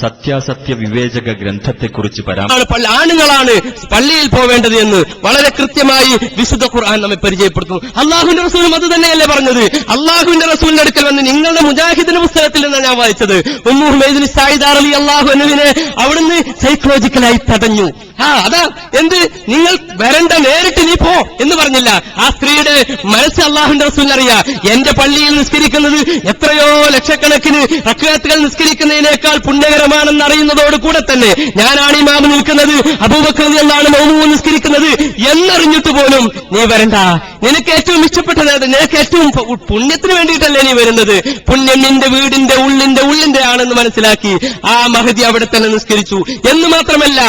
സത്യാസത്യ വിവേചക ഗ്രന്ഥത്തെക്കുറിച്ച് ആണുങ്ങളാണ് പള്ളിയിൽ പോവേണ്ടത് എന്ന് വളരെ കൃത്യമായി വിശുദ്ധ ഖുർആൻ നമ്മെ പരിചയപ്പെടുത്തുന്നു. അള്ളാഹുവിന്റെ റസൂലും അത് തന്നെയല്ലേ പറഞ്ഞത്? അള്ളാഹുവിന്റെ റസൂലിന്റെ അടുക്കൽ വന്ന് നിങ്ങളുടെ മുജാഹിദിന്റെ പുസ്തകത്തിൽ നിന്നാണ് ഞാൻ വായിച്ചത്. ഉമ്മു ഹുമൈദുൽ സായിദ റളിയല്ലാഹു അൻഹുവിനെ അവിടുന്ന് സൈക്കോളജിക്കലായി തടഞ്ഞു. അതാ എന്ത്, നിങ്ങൾ വരണ്ട, നേരിട്ട് നീ പോ എന്ന് പറഞ്ഞില്ല. ആ സ്ത്രീയുടെ മനസ്സ് അള്ളാഹുവിന്റെ റസൂലിനറിയാം. എന്റെ പള്ളിയിൽ നിസ്കരിക്കുന്നത് എത്രയോ ലക്ഷക്കണക്കിന് റക്അത്തുകൾ നിസ്കരിക്കുന്നതിനേക്കാൾ പുണ്യകരമാണെന്ന് അറിയുന്നതോടുകൂടെ തന്നെ ഞാനാണ് ഇമാമ് നിൽക്കുന്നത്, അബൂബക്കർ റളിയല്ലാഹു അൻഹു മൗമൂം നിസ്കരിക്കുന്നത് എന്നറിഞ്ഞിട്ട് പോലും നീ വരണ്ട, നിനക്ക് ഏറ്റവും ഇഷ്ടപ്പെട്ടത്, നിനക്ക് ഏറ്റവും പുണ്യത്തിന് വേണ്ടിയിട്ടല്ലേ നീ വരുന്നത്, പുണ്യം നിന്റെ വീടിന്റെ ഉള്ളിന്റെ ആണെന്ന് മനസ്സിലാക്കി ആ മഹദി അവിടെ തന്നെ നിസ്കരിച്ചു. എന്ന് മാത്രമല്ല,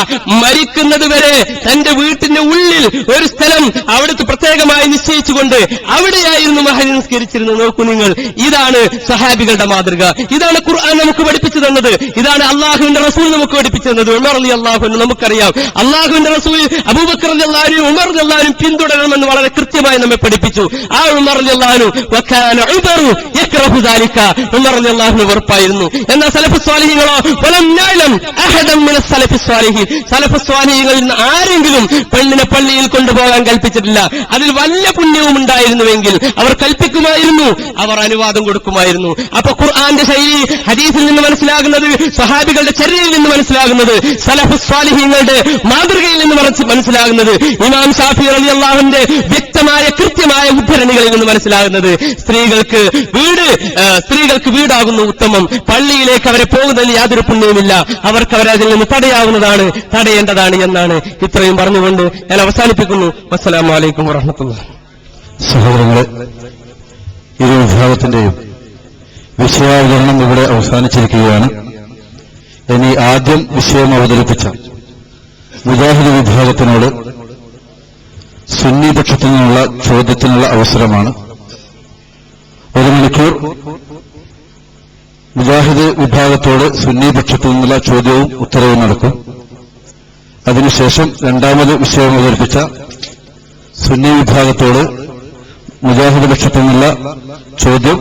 മരിക്കുന്നത് വരെ തന്റെ വീട്ടിന്റെ ഉള്ളിൽ ഒരു സ്ഥലം അവിടുത്തെ പ്രത്യേകമായി നിശ്ചയിച്ചുകൊണ്ട് അവിടെയായിരുന്നു മഹദി നിസ്കരിച്ചിരുന്നത്. നോക്കൂ നിങ്ങൾ, ഇതാണ് സഹാബികളുടെ മാതൃക, ഇതാണ് ഖുർആൻ നമുക്ക് പഠിപ്പിച്ചു തന്നത്, ഇതാണ് അള്ളാഹുവിന്റെ റസൂൽ നമുക്ക് പഠിപ്പിച്ചു തന്നത്. ഉമർ റളിയല്ലാഹു അൻഹു നമുക്കറിയാം, അള്ളാഹുവിന്റെ റസൂൽ അബൂബക്കർ റളിയല്ലാഹു അൻഹു ഉമർ റളിയല്ലാഹു അൻഹു പിന്തുടരണമെന്ന് വളരെ കൃത്യമായി നമ്മെ പഠിപ്പിച്ചു. ആ ഉമർ റളിയല്ലാഹു അൻഹു വകാന ഉമറു യക്റഹു ദാലിക, ഉമർ റളിയല്ലാഹു അൻഹു വെറുപ്പായിരുന്നു. എന്നാൽ സലഫ് സ്വാലിഹീങ്ങളോ വലം നഅലം അഹദൻ മിനസ് സലഫ് സ്വാലിഹീൻ, സലഫ് സ്വാലിഹീങ്ങളിൽ നിന്ന് ആരെങ്കിലും പെണ്ണിനെ പള്ളിയിൽ കൊണ്ടുപോകാൻ കൽപ്പിച്ചിട്ടില്ല. അതിൽ വല്ല പുണ്യവും ഉണ്ടായിരുന്നുവെങ്കിൽ അവർ കൽപ്പിക്കുമായിരുന്നു, അവർ അനുവാദം കൊടുക്കുമായിരുന്നു. അപ്പൊ ഖുർആന്റെ ശൈലി ഹദീസിൽ നിന്ന് മനസ്സിലാകുന്നത്, സഹാബികളുടെ ചര്യയിൽ നിന്ന് മനസ്സിലാകുന്നത്, സലഫ് സ്വാലിഹീങ്ങളുടെ മാതൃകയിൽ നിന്ന് മനസ്സിലാകുന്നത്, ഇമാം ശാഫി റളിയല്ലാഹു അൻഹുവിന്റെ വ്യക്തമായ കൃത്യമായ ഉദ്ധരണികളിൽ നിന്ന് മനസ്സിലാകുന്നത്, സ്ത്രീകൾക്ക് വീടാകുന്നു ഉത്തമം, പള്ളിയിലേക്ക് അവരെ പോകുന്നതിൽ യാതൊരു പുണ്യവുമില്ല, അവർക്ക് അവരതിൽ നിന്ന് തടയേണ്ടതാണ് എന്നാണ്. ഇത്രയും പറഞ്ഞുകൊണ്ട് ഞാൻ അവസാനിപ്പിക്കുന്നു. അസ്സലാമു അലൈക്കും വറഹ്മത്തുള്ളാഹി. സഹോദരങ്ങളെ, ഇരു വിഭാഗത്തിന്റെയും വിഷയാവതരണം ഇവിടെ അവസാനിച്ചിരിക്കുകയാണ്. ഇനി ആദ്യം വിഷയം അവതരിപ്പിച്ച മുജാഹിദ് വിഭാഗത്തിനോട് സുന്നി പക്ഷത്തു നിന്നുള്ള ചോദ്യത്തിനുള്ള അവസരമാണ്. 1 മണിക്കൂർ മുജാഹിദ് വിഭാഗത്തോട് സുന്നി പക്ഷത്തു നിന്നുള്ള ചോദ്യവും ഉത്തരവും നടക്കും. അതിനുശേഷം രണ്ടാമത് വിഷയം അവതരിപ്പിച്ച സുന്നി വിഭാഗത്തോട് മുജാഹിദ് പക്ഷത്തു നിന്നുള്ള ചോദ്യം,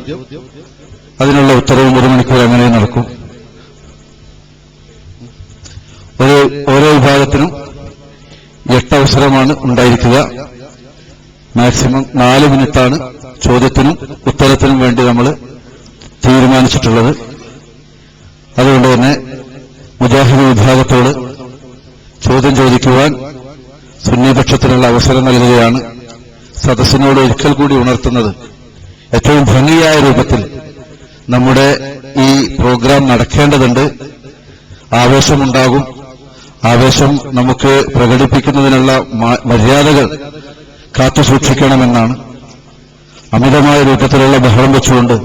അതിനുള്ള ഉത്തരവും 1 മണിക്കൂർ അങ്ങനെ നടക്കും. ഓരോ വിഭാഗത്തിനും 8 അവസരമാണ് ഉണ്ടായിരിക്കുക. മാക്സിമം 4 മിനിറ്റാണ് ചോദ്യത്തിനും ഉത്തരത്തിനും വേണ്ടി നമ്മൾ തീരുമാനിച്ചിട്ടുള്ളത്. അതുകൊണ്ട് തന്നെ മുജാഹിദ് വിഭാഗത്തോട് ചോദ്യം ചോദിക്കുവാൻ സുന്നിപക്ഷത്തിനുള്ള അവസരം നൽകുകയാണ്. സദസ്സിനോട് ഒരിക്കൽ കൂടി ഉണർത്തുന്നത്, ഏറ്റവും ഭംഗിയായ രൂപത്തിൽ നമ്മുടെ ഈ പ്രോഗ്രാം നടക്കേണ്ടതുണ്ട്. ആവേശമുണ്ടാകും. ആവേശം നമുക്ക് പ്രകടിപ്പിക്കുന്നതിനുള്ള മര്യാദകൾ കാത്തുസൂക്ഷിക്കണമെന്നാണ്. അമിതമായ രൂപത്തിലുള്ള ബഹളം വെച്ചുകൊണ്ട്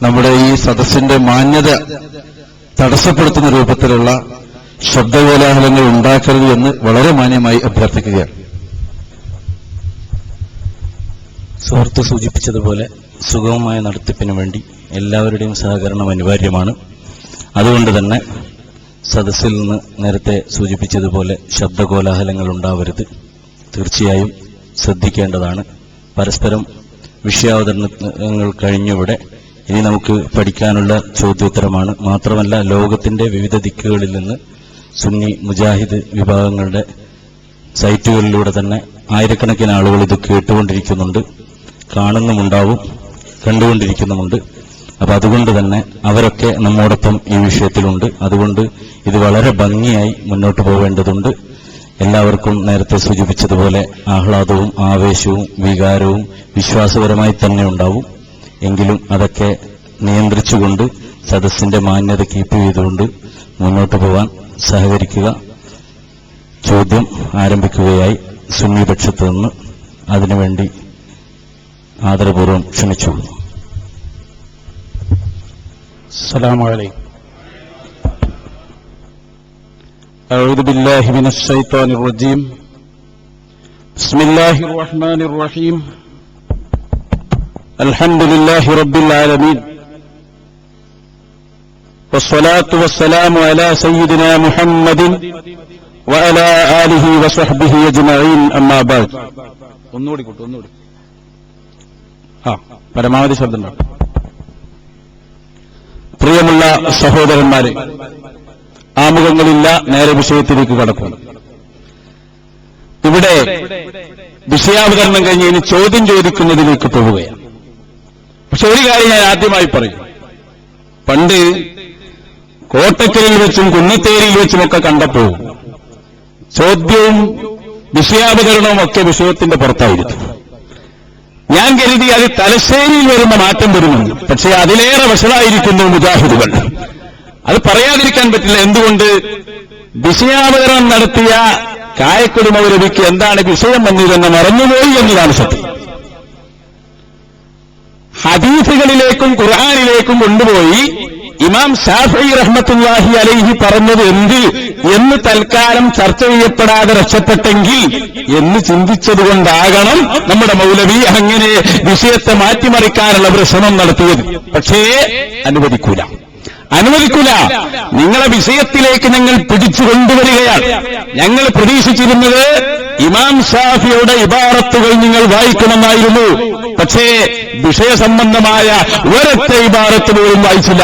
നമ്മുടെ ഈ സദസ്സിന്റെ മാന്യത തടസ്സപ്പെടുത്തുന്ന രൂപത്തിലുള്ള ശബ്ദകോലാഹലങ്ങൾ ഉണ്ടാക്കരുത് എന്ന് വളരെ മാന്യമായി അഭ്യർത്ഥിക്കുകയാണ്. സുഹൃത്ത് സൂചിപ്പിച്ചതുപോലെ സുഗമമായ നടത്തിപ്പിന് വേണ്ടി എല്ലാവരുടെയും സഹകരണം അനിവാര്യമാണ്. അതുകൊണ്ട് തന്നെ സദസ്സിൽ നിന്ന് നേരത്തെ സൂചിപ്പിച്ചതുപോലെ ശബ്ദകോലാഹലങ്ങൾ ഉണ്ടാവരുത്, തീർച്ചയായും ശ്രദ്ധിക്കേണ്ടതാണ്. പരസ്പരം വിഷയാവതരണങ്ങൾ കഴിഞ്ഞിവിടെ ഇനി നമുക്ക് പഠിക്കാനുള്ള ചോദ്യോത്തരമാണ്. മാത്രമല്ല, ലോകത്തിന്റെ വിവിധ ദിക്കുകളിൽ നിന്ന് സുന്നി മുജാഹിദ് വിഭാഗങ്ങളുടെ സൈറ്റുകളിലൂടെ തന്നെ ആയിരക്കണക്കിന് ആളുകൾ ഇത് കേട്ടുകൊണ്ടിരിക്കുന്നുണ്ട്, കാണുന്നുമുണ്ടാവും, കണ്ടുകൊണ്ടിരിക്കുന്നുമുണ്ട്. അപ്പൊ അതുകൊണ്ട് തന്നെ അവരൊക്കെ നമ്മോടൊപ്പം ഈ വിഷയത്തിലുണ്ട്. അതുകൊണ്ട് ഇത് വളരെ ഭംഗിയായി മുന്നോട്ട് പോവേണ്ടതുണ്ട്. എല്ലാവർക്കും നേരത്തെ സൂചിപ്പിച്ചതുപോലെ ആഹ്ലാദവും ആവേശവും വികാരവും വിശ്വാസപരമായി തന്നെ ഉണ്ടാവും. എങ്കിലും അതൊക്കെ നിയന്ത്രിച്ചുകൊണ്ട് സദസ്സിന്റെ മാന്യത കീപ്പ് ചെയ്തുകൊണ്ട് മുന്നോട്ട് പോകാൻ സഹകരിക്കുക. ചോദ്യം ആരംഭിക്കുകയായി സുന്നി പക്ഷത്ത് നിന്ന് അതിനുവേണ്ടി ആദരപൂർവ്വം ക്ഷണിച്ചു. അസ്സലാമു അലൈക്കും. أعوذ بالله من الشيطان الرجيم. بسم الله الرحمن الرحيم. الحمد لله رب العالمين، والصلاة والسلام على سيدنا محمد وعلى آله وصحبه أجمعين. أما بعد. പരമാവധി ശബ്ദം. പ്രിയമുള്ള സഹോദരന്മാരെ, ആമുഖങ്ങളില്ല, നേരെ വിഷയത്തിലേക്ക് കടക്കും. ഇവിടെ വിഷയാവതരണം കഴിഞ്ഞ് ഇനി ചോദ്യം ചോദിക്കുന്നതിലേക്ക് പോവുകയാണ്. പക്ഷെ ഒരു കാര്യം ഞാൻ ആദ്യമായി പറയും. പണ്ട് കോട്ടക്കലിൽ വെച്ചും കുന്നത്തേരിയിൽ വെച്ചുമൊക്കെ കണ്ടപ്പോൾ ചോദ്യവും വിഷയാവതരണവും ഒക്കെ വിഷയത്തിന്റെ പുറത്തായിരുന്നു. ഞാൻ കരുതി അത് തലശ്ശേരിയിൽ വരുന്ന മാറ്റം വരുമെന്ന്. പക്ഷേ അതിലേറെ വഷളായിരിക്കുന്നു മുജാഹിദുകൾ. അത് പറയാതിരിക്കാൻ പറ്റില്ല. എന്തുകൊണ്ട്? വിഷയാവതരണം നടത്തിയ കായക്കൊടി മൗലവിക്ക് എന്താണ് വിഷയം വന്നതെന്ന് മറന്നുപോയി എന്നതാണ് സത്യം. ഹദീസുകളിലേക്കും ഖുർആനിലേക്കും കൊണ്ടുപോയി ഇമാം ശാഫഈ റഹ്മത്തുള്ളാഹി അലൈഹി പറഞ്ഞത് എന്ത് എന്ന് തൽക്കാലം ചർച്ച ചെയ്യപ്പെടാതെ രക്ഷപ്പെട്ടെങ്കിൽ എന്ന് ചിന്തിച്ചതുകൊണ്ടാകണം നമ്മുടെ മൗലവി അങ്ങനെ വിഷയത്തെ മാറ്റിമറിക്കാനുള്ള ഒരു ശ്രമം നടത്തിയത്. പക്ഷേ അനുവദിക്കൂല. നിങ്ങളെ വിഷയത്തിലേക്ക് ഞങ്ങൾ പിടിച്ചു കൊണ്ടുവരികയാണ്. ഞങ്ങൾ പ്രതീക്ഷിച്ചിരുന്നത് ഇമാം ഷാഫിയുടെ ഇബാറത്തുകൾ നിങ്ങൾ വായിക്കണമെന്നായിരുന്നു. പക്ഷേ വിഷയസംബന്ധമായ ഒരൊറ്റ ഇബാറത്ത് പോലും വായിച്ചില്ല,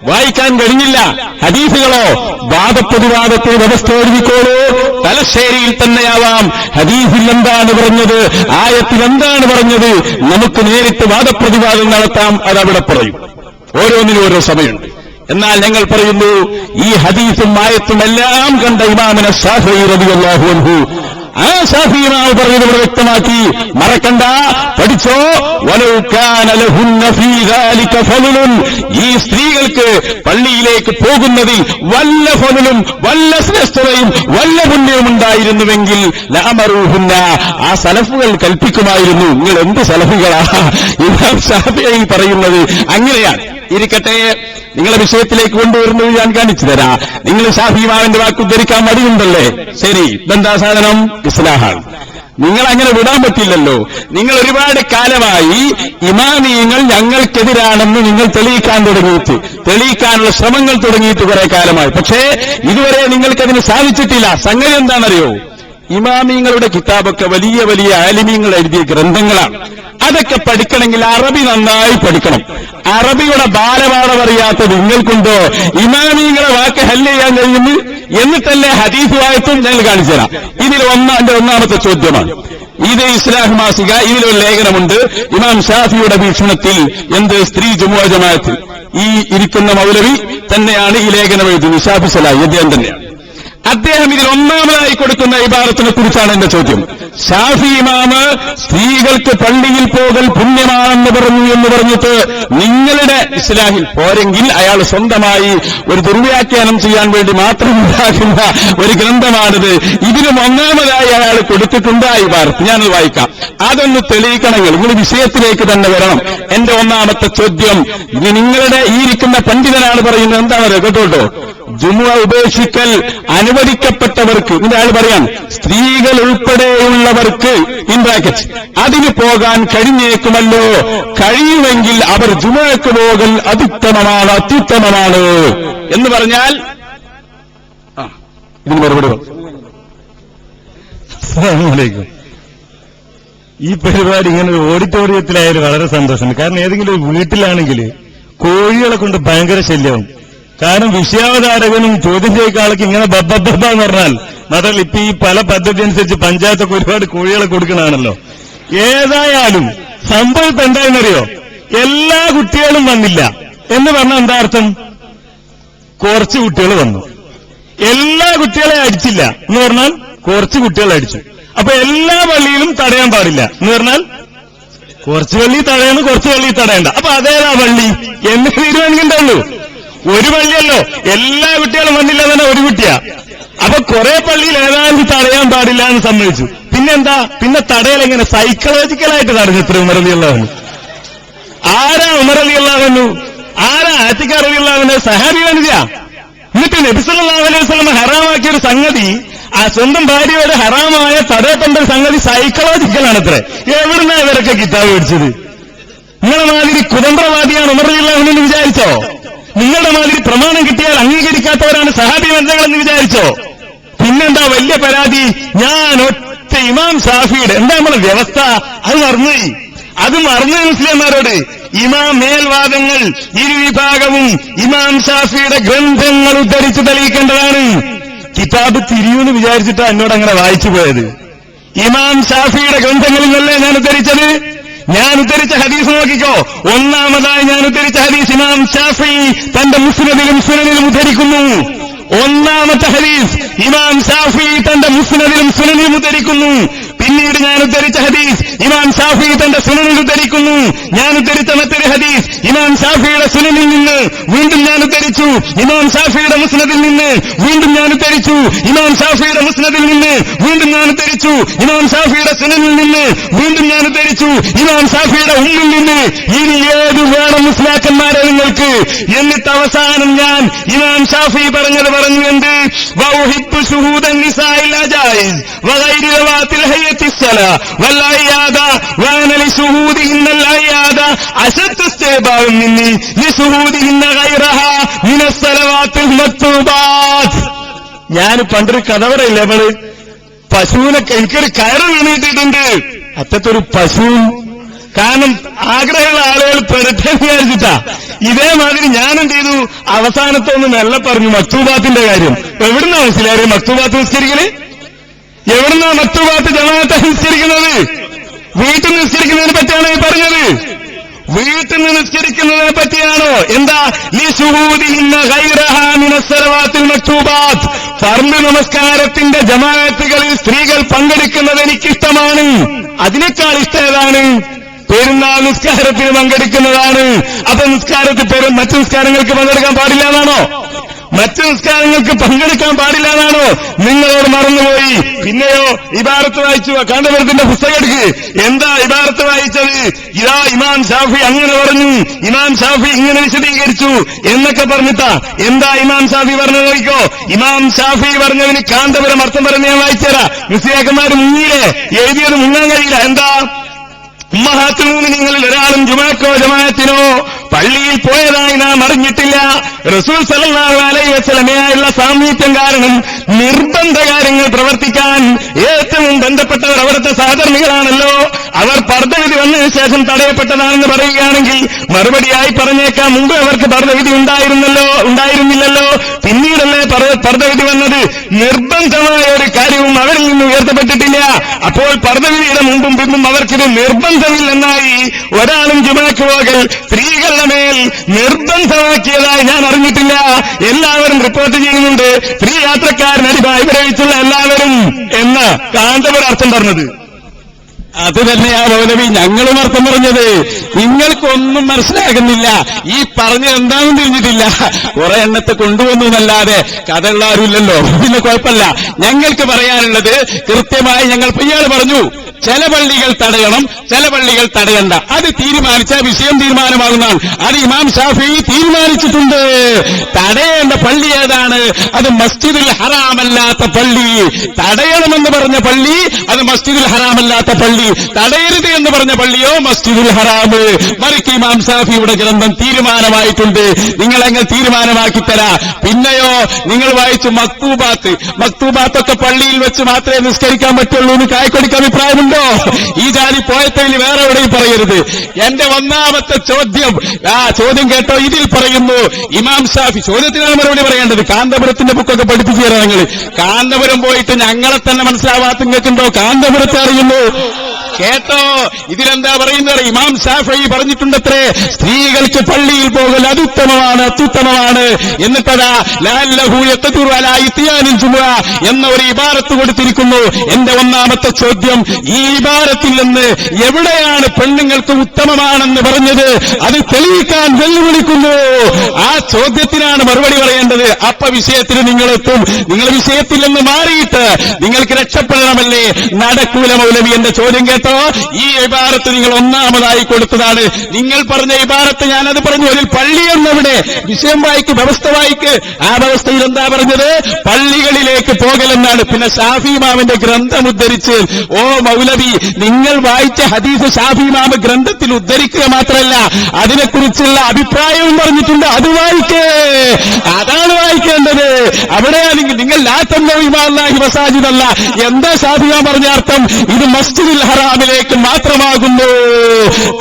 വായിക്കാൻ കഴിഞ്ഞില്ല. ഹദീസുകളോ വാദപ്രതിവാദത്തെ വ്യവസ്ഥ എഴുതിക്കോളൂ, തലശ്ശേരിയിൽ തന്നെയാവാം. ഹദീസിൽ എന്താണ് പറഞ്ഞത്, ആയത്തിൽ എന്താണ് പറഞ്ഞത്, നമുക്ക് നേരിട്ട് വാദപ്രതിവാദം നടത്താം. അതവിടെ പറയും. ഓരോന്നിനും ഓരോ സമയമുണ്ട്. എന്നാൽ ഞങ്ങൾ പറയുന്നു, ഈ ഹദീസും ആയത്തും എല്ലാം കണ്ട ഇമാമിനെ ശാഫഈ റളിയല്ലാഹു അൻഹു, ആ ശാഫഈ ഇമാം പറഞ്ഞത് വ്യക്തമാക്കി. മറക്കണ്ട, പഠിച്ചോ. വലൗ കാന ലഹുന്ന ഫീ ദാലിക ഫളലുൻ, ഈ സ്ത്രീകൾക്ക് പള്ളിയിലേക്ക് പോകുന്നതിൽ വല്ല ഫളലും വല്ല ശ്രേഷ്ഠതയും വല്ല പുണ്യവും ഉണ്ടായിരുന്നുവെങ്കിൽ ലഅമറൂഹുന്ന, ആ സലഫുകൾ കൽപ്പിക്കുമായിരുന്നു. നിങ്ങൾ എന്ത് സലഫുകളാ? ഇമാം ശാഫഈ പറയുന്നത് അങ്ങനെയാണ്. ഇരിക്കട്ടെ, നിങ്ങളെ വിഷയത്തിലേക്ക് കൊണ്ടുവരുന്നത് ഞാൻ കാണിച്ചു തരാം. നിങ്ങൾ ശാഫഈ ഇമാമിന്റെ വാക്ക് ഉദ്ധരിക്കാൻ മടിയുണ്ടല്ലേ? ശരി, ഇതെന്താ സാധനം? ഇസ്ലാഹാണ്. നിങ്ങൾ അങ്ങനെ വിടാൻ പറ്റില്ലല്ലോ. നിങ്ങൾ ഒരുപാട് കാലമായി ഇമാമിയങ്ങൾ ഞങ്ങൾക്കെതിരാണെന്ന് നിങ്ങൾ തെളിയിക്കാനുള്ള ശ്രമങ്ങൾ തുടങ്ങിയിട്ട് കുറെ കാലമായി. പക്ഷേ ഇതുവരെ നിങ്ങൾക്കതിന് സാധിച്ചിട്ടില്ല. സംഗതി എന്താണെന്നറിയോ? ഇമാമിങ്ങളുടെ കിതാബൊക്കെ വലിയ വലിയ ആലിമീങ്ങൾ എഴുതിയ ഗ്രന്ഥങ്ങളാണ്. അതൊക്കെ പഠിക്കണമെങ്കിൽ അറബി നന്നായി പഠിക്കണം. അറബിയുടെ ബാലപാഠം അറിയാത്ത നിങ്ങൾക്കുണ്ടോ ഇമാമിങ്ങളെ വാക്ക് ഹല്ല് ചെയ്യാൻ കഴിയുന്നു? എന്നിട്ടല്ലേ ഹദീസ് വായത്തും ഞങ്ങൾ കാണിച്ചു തരാം. ഇതിൽ ഒന്നാമത്തെ ചോദ്യമാണ്. ഇത് ഇസ്ലാഹ് മാസിക, ഇതിലൊരു ലേഖനമുണ്ട്. ഇമാം ഷാഫിയുടെ വീക്ഷണത്തിൽ എന്ത് സ്ത്രീ ജുമുഅ ജമാഅത്ത്, ഈ ഇരിക്കുന്ന മൗലവി തന്നെയാണ് ഈ ലേഖനം എഴുതുന്നത്. ഷാഫി സലാഹി അദ്ദേഹം തന്നെയാണ്. അദ്ദേഹം ഇതിൽ ഒന്നാമതായി കൊടുക്കുന്ന ഇബാറത്തിനെ കുറിച്ചാണ് എന്റെ ചോദ്യം. ഷാഫി ഇമാമ് സ്ത്രീകൾക്ക് പള്ളിയിൽ പോകൽ പുണ്യമാണെന്ന് പറഞ്ഞു എന്ന് പറഞ്ഞിട്ട് നിങ്ങളുടെ ഇസ്ലാഹിൽ പോരെങ്കിൽ അയാൾ സ്വന്തമായി ഒരു ദുർവ്യാഖ്യാനം ചെയ്യാൻ വേണ്ടി മാത്രം ഉണ്ടാക്കുന്ന ഒരു ഗ്രന്ഥമാണിത്. ഇതിനും ഒന്നാമതായി അയാൾ കൊടുത്തിട്ടുണ്ട് ആ ഇബാറത്ത്. ഞാനത് വായിക്കാം. അതൊന്ന് തെളിയിക്കണമെങ്കിൽ നിങ്ങൾ വിഷയത്തിലേക്ക് തന്നെ വരണം. എന്റെ ഒന്നാമത്തെ ചോദ്യം, നിങ്ങളുടെ ഈ ഇരിക്കുന്ന പണ്ഡിതനാണ് പറയുന്നത്. എന്താണത് കേട്ടോട്ടോ? ജുമുഅ ഉപേക്ഷിക്കൽ അനുവദിക്കപ്പെട്ടവർക്ക്, ഇതിന്റെ ആൾ പറയാം, സ്ത്രീകൾ ഉൾപ്പെടെയുള്ളവർക്ക് ഇൻ ബ്രാക്കറ്റ് അതിന് പോകാൻ കഴിഞ്ഞേക്കുമല്ലോ. കഴിയുമെങ്കിൽ അവർ ജുമുഅക്ക് പോകൽ അത്യുത്തമമാണ് എന്ന് പറഞ്ഞാൽ ഇതിന് മറുപടി. അസ്സലാമു ഈ പരിപാടി ഇങ്ങനെ ഒരു ഓഡിറ്റോറിയത്തിലായാലും വളരെ സന്തോഷമുണ്ട്. കാരണം ഏതെങ്കിലും ഒരു വീട്ടിലാണെങ്കിൽ കോഴികളെ കൊണ്ട് ഭയങ്കര ശല്യവും. കാരണം വിഷയാവതാരകനും ചോദ്യം ചെയ്യുന്ന ആൾക്ക് ഇങ്ങനെ ബബ്ബബ്ബ എന്ന് പറഞ്ഞാൽ മാത്രമല്ല ഇപ്പൊ ഈ പല പദ്ധതി അനുസരിച്ച് പഞ്ചായത്തൊക്കെ ഒരുപാട് കോഴികളെ കൊടുക്കണാണല്ലോ. ഏതായാലും സംഭവം ഇപ്പൊ എന്തായെന്നറിയോ? എല്ലാ കുട്ടികളും വന്നില്ല എന്ന് പറഞ്ഞാൽ എന്താ അർത്ഥം? കുറച്ച് കുട്ടികൾ വന്നു. എല്ലാ കുട്ടികളെ അടിച്ചില്ല എന്ന് പറഞ്ഞാൽ കുറച്ച് കുട്ടികളെ അടിച്ചു. അപ്പൊ എല്ലാ പള്ളിയിലും തടയാൻ പാടില്ല എന്ന് പറഞ്ഞാൽ കുറച്ച് പള്ളി തടയണം, കുറച്ച് പള്ളി തടയണ്ട. അപ്പൊ അതേതാ പള്ളി എന്ന് തീരുമാനിക്കണ്ടുള്ളൂ. ഒരു പള്ളിയല്ലോ, എല്ലാ കുട്ടികളും വന്നില്ല തന്നെ ഒരു കുട്ടിയാ. അപ്പൊ കുറെ പള്ളിയിൽ ഏതാണ്ട് തടയാൻ പാടില്ല എന്ന് സമ്മതിച്ചു. പിന്നെന്താ? പിന്നെ തടയൽ എങ്ങനെ സൈക്കോളജിക്കലായിട്ട് തടഞ്ഞു. ഇത്ര ഉമർ റളിയല്ലാഹു, ആരാ ഉമർ റളിയല്ലാഹു, ആരാ ആത്തിഖ റളിയല്ലാഹു? സഹാബി വനിതയാ. എന്നിട്ട് നബി സല്ലല്ലാഹു അലൈഹി വസല്ലം ഹറാമാക്കിയ ഒരു സംഗതി, ആ സ്വന്തം ഭാര്യയോട് ഹറാമായ തടയപ്പെട്ട ഒരു സംഗതി സൈക്കോളജിക്കലാണ്. അത്ര എവിടുന്നാ ഇവരൊക്കെ കിതാബ് മേടിച്ചത്? നിങ്ങളെ മാതിരി കുതന്ത്രവാദിയാണ് ഉമർ റളിയല്ലാഹു എന്ന് വിചാരിച്ചോ? നിങ്ങളുടെ മാതിരി പ്രമാണം കിട്ടിയാൽ അംഗീകരിക്കാത്തവരാണ് സഹാബി വനിതകളെന്ന് വിചാരിച്ചോ? പിന്നെന്താ വലിയ പരാതി? ഞാൻ ഒറ്റ ഇമാം ഷാഫിയുടെ എന്താ നമ്മളെ വ്യവസ്ഥ? അത് മറന്നുപോയി. അത് മറന്നു മുസ്ലിംമാരോട്. ഇമാം മേൽവാദങ്ങൾ ഇരുവിഭാഗവും ഇമാം ഷാഫിയുടെ ഗ്രന്ഥങ്ങൾ ഉദ്ധരിച്ച് തെളിയിക്കേണ്ടതാണ്. കിതാബ് തിരിയൂന്ന് വിചാരിച്ചിട്ടാ എന്നോട് അങ്ങനെ വായിച്ചു പോയത്. ഇമാം ഷാഫിയുടെ ഗ്രന്ഥങ്ങളിൽ നിന്നല്ലേ ഞാൻ ഉദ്ധരിച്ചത്. ഞാൻ ഉദ്ധരിച്ച ഹദീസ് നോക്കിക്കോ. ഒന്നാമതായി ഞാൻ ഉദ്ധരിച്ച ഹദീസ് ഇമാം ഷാഫി തന്റെ മുസ്നദിലും സുനനിലും ഉദ്ധരിക്കുന്നു. ഒന്നാമത്തെ ഹദീസ് ഇമാം ഷാഫി തന്റെ മുസ്നദിലും സുനനിലും ഉദ്ധരിക്കുന്നു. പിന്നീട് ഞാൻ ഉദ്ധരിച്ച ഹദീസ് ഇമാം ഷാഫി തന്റെ സുനനിൽ ഉദ്ധരിക്കുന്നു. ഞാൻ ഉദ്ധരിച്ച മറ്റൊരു ഹദീസ് ഇമാം ഷാഫിയുടെ സുനനിൽ നിന്ന് വീണ്ടും ഞാൻ ഉദ്ധരിച്ചു. ഇമാം ഷാഫിയുടെ മുസ്നദിൽ നിന്ന് വീണ്ടും ഞാൻ ഉദ്ധരിച്ചു. ഇമാം ഷാഫിയുടെ മുസ്നദിൽ നിന്ന് വീണ്ടും ഞാൻ ഉദ്ധരിച്ചു. ഇമാം ഷാഫിയുടെ സുനനിൽ നിന്ന് വീണ്ടും ഞാൻ ഉദ്ധരിച്ചു. ഇമാം ഷാഫിയുടെ ഉമ്മിൽ നിന്ന്. ഇനി ഏത് വേണം മുസ്ലിയാക്കന്മാരെ നിങ്ങൾക്ക്? എന്നിട്ട് അവസാനം ഞാൻ ഇമാം ഷാഫി പറഞ്ഞത് പറഞ്ഞു. എന്ത്? വൗഹിബ്ബു ശുഹൂദൻ നിസാഇൽ അജായിസ് വഗൈരി ദവാത്തിൽ ഹയ്യത്തിസ്സല വൽഅയാദ വഅന ലിശുഹൂദിഹിന്നൽ അയാദ അശദ്ദു ഇസ്തിഹ്ബാബൻ മിന്നി ലിശുഹൂദിഹിന്ന ഗൈറഹാ മിനസ് സലവാത്തിൽ മക്തൂബാത്ത്. ഞാൻ പണ്ടൊരു കഥ പറയില്ലേ, നമ്മള് പശുവിനെ എനിക്കൊരു കയറ് വീണിട്ടിട്ടുണ്ട്. അത്തത്തൊരു പശു. കാരണം ആഗ്രഹമുള്ള ആളുകൾ പെടട്ടെ വിചാരിച്ചിട്ടാ. ഇതേമാതിരി ഞാൻ എന്ത് ചെയ്തു? അവസാനത്തൊന്ന് മെല്ലെ പറഞ്ഞു മക്തൂബാത്തിന്റെ കാര്യം. എവിടുന്നാ മനസ്സിലായി മക്തൂബാത്ത് നിസ്കരിക്കല്? എവിടുന്നാ മക്തൂബാത്ത് ജമാഅത്ത് നിസ്കരിക്കുന്നത്? വീട്ടിൽ നിസ്കരിക്കുന്നതിനെ പറ്റിയാണോ ഈ പറഞ്ഞത്? വീട്ടിൽ നിന്ന് നിസ്കരിക്കുന്നതിനെ പറ്റിയാണോ? എന്താ? ഫർദ് നമസ്കാരത്തിന്റെ ജമാഅത്തുകളിൽ സ്ത്രീകൾ പങ്കെടുക്കുന്നത് എനിക്കിഷ്ടമാണ്. അതിനേക്കാൾ ഇഷ്ടം ഏതാണ്? പെരുന്നാൾ നിസ്കാരത്തിന് പങ്കെടുക്കുന്നതാണ്. അപ്പൊ നിസ്കാരത്തിൽ മറ്റു നിസ്കാരങ്ങൾക്ക് പങ്കെടുക്കാൻ പാടില്ല എന്നാണോ? മറ്റു നിസ്കാരങ്ങൾക്ക് പങ്കെടുക്കാൻ പാടില്ല എന്നാണോ? നിങ്ങളോട് മറന്നുപോയി. പിന്നെയോ ഇബാറത്ത് വായിച്ചു. കാന്തപുരത്തിന്റെ പുസ്തകം എടുക്ക്. എന്താ ഇബാറത്ത് വായിച്ചത്? ഇതാ ഇമാം ഷാഫി അങ്ങനെ പറഞ്ഞു, ഇമാം ഷാഫി ഇങ്ങനെ വിശദീകരിച്ചു എന്നൊക്കെ പറഞ്ഞിട്ടാ. എന്താ ഇമാം ഷാഫി പറഞ്ഞത് നോക്കിക്കോ. ഇമാം ഷാഫി പറഞ്ഞതിന് കാന്തപുരം അർത്ഥം പറഞ്ഞ് ഞാൻ വായിച്ചുതരാം. മുസ്ലിയാക്കന്മാര് മുങ്ങിയില്ലേ? എഴുതിയത് മുങ്ങാൻ കഴിയില്ല. എന്താ? ഉമ്മഹാത്തുൽ മുഅ്മിനീങ്ങളിൽ ഒരാളും ജുമാക്കോ ജമാഅത്തിനോ പള്ളിയിൽ പോയതായി നാം അറിഞ്ഞിട്ടില്ല. റസൂൽ സല്ലല്ലാഹു അലൈഹി വസല്ലമയായുള്ള സാമീപ്യം കാരണം നിർബന്ധ കാര്യങ്ങൾ പ്രവർത്തിക്കാൻ ഏറ്റവും ബന്ധപ്പെട്ടവർ അവിടുത്തെ സഹധർമ്മികളാണല്ലോ. അവർ പർദ്ദവിധി വന്നതിന് ശേഷം തടയപ്പെട്ടതാണെന്ന് പറയുകയാണെങ്കിൽ മറുപടിയായി പറഞ്ഞേക്കാം, മുമ്പ് അവർക്ക് പർദ്ദവിധി ഉണ്ടായിരുന്നില്ലല്ലോ. പിന്നീടല്ലേ പർദ്ദവിധി വന്നത്. നിർബന്ധമായ ഒരു കാര്യവും അവരിൽ നിന്ന് ഉയർത്തപ്പെട്ടിട്ടില്ല. അപ്പോൾ പർദ്ദവിധിയുടെ മുമ്പും പിമ്പും അവർക്കിത് നിർബന്ധമില്ലെന്നായി ഒരാളും ജുമാക്ക് പോകൽ സ്ത്രീകളുടെ മേൽ നിർബന്ധമാക്കിയതായി ഞാൻ അറിഞ്ഞിട്ടില്ല. എല്ലാവരും റിപ്പോർട്ട് ചെയ്യുന്നുണ്ട്. സ്ത്രീ യാത്രക്കാരനടിമായി പ്രയോഗിച്ചുള്ള എല്ലാവരും എന്ന് കാന്തപുരം അർത്ഥം പറഞ്ഞത്. അത് തന്നെയാ മൗലവി ഞങ്ങളും അർത്ഥം പറഞ്ഞത്. നിങ്ങൾക്കൊന്നും മനസ്സിലാകുന്നില്ല. ഈ പറഞ്ഞ എന്താണെന്ന് തിരിഞ്ഞിട്ടില്ല. കുറെ എണ്ണത്തെ കൊണ്ടുവന്നു എന്നല്ലാതെ കഥയുള്ള ആരുമില്ലല്ലോ. പിന്നെ കുഴപ്പമില്ല. ഞങ്ങൾക്ക് പറയാനുള്ളത് കൃത്യമായി ഞങ്ങൾ ഇയാൾ പറഞ്ഞു ചില പള്ളികൾ തടയണം, ചില പള്ളികൾ തടയണ്ട. അത് തീരുമാനിച്ച വിഷയം തീരുമാനമാകുന്നതാണ്. അത് ഇമാം ഷാഫി തീരുമാനിച്ചിട്ടുണ്ട്. തടയേണ്ട പള്ളി ഏതാണ്? അത് മസ്ജിദുൽ ഹറാമല്ലാത്ത പള്ളി. തടയണമെന്ന് പറഞ്ഞ പള്ളി അത് മസ്ജിദുൽ ഹറാമല്ലാത്ത പള്ളി. തടയരുത് എന്ന് പറഞ്ഞ പള്ളിയോ മസ്ജിദുൽ ഹറാമ്. മറിക്ക് ഇമാം ഷാഫിയുടെ ഗ്രന്ഥം തീരുമാനമായിട്ടുണ്ട്. നിങ്ങളെങ്ങനെ തീരുമാനമാക്കി തരാ. പിന്നെയോ നിങ്ങൾ വായിച്ചു മക്തൂബാത്തൊക്കെ പള്ളിയിൽ വെച്ച് മാത്രമേ നിസ്കരിക്കാൻ പറ്റുള്ളൂ എന്ന് കായ്ക്കൊടിക്ക് അഭിപ്രായമുണ്ടോ? ഈ ജാതി പോയത്തിൽ വേറെ എവിടെയും പറയരുത്. എന്റെ ഒന്നാമത്തെ ചോദ്യം കേട്ടോ. ഇതിൽ പറയുന്നു ഇമാം ഷാഫി. ചോദ്യത്തിനാണ് മറുപടി പറയേണ്ടത്. കാന്തപുരത്തിന്റെ ബുക്കൊക്കെ പഠിപ്പിച്ചു തരാം. നിങ്ങൾ കാന്തപുരം പോയിട്ട് ഞങ്ങളെ തന്നെ മനസ്സിലാവാത്ത നിങ്ങൾക്കുണ്ടോ? കാന്തപുരത്തെ അറിയുന്നു. കേട്ടോ. ഇതിലെന്താ പറയുന്നത്? ഇമാം ഷാഫി പറഞ്ഞിട്ടുണ്ടത്രേ സ്ത്രീകൾക്ക് പള്ളിയിൽ പോകൽ അതുത്തമമാണ്, അത്യുത്തമമാണ്. എന്നിട്ടതാ ലഅല്ലഹു യഖ്ദിറു അലാ ഇത്യാനിൽ ജുമുഅ എന്ന ഒരു ഇബാറത്ത് കൊടുത്തിരിക്കുന്നു. എന്റെ ഒന്നാമത്തെ ചോദ്യം, ഈ ഇബാറത്തിൽ നിന്ന് എവിടെയാണ് പെണ്ണുങ്ങൾക്ക് ഉത്തമമാണെന്ന് പറഞ്ഞത്? അത് തെളിയിക്കാൻ വെല്ലുവിളിക്കുന്നു. ആ ചോദ്യത്തിനാണ് മറുപടി പറയേണ്ടത്. അപ്പ വിഷയത്തിന് നിങ്ങളെത്തും. നിങ്ങൾ വിഷയത്തിൽ നിന്ന് മാറിയിട്ട് നിങ്ങൾക്ക് രക്ഷപ്പെടണമല്ലേ? നടക്കൂല മൗലവി. എന്റെ ചോദ്യം കേട്ടോ. ഈ ഇബാറത്ത് നിങ്ങൾ ഒന്നാമതായി കൊടുത്തതാണ്. നിങ്ങൾ പറഞ്ഞ ഇബാറത്ത് ഞാനത് പറഞ്ഞു. അതിൽ പള്ളി എന്നെവിടെ? വിഷയം വായിക്ക്, വ്യവസ്ഥ വായിക്ക്. ആ വ്യവസ്ഥയിൽ എന്താ പറഞ്ഞത്? പള്ളികളിലേക്ക് പോകലെന്നാണ്. പിന്നെ ഷാഫി ഇമാമിന്റെ ഗ്രന്ഥം ഉദ്ധരിച്ച്, ഓ മൗലവി, നിങ്ങൾ വായിച്ച ഹദീസ് ഷാഫി ഇമാം ഗ്രന്ഥത്തിൽ ഉദ്ധരിക്കുക മാത്രമല്ല അതിനെക്കുറിച്ചുള്ള അഭിപ്രായവും പറഞ്ഞിട്ടുണ്ട്. അത് വായിക്കേ. അതാണ് വായിക്കേണ്ടത്. അവിടെയാണെങ്കിൽ നിങ്ങൾ ലാ തംനഉ ഇമാ അല്ലാഹി മസാജിദല്ല. എന്താ ഷാഫി ഇമാം പറഞ്ഞ അർത്ഥം? ഇത് മസ്ജിദുൽ ഹറാം ഹറാമിലേക്ക് മാത്രമാകുന്നു.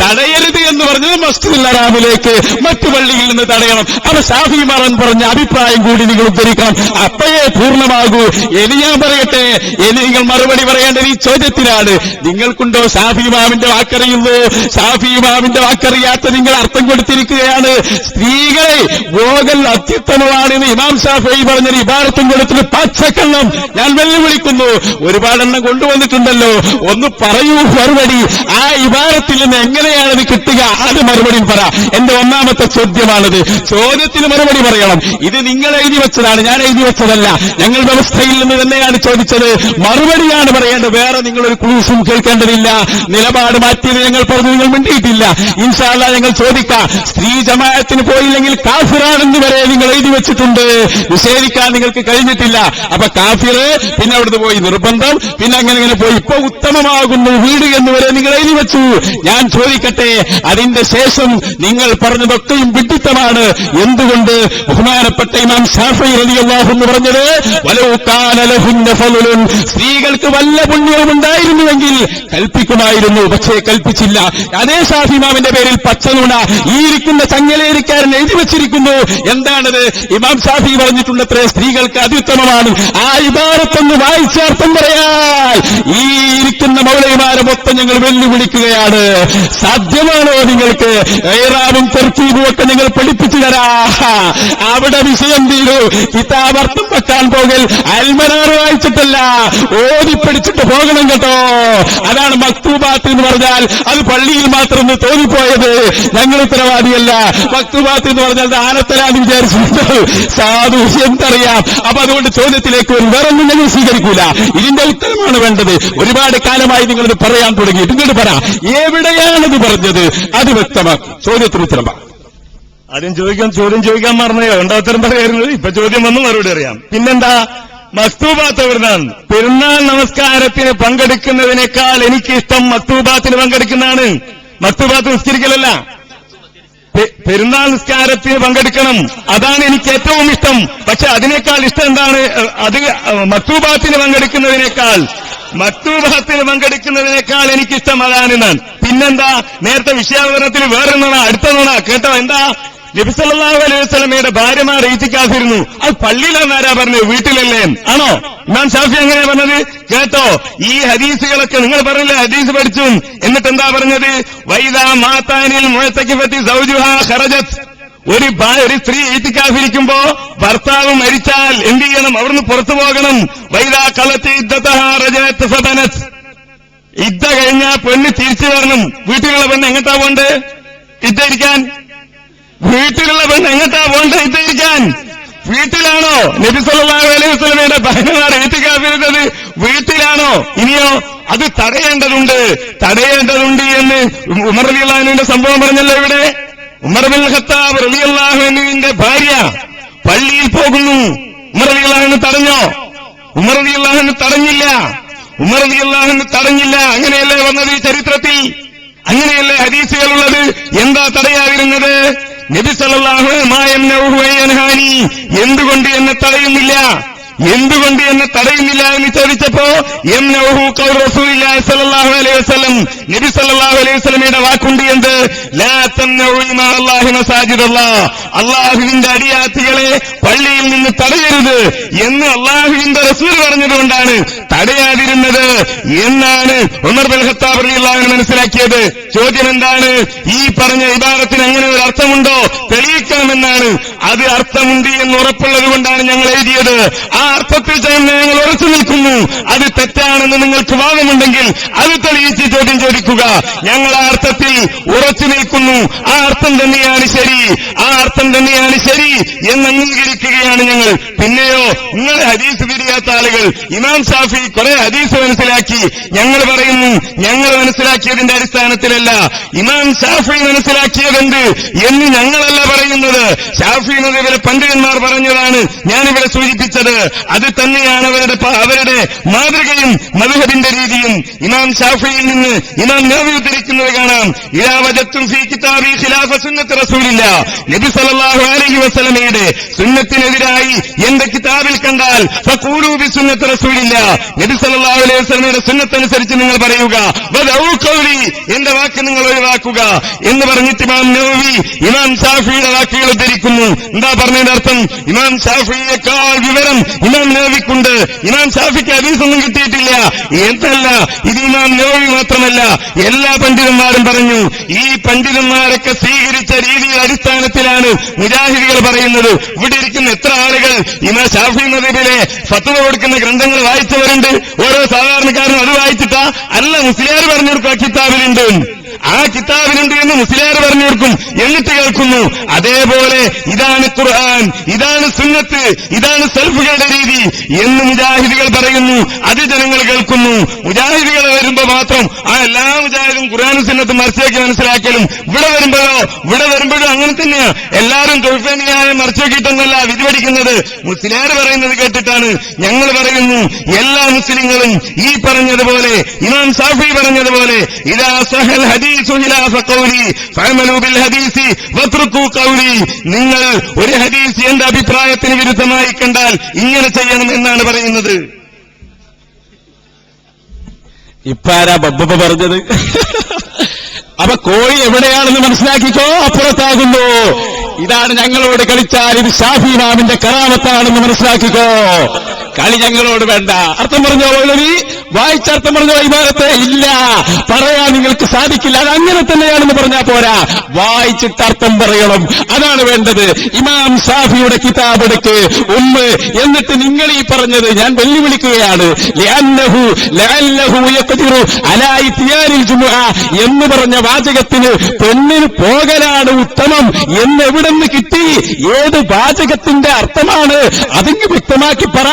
തടയരുത് എന്ന് പറഞ്ഞത് മസ്ജിദുൽ ഹറാമിലേക്ക് മറ്റു പള്ളിയിൽ നിന്ന് തടയണം. അപ്പൊ ഷാഫിമാർ പറഞ്ഞ അഭിപ്രായം കൂടി നിങ്ങൾ ഉദ്ധരിക്കണം, അപ്പോഴേ പൂർണ്ണമാകൂ. ഇനി ഞാൻ പറയട്ടെ, ഇനി നിങ്ങൾ മറുപടി പറയേണ്ടത് ഈ ചോദ്യത്തിനാണ്. നിങ്ങൾക്കുണ്ടോ ഷാഫി ഇമാമിന്റെ വാക്കറിയുന്നു? ഷാഫി ഇമാമിന്റെ വാക്കറിയാത്ത നിങ്ങൾ അർത്ഥം കൊടുത്തിരിക്കുകയാണ്. സ്ത്രീകളെ വോഗൽ അത്യുത്തമമാണെന്ന് ഇമാം ഷാഫി പറഞ്ഞൊരു ഇബാറത്തും കൊടുത്തിട്ട് പച്ചക്കള്ളം ഞാൻ വെല്ലുവിളിക്കുന്നു. ഒരുപാടെണ്ണം കൊണ്ടുവന്നിട്ടുണ്ടല്ലോ, ഒന്ന് പറയൂ മറുപടി. ആ ഇബാറത്തിൽ നിന്ന് എങ്ങനെയാണത് കിട്ടുക? അത് മറുപടി പറ. എന്റെ ഒന്നാമത്തെ ചോദ്യമാണത്. ചോദ്യത്തിന് മറുപടി പറയണം. ഇത് നിങ്ങൾ എഴുതി വെച്ചതാണ്, ഞാൻ എഴുതി വെച്ചതല്ല. ഞങ്ങൾ വ്യവസ്ഥയിൽ നിന്ന് തന്നെയാണ് ചോദിച്ചത്. മറുപടിയാണ് പറയേണ്ടത്. വേറെ നിങ്ങളൊരു ക്ലൂസും കേൾക്കേണ്ടതില്ല. നിലപാട് മാറ്റിയത് ഞങ്ങൾ പറഞ്ഞു, നിങ്ങൾ മിണ്ടിയിട്ടില്ല. ഇൻഷാ അല്ലാഹ് ഞങ്ങൾ ചോദിക്കാം. സ്ത്രീ ജമാഅത്തിന് പോയില്ലെങ്കിൽ കാഫിറാണെന്ന് വരെ നിങ്ങൾ എഴുതി വെച്ചിട്ടുണ്ട്. നിഷേധിക്കാൻ നിങ്ങൾക്ക് കഴിഞ്ഞിട്ടില്ല. അപ്പൊ കാഫിർ, പിന്നെ അവിടുന്ന് പോയി നിർബന്ധം, പിന്നെ അങ്ങനെ പോയി ഇപ്പൊ ഉത്തമമാകുന്നു വീട് എന്ന് വരെ നിങ്ങൾ എഴുതി വെച്ചു. ഞാൻ ചോദിക്കട്ടെ, അതിന്റെ ശേഷം നിങ്ങൾ പറഞ്ഞതൊക്കെയും വിഡിത്തമാണ്. എന്തുകൊണ്ട്? ബഹുമാനപ്പെട്ട ഇമാം ശാഫിഈ റളിയല്ലാഹു അൻഹു പറഞ്ഞത് വലൗ കാന ലഹുന്ന ഫളലുൻ, സ്ത്രീകൾക്ക് വല്ല പുണ്യവും ഉണ്ടായിരുന്നുവെങ്കിൽ കൽപ്പിക്കുമായിരുന്നു, പക്ഷേ കൽപ്പിച്ചില്ല. അതേ ഷാഫി ഇമാമിന്റെ പേരിൽ പച്ചനുണ ഈ ഇരിക്കുന്ന ചങ്ങലേരിക്കാരൻ എഴുതി വെച്ചിരിക്കുന്നു. എന്താണത്? ഇമാം ഷാഫി പറഞ്ഞിട്ടുണ്ടത്രേ സ്ത്രീകൾക്ക് അത്യുത്തമമാണ്. ആ ഇബാറത്തൊന്ന് വായിച്ചർത്ഥം പറയാൻ ഈ ഇരിക്കുന്ന മൗലവിമാരെ മൊത്തം ഞങ്ങൾ വെല്ലുവിളിക്കുകയാണ്. സാധ്യമാണോ നിങ്ങൾക്ക്? ഏറാവും തെർക്കീബും ഒക്കെ നിങ്ങൾ പഠിപ്പിച്ചു തരാ. അവിടെ വിഷയം തീരൂ. കിതാബർത്ഥം വെക്കാൻ പോകൽ അൽമനാർ വായിച്ചിട്ടല്ല, ഓതിപ്പടിച്ചിട്ട് പോകണം കേട്ടോ. അതാണ് മക്തൂബാത്ത് എന്ന് പറഞ്ഞാൽ അത് പള്ളിയിൽ മാത്രം തോന്നിപ്പോയത്. ഞങ്ങൾ ഉത്തരവാദിയല്ല. മക്തൂബാത്ത് എന്ന് പറഞ്ഞാൽ ആനത്തലാന്ന് വിചാരിച്ചിട്ട് സാധു എന്തറിയാം. അപ്പൊ അതുകൊണ്ട് ചോദ്യത്തിലേക്ക് ഒരു വേറൊന്നും ഞങ്ങൾ സ്വീകരിക്കൂല. ഇതിന്റെ ഉത്തരമാണ് വേണ്ടത്. ഒരുപാട് കാലമായി നിങ്ങളിത് പറയാൻ തുടങ്ങി. പിന്നീട് പറ, എവിടെയാണത് പറഞ്ഞത്? അത് വ്യക്തമാണ്. ചോദ്യത്തിന് ഉത്തരം പറ. ആദ്യം ചോദ്യം ചോദിക്കാൻ മറന്നയോ? എന്താ ഉത്തരം പറയായിരുന്നത്? ഇപ്പൊ ചോദ്യം വന്നു, മറുപടി അറിയാം. പിന്നെന്താ മക്തൂബാത്ത് എവിടുന്നാണ്? പെരുന്നാൾ നമസ്കാരത്തിന് പങ്കെടുക്കുന്നതിനേക്കാൾ എനിക്കിഷ്ടം മക്തൂബാത്തിന് പങ്കെടുക്കുന്നതാണ്. മക്തൂബാത്ത് നിസ്കരിക്കലല്ല, പെരുന്നാൾ നിസ്കാരത്തിന് പങ്കെടുക്കണം. അതാണ് എനിക്ക് ഏറ്റവും ഇഷ്ടം. പക്ഷെ അതിനേക്കാൾ ഇഷ്ടം എന്താണ്? അത് മക്തൂബാത്തിന് പങ്കെടുക്കുന്നതിനേക്കാൾ എനിക്കിഷ്ടം അതാണെന്നാണ്. പിന്നെന്താ? നേരത്തെ വിഷയാവതരണത്തിൽ വേറെ നുണ, അടുത്ത നുണ കേട്ടോ. എന്താ? നബി സല്ലല്ലാഹു അലൈഹി വസല്ലമയുടെ ഭാര്യമാർ ഈത്തിക്കാഫിരുന്നു. അത് പള്ളിയിലാണെന്ന് ആരാ പറഞ്ഞത്? വീട്ടിലല്ലേ? ആണോ? ഇമാം ഷാഫി എങ്ങനെയാ പറഞ്ഞത്? കേട്ടോ, ഈ ഹദീസുകളൊക്കെ നിങ്ങൾ പറഞ്ഞില്ലേ, ഹദീസ് പഠിച്ചു. എന്നിട്ട് എന്താ പറഞ്ഞത്? വൈദാ മാതാനിൽ മുഅ്തകിഫത്തി സൗജുഹാ ഖറജത്. ഒരു സ്ത്രീ ഈത്തിക്കാഫിരിക്കുമ്പോ ഭർത്താവ് മരിച്ചാൽ എന്ത് ചെയ്യണം? അവിടുന്ന് പുറത്തു പോകണം. വൈദാ ഖലത്തി ഇദ്ദതഹാ റജഅത് ഫബനത്. ഇദ്ദ കഴിഞ്ഞാൽ പെണ്ണ് തിരിച്ചു വരണം. വീട്ടിലുള്ള പെണ്ണ് എങ്ങോട്ടാ പോണ്ടേ? ഇദ്ദയിരിക്കാൻ. വീട്ടിലുള്ള പെണ്ണ് എങ്ങോട്ടാ പോണ്ടേ? ഇദ്ദയിരിക്കാൻ. വീട്ടിലാണോ? നബി സല്ലല്ലാഹു അലൈഹി വസല്ലമയുടെ ഭാര്യമാർ ഈത്തിക്കാഫിരുന്നത് വീട്ടിലാണോ? ഇനിയോ? അത് തടയേണ്ടതുണ്ട് എന്ന് ഉമർ റളിയല്ലാഹു അൻഹുവിന്റെ സംഭവം പറഞ്ഞല്ലോ ഇവിടെ. ഉമർ ബിൻ ഖത്താബ് റളിയല്ലാഹു അൻഹുവിന്റെ ഭാര്യ പള്ളിയിൽ പോകുന്നു. ഉമർ റളിയല്ലാഹു അൻഹു തടഞ്ഞോ? ഉമർ റളിയല്ലാഹു അൻഹു തടഞ്ഞില്ല. അങ്ങനെയല്ലേ വന്നത് ഈ ചരിത്രത്തിൽ? അങ്ങനെയല്ലേ ഹദീസുകളുള്ളത്? എന്താ തടയാതിരുന്നത്? നബി സല്ലല്ലാഹു അലൈഹി വസല്ലം എന്തുകൊണ്ട് എന്നെ തടയുന്നില്ല എന്ന് ചോദിച്ചപ്പോ റസൂലുള്ളാഹി സ്വല്ലല്ലാഹു അലൈഹി വസല്ലം, നബി സല്ലല്ലാഹു അലൈഹി വസല്ലമയുടെ വാക്കുണ്ട്. എന്ത്? ലാ തംനഉ ഇമാഅല്ലാഹി മസാജിദല്ലാഹ്, അല്ലാഹുവിന്റെ അടിയാത്തികളെ പള്ളിയിൽ നിന്ന് തടയരുത് എന്ന് അല്ലാഹുവിന്റെ റസൂൽ പറഞ്ഞതുകൊണ്ടാണ് തടയാതിരുന്നത് എന്നാണ് ഉമർ ബിൻ ഖത്താബ് റളിയല്ലാഹു അൻഹു മനസ്സിലാക്കിയത്. ചോദ്യം എന്താണ്? ഈ പറഞ്ഞ ഇബാറത്തിന് അങ്ങനെ ഒരു അർത്ഥമുണ്ടോ? തെളിയിക്കണമെന്നാണ്. അത് അർത്ഥമുണ്ട് എന്ന് ഉറപ്പുള്ളത് കൊണ്ടാണ് ഞങ്ങൾ എഴുതിയത്. ആ അർത്ഥത്തിൽ തന്നെ ഞങ്ങൾ ഉറച്ചു നിൽക്കുന്നു. അത് തെറ്റാണെന്ന് നിങ്ങൾക്ക് വാദമുണ്ടെങ്കിൽ അത് തെളിയിച്ച് ചോദ്യം ചോദിക്കുക. ഞങ്ങൾ ആ അർത്ഥത്തിൽ ഉറച്ചു നിൽക്കുന്നു. ആ അർത്ഥം തന്നെയാണ് ശരി എന്ന് അംഗീകരിക്കുകയാണ് ഞങ്ങൾ. പിന്നെയോ, നിങ്ങൾ ഹദീസ് തിരിയാത്ത ആളുകൾ, ഇമാം ഷാഫി കുറെ ഹദീസ് മനസ്സിലാക്കി. ഞങ്ങൾ പറയുന്നു, ഞങ്ങൾ മനസ്സിലാക്കിയതിന്റെ അടിസ്ഥാനത്തിലല്ല, ഇമാം ഷാഫി മനസ്സിലാക്കിയതെന്ത് എന്ന് ഞങ്ങളല്ല പറയുന്നത്. ഷാഫി നബിയുടെ പണ്ഡിതന്മാർ പറഞ്ഞതാണ് ഞാനിവിടെ സൂചിപ്പിച്ചത്. അത് തന്നെയാണ് അവരുടെ മാതൃകയും മദ്ഹബിന്റെ രീതിയും. ഇമാം ഷാഫിയിൽ നിന്ന് ഇമാം നവവി ഉദ്ധരിക്കുന്നത് കാണാം. ഇദാ വജത്തും ഫീ കിതാബി ഖിലാഫ സുന്നത്ത് റസൂലില്ലാഹ്, നബി സല്ലല്ലാഹു അലൈഹി വസല്ലമയുടെ സുന്നത്തിനെതിരായി എന്റെ കിതാബിൽ കണ്ടാൽ ഫഖൂലൂ ബിസുന്നത്തി റസൂലില്ലാ, നബി സല്ലല്ലാഹു അലൈഹി വസല്ലമയുടെ സുന്നത്തനുസരിച്ച് നിങ്ങൾ പറയുക, വദഉ ഖൗലി, എന്റെ വാക്ക് നിങ്ങൾ ഒഴിവാക്കുക എന്ന് പറഞ്ഞിട്ട് ഇമാം നവവി ഇമാം ഷാഫിയുടെ വാക്കുകൾ ഉദ്ധരിക്കുന്നു. എന്താ പറഞ്ഞതിന്റെ അർത്ഥം? ഇമാം ഷാഫിയേക്കാൾ വിവരം ഇമാം നവവിക്കുണ്ട്. ഇമാം ഷാഫിക്ക് ഹദീസൊന്നും കിട്ടിയിട്ടില്ല എന്നല്ല, ഇത് ഇമാം നവവി മാത്രമല്ല, എല്ലാ പണ്ഡിതന്മാരും പറഞ്ഞു. ഈ പണ്ഡിതന്മാരൊക്കെ സ്വീകരിച്ച രീതിയുടെ അടിസ്ഥാനത്തിലാണ് മുജാഹിദികൾ പറയുന്നത്. ഇവിടെ ഇരിക്കുന്ന എത്ര ആളുകൾ ഇമാം ഷാഫി മദ്ഹബിലെ ഫത്വ കൊടുക്കുന്ന ഗ്രന്ഥങ്ങൾ വായിച്ചവരുണ്ട്? ഓരോ സാധാരണക്കാരനും അത് വായിച്ചിട്ടാ അല്ല മുസ്ലിയാർ പറഞ്ഞു കൊടുക്കുക കിതാബിലുണ്ട്, ആ കിതാബിലുണ്ട് എന്ന് മുസ്ലിയാർ പറഞ്ഞു കൊടുക്കും, എന്നിട്ട് കേൾക്കുന്നു. അതേപോലെ ഇതാണ് ഖുർആൻ, ഇതാണ് സുന്നത്ത്, ഇതാണ് സൽഫുകളുടെ രീതി എന്ന് മുജാഹിദികൾ പറയുന്നു. അത് ജനങ്ങൾ കേൾക്കുന്നു. മുജാഹിദികൾ വരുമ്പോ മാത്രം ആ എല്ലാ മുജാഹിദും ഖുർആനും സുന്നത്തും മറിച്ചാക്കി മനസ്സിലാക്കലും, ഇവിടെ വരുമ്പോഴും അങ്ങനെ തന്നെയാ. എല്ലാവരും തൊഴിഫേനിയായ മറിച്ചാക്കിയിട്ടൊന്നല്ല വിധി പഠിക്കുന്നത്, മുസ്ലിയാർ പറയുന്നത് കേട്ടിട്ടാണ്. ഞങ്ങൾ പറയുന്നു എല്ലാ മുസ്ലിങ്ങളും ഈ പറഞ്ഞതുപോലെ ഇമാം ഷാഫി പറഞ്ഞതുപോലെ ഇദാ സഹൽ ഹദീസു ഖിലാഫ ഖൗലി ഫഅമലു ബിൽ ഹദീസി വത്റുകൂ ഖൗലി, നിങ്ങൾ ഒരു ഹദീസ് എന്റെ അഭിപ്രായത്തിന് വിരുദ്ധമായി കണ്ടാൽ ഇങ്ങനെ ചെയ്യണം എന്നാണ് പറയുന്നത്. ഇപ്പാരാ ബബ്ബ പറഞ്ഞത്? അപ്പൊ കോഴി എവിടെയാണെന്ന് മനസ്സിലാക്കിക്കോ, അപ്പുറത്താകുന്നു. ഇതാണ് ഞങ്ങളോട് കളിച്ചാൽ ഇത് ഷാഫി ഇമാമിന്റെ കറാമത്താണെന്ന് മനസ്സിലാക്കിക്കോ. കളി ഞങ്ങളോട് വേണ്ട. അർത്ഥം പറഞ്ഞോ മൗലവി? വായിച്ചർത്ഥം പറഞ്ഞോ ഇബാദത്തെ? ഇല്ല, പറയാൻ നിങ്ങൾക്ക് സാധിക്കില്ല. അത് അങ്ങനെ തന്നെയാണെന്ന് പറഞ്ഞാൽ പോരാ, വായിച്ചിട്ട് അർത്ഥം പറയണം. അതാണ് വേണ്ടത്. ഇമാം ഷാഫിയുടെ കിതാബ് എടുക്ക് ഉമ്മ്, എന്നിട്ട് നിങ്ങൾ ഈ പറഞ്ഞത് ഞാൻ വെല്ലുവിളിക്കുകയാണ്. എന്ന് പറഞ്ഞ വാചകത്തിന് പെണ്ണിന് പോകലാണ് ഉത്തമം എന്ന് എവിടെന്ന് കിട്ടി? ഏത് വാചകത്തിന്റെ അർത്ഥമാണ്? അതിങ്ങ് വ്യക്തമാക്കി പറ.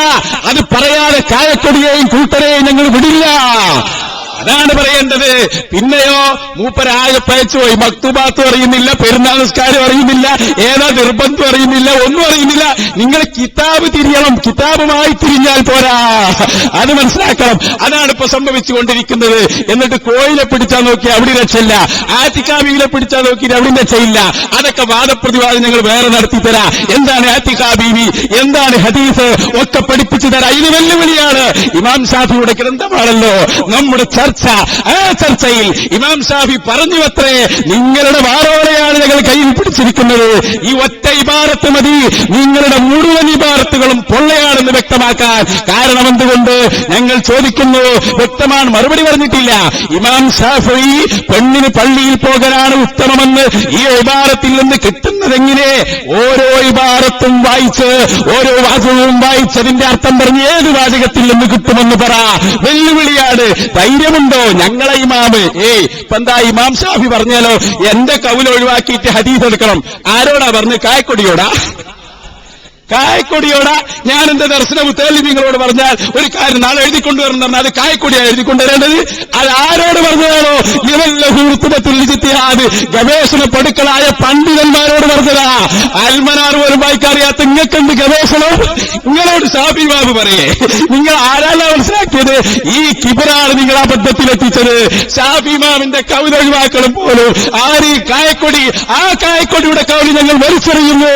അത് പറയാതെ കായക്കൊടിയെയും കൂട്ടരെയും ഞങ്ങൾ വിടില്ല. അതാണ് പറയേണ്ടത്. പിന്നെയോ മൂപ്പരായ പയച്ചു പോയി. മക്തുബാത്തും അറിയുന്നില്ല, പെരുന്നാൾ നിസ്കാരം അറിയുന്നില്ല, ഏതാ നിർബന്ധം അറിയുന്നില്ല, ഒന്നും അറിയുന്നില്ല. നിങ്ങൾ കിതാബ് തിരിയണം. കിതാബുമായി തിരിഞ്ഞാൽ പോരാ, അത് മനസ്സിലാക്കണം. അതാണ് ഇപ്പൊ സംഭവിച്ചുകൊണ്ടിരിക്കുന്നത്. എന്നിട്ട് കോയിലെ പിടിച്ചാൽ നോക്കി അവിടെ രക്ഷയില്ല, ആത്തിക്കാബിയിലെ പിടിച്ചാൽ നോക്കി അവിടെ രക്ഷയില്ല. അതൊക്കെ വാദപ്രതിവാദം ഞങ്ങൾ വേറെ നടത്തിത്തരാ. എന്താണ് ആത്തിക്കാബീവി, എന്താണ് ഹദീസ് ഒക്കെ പഠിപ്പിച്ചു തരാ. ഇത് വെല്ലുവിളിയാണ്. ഇമാം ഷാഫിയുടെ ഗ്രന്ഥമാണല്ലോ നമ്മുടെ ചർച്ച. ആ ചർച്ചയിൽ ഇമാം ഷാഫി പറഞ്ഞുവത്രേ, നിങ്ങളുടെ വാറോടെയാണ് ഞങ്ങൾ കയ്യിൽ പിടിച്ചിരിക്കുന്നത്. ഈ ഒറ്റ ഇബാറത്ത് മതി നിങ്ങളുടെ മുഴുവൻ ഇബാറത്തുകളും പൊള്ളയാണെന്ന് വ്യക്തമാക്കാൻ. കാരണം എന്തുകൊണ്ട്? ഞങ്ങൾ ചോദിക്കുന്നു, വ്യക്തമാണ് മറുപടി പറഞ്ഞിട്ടില്ല. ഇമാം ഷാഫി പെണ്ണിന് പള്ളിയിൽ പോകാനാണ് ഉത്തമമെന്ന് ഈ ഇബാറത്തിൽ നിന്ന് കിട്ടുന്നതെങ്ങനെ? ഓരോ ഇബാറത്തും വായിച്ച്, ഓരോ വാചകവും വായിച്ചതിന്റെ അർത്ഥം പറഞ്ഞ് ഏത് വാചകത്തിൽ നിന്ന് കിട്ടുമെന്ന് പറ. വെല്ലുവിളിയാണ്. ധൈര്യമുണ്ടോ? ഞങ്ങളെ ഇമാമ് ഇപ്പൊ എന്താ ഇമാം ഷാഫി പറഞ്ഞാലോ എന്റെ കൗല് ഒഴിവാക്കിയിട്ട് ഹദീസ് എടുക്കണം. ആരോടാ പറഞ്ഞു? കായക്കൊടിയോടാ? കായക്കൊടിയോടാ? ഞാൻ എന്റെ ദർശന മുത്തലിമിങ്ങളോട് പറഞ്ഞാൽ ഒരു കാര്യം നാളെ എഴുതിക്കൊണ്ടുവരണം പറഞ്ഞാൽ അത് കായക്കൊടിയാണ് എഴുതിക്കൊണ്ടുവരേണ്ടത്. അത് ആരോട് പറഞ്ഞതാണോ? ഇവല്ലഹൂർത്തുബത്തുൽ ഗവേഷണ പടുക്കളായ പണ്ഡിതന്മാരോട് പറഞ്ഞതാ. അൽമനാർ പോലും വായിക്കറിയാത്ത ഇങ്ങക്കെന്ത് ഗവേഷണം? നിങ്ങളോട് ഷാഫി ബാബു പറയേ, നിങ്ങൾ ആരാണ് മനസ്സിലാക്കിയത്? ഈ കിബറാണ് നിങ്ങൾ അബദ്ധത്തിലെത്തിച്ചത്. ഷാഫി ഇമാമിന്റെ കൗല ഒഴിവാക്കണം പോലും ആര്? കായക്കൊടി. ആ കായക്കൊടിയുടെ കൗലി ഞങ്ങൾ വലിച്ചെറിയുന്നു.